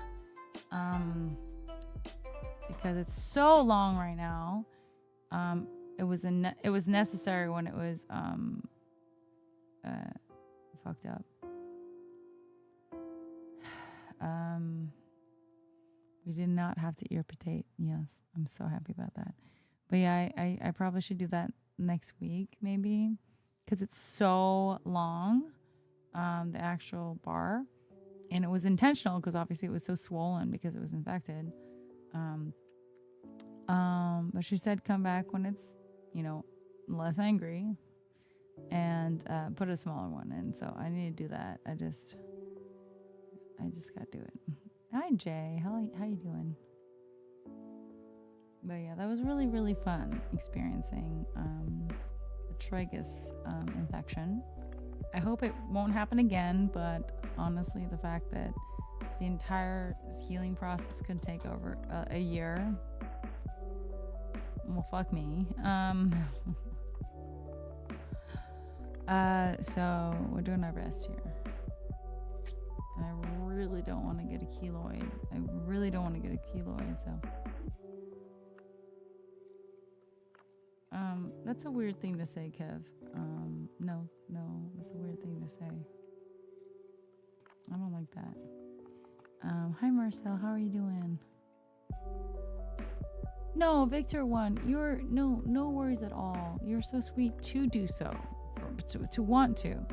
Because it's so long right now. it was necessary when it was fucked up. We did not have to amputate. Yes, I'm so happy about that. But yeah, I probably should do that next week maybe, because it's so long, the actual bar, and it was intentional because obviously it was so swollen because it was infected. But she said come back when it's, less angry, and put a smaller one in. So I need to do that. I just gotta do it. Hi Jay, how you doing? But yeah, that was really, really fun experiencing a tragus infection. I hope it won't happen again, but honestly, the fact that the entire healing process could take over a year, well, fuck me. So we're doing our best here. And I really don't want to get a keloid. So that's a weird thing to say, Kev. No, that's a weird thing to say. I don't like that. Hi Marcel, how are you doing? No, Victor won. You're no worries at all. You're so sweet to do so, to want to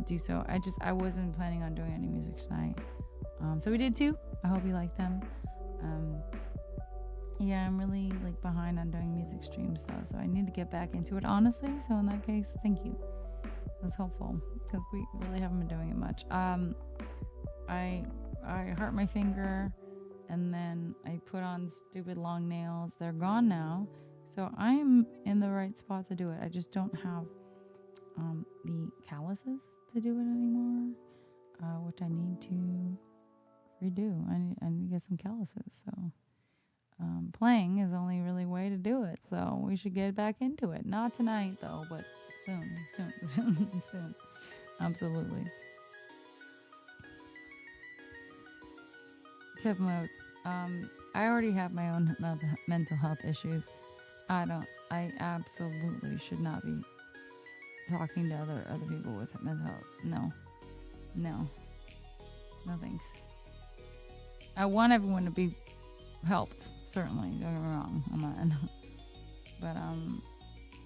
do so. I wasn't planning on doing any music tonight. So we did two. I hope you like them. Yeah, I'm really behind on doing music streams though, so I need to get back into it honestly. So in that case, thank you. It was helpful because we really haven't been doing it much. I hurt my finger, and then I put on stupid long nails. They're gone now, so I'm in the right spot to do it. I just don't have the calluses to do it anymore, which I need to redo. I need to get some calluses. So playing is the only really way to do it. So we should get back into it. Not tonight though, but soon. Absolutely. Kev mode. I already have my own mental health issues. I absolutely should not be talking to other people with mental health. No thanks. I want everyone to be helped, certainly, don't get me wrong, I'm not, but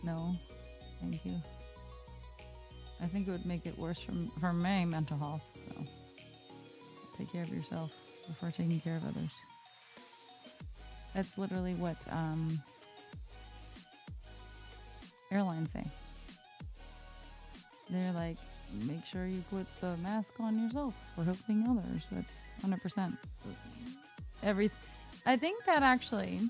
no, thank you. I think it would make it worse for my mental health, so take care of yourself before taking care of others. That's literally what airlines say. They're like, make sure you put the mask on yourself for helping others. That's 100%. I think that actually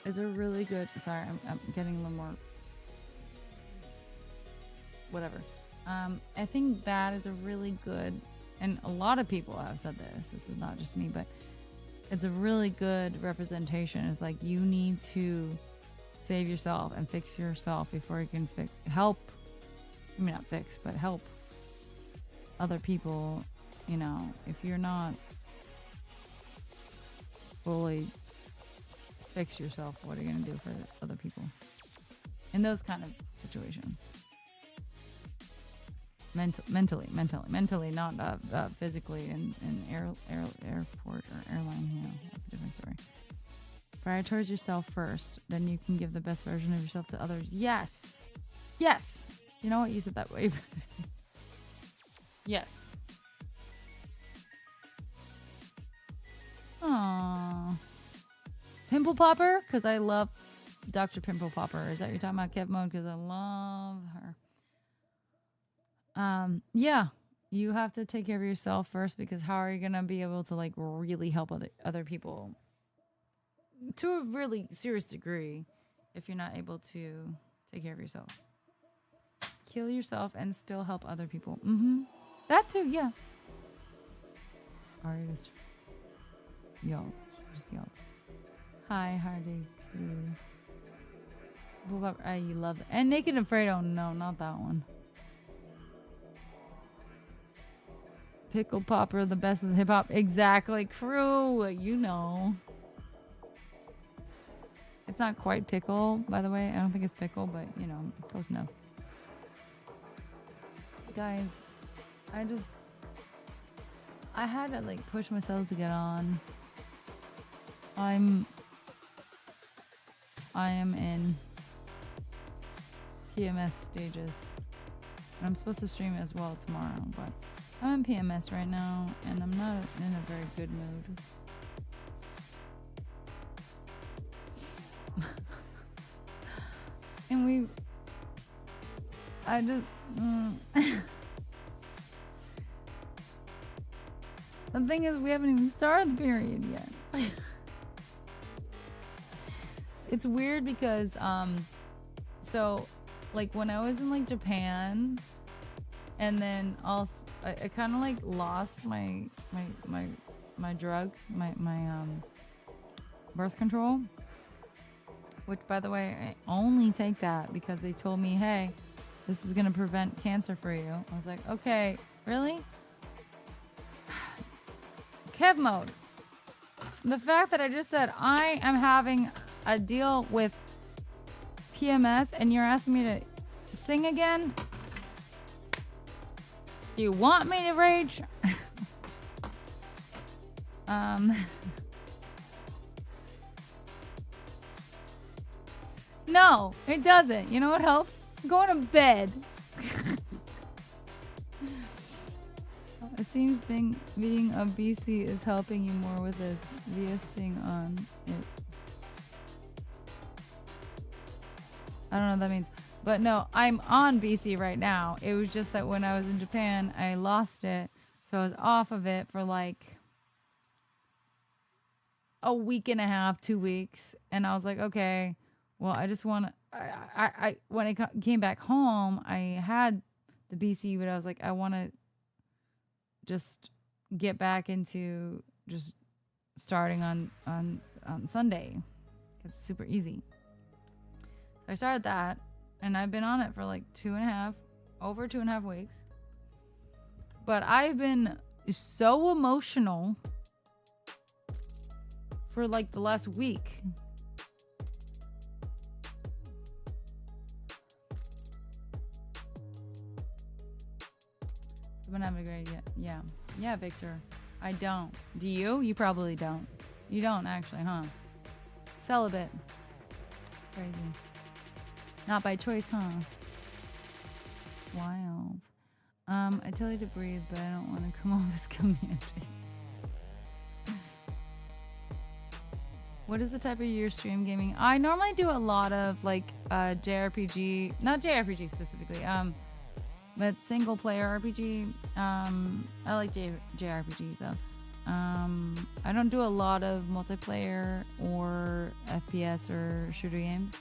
is a really good. Sorry, I'm getting a little more. Whatever. I think that is a really good, and a lot of people have said this. This is not just me, but it's a really good representation. It's like you need to save yourself and fix yourself before you can help. I mean, not fix, but help other people. If you're not fully fix yourself, what are you going to do for other people in those kind of situations? Mentally, not physically in airport or airline. That's a different story. Prioritize yourself first, then you can give the best version of yourself to others. Yes. You know what? You said that way. Yes. Aww. Pimple Popper? Because I love Dr. Pimple Popper. Is that what you're talking about, Kev Mode? Because I love her. Yeah. You have to take care of yourself first, because how are you going to be able to really help other people to a really serious degree if you're not able to take care of yourself? Kill yourself and still help other people. That too, yeah. Ari just yelled. She just yelled. Hi, Hardy. I love it. And Naked and Afraid. Oh no, not that one. Pickle Popper, the best of the hip hop. Exactly. Crew, It's not quite pickle, by the way. I don't think it's pickle, but you know, close enough. Guys, I had to like push myself to get on. I am in PMS stages. And I'm supposed to stream as well tomorrow, but I'm in PMS right now and I'm not in a very good mood. And the thing is, we haven't even started the period yet. It's weird because, so, like, when I was in, like, Japan, and then also, I kind of, like, lost my drugs, my birth control. Which, by the way, I only take that because they told me, hey, this is going to prevent cancer for you. I was like, okay, really? Kev mode. The fact that I just said I am having a deal with PMS and you're asking me to sing again? Do you want me to rage? No, it doesn't. You know what helps? Going to bed. It seems being a BC is helping you more with this VS thing on it. I don't know what that means. But no, I'm on BC right now. It was just that when I was in Japan, I lost it. So I was off of it for like a week and a half, 2 weeks. And I was like, okay, well, I just want to, I when I came back home, I had the BC, but I was like, I want to just get back into just starting on Sunday. It's super easy. So I started that, and I've been on it for like over 2.5 weeks. But I've been so emotional for like the last week. I've been having a great yeah, Victor. I don't. Do you? You probably don't. You don't actually, huh? Celibate. Crazy. Not by choice, huh? Wild. I tell you to breathe, but I don't want to come off as community. What is the type of your stream gaming? I normally do a lot of like JRPG, not JRPG specifically, but single player RPG. I like JRPGs though. I don't do a lot of multiplayer or FPS or shooter games.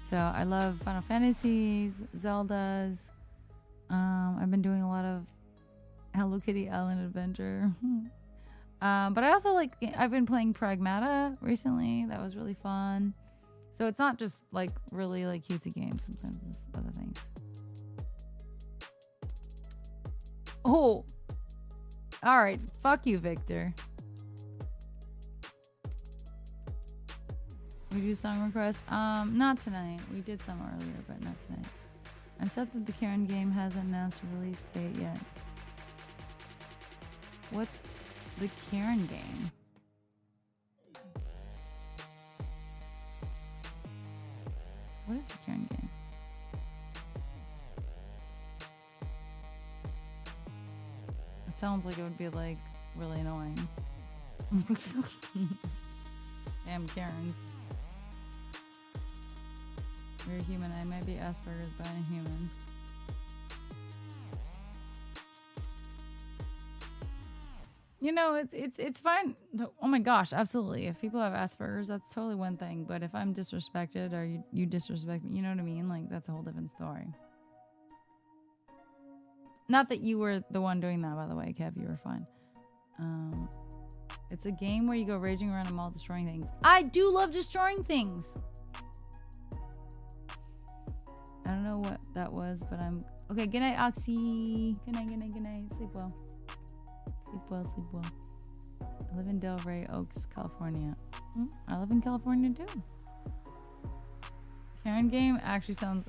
So I love Final Fantasies, Zeldas. I've been doing a lot of Hello Kitty Island Adventure. But I also I've been playing Pragmata recently. That was really fun. So it's not just like really like cutesy games. Sometimes it's other things. Oh, all right. Fuck you, Victor. We do song requests. Not tonight. We did some earlier, but not tonight. I'm sad that the Karen game hasn't announced a release date yet. What's the Karen game? What is the Karen game? It sounds like it would be like really annoying. Damn Karens. You're a human. I might be Asperger's, but I'm a human. You know, it's fine. Oh my gosh, absolutely. If people have Asperger's, that's totally one thing. But if I'm disrespected or you disrespect me, you know what I mean? Like, that's a whole different story. Not that you were the one doing that, by the way, Kev. You were fine. It's a game where you go raging around a mall destroying things. I do love destroying things. I don't know what that was, but I'm... Okay, good night, Oxy. Good night, good night, good night. Sleep well. Sleep well, sleep well. I live in Delray Oaks, California. I live in California, too. Karen game actually sounds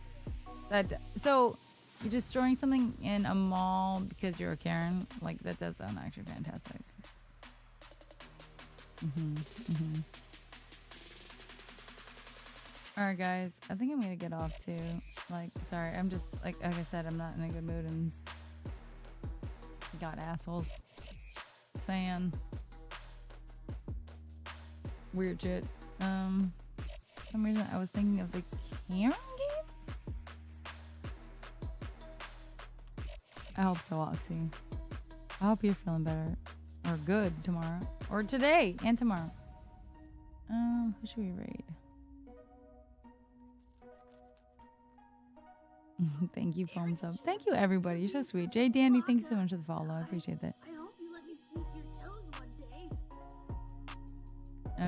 that. So you're destroying something in a mall because you're a Karen. Like that does sound actually fantastic. All right, guys. I think I'm gonna get off too. Like, sorry, I'm just like I said, I'm not in a good mood and got assholes saying weird shit. For some reason I was thinking of the Karen game. I hope so, Oxy. I hope you're feeling better or good tomorrow or today and tomorrow. Who should we raid? Thank you, Foams Up. Thank you, everybody. You're so sweet. Jay Dandy, thank you so much for the follow. I appreciate that. I hope you let me sneak your toes one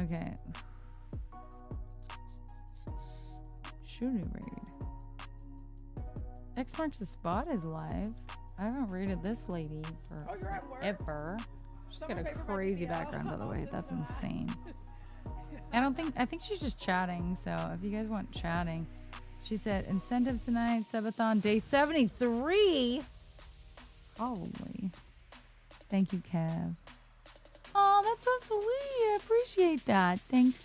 day. Okay. Shooting raid. X Marks the Spot is live. I haven't raided this lady for ever. She's got a crazy background, by the way. That's insane. I think she's just chatting. So if you guys want chatting, she said incentive tonight, subathon day 73. Holy. Thank you, Kev. Oh, that's so sweet. I appreciate that. Thanks.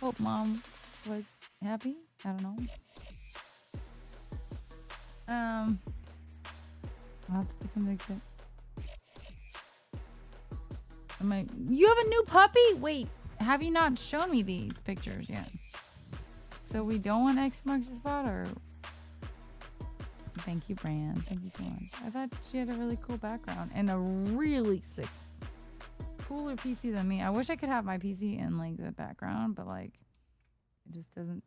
Hope mom was happy. I don't know. I'll have to put some mix in. You have a new puppy? Wait, have you not shown me these pictures yet? So we don't want X Marks the Spot, or? Thank you, Brand. Thank you so much. I thought she had a really cool background and a really cooler PC than me. I wish I could have my PC in like the background, but like it just doesn't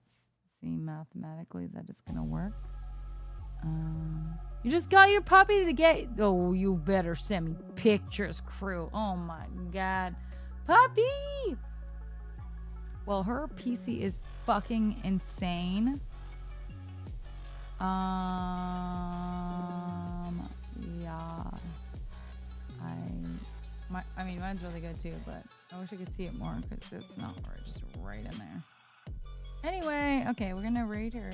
seem mathematically that it's gonna work. You just got your puppy to get. Oh, you better send me pictures, crew. Oh my god, puppy. Well, her PC is fucking insane. Yeah. I mean, mine's really good too, but I wish I could see it more because it's not just right in there. Anyway, okay, we're gonna rate her.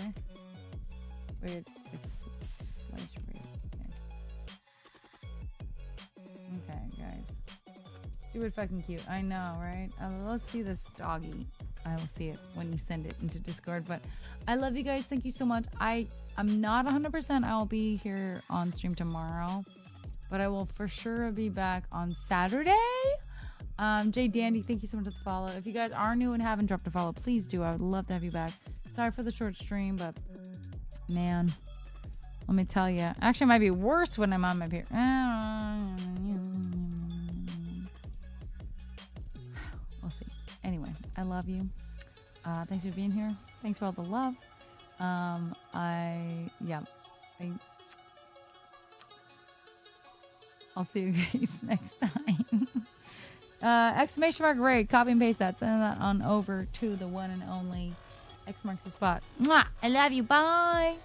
Wait, it's slash rate. Okay, guys. Stupid fucking cute. I know, right? Let's see this doggy. I will see it when you send it into Discord. But I love you guys. Thank you so much. I'm not 100%. I'll be here on stream tomorrow, but I will for sure be back on Saturday. Jay Dandy, thank you so much for the follow. If you guys are new and haven't dropped a follow, please do. I would love to have you back. Sorry for the short stream, but man, let me tell you. Actually, it might be worse when I'm on my period. We'll see. Anyway, I love you. Thanks for being here. Thanks for all the love. I'll see you guys next time. Exclamation mark raid. Copy and paste that. Send that on over to the one and only X Marks the Spot. Mwah! I love you. Bye.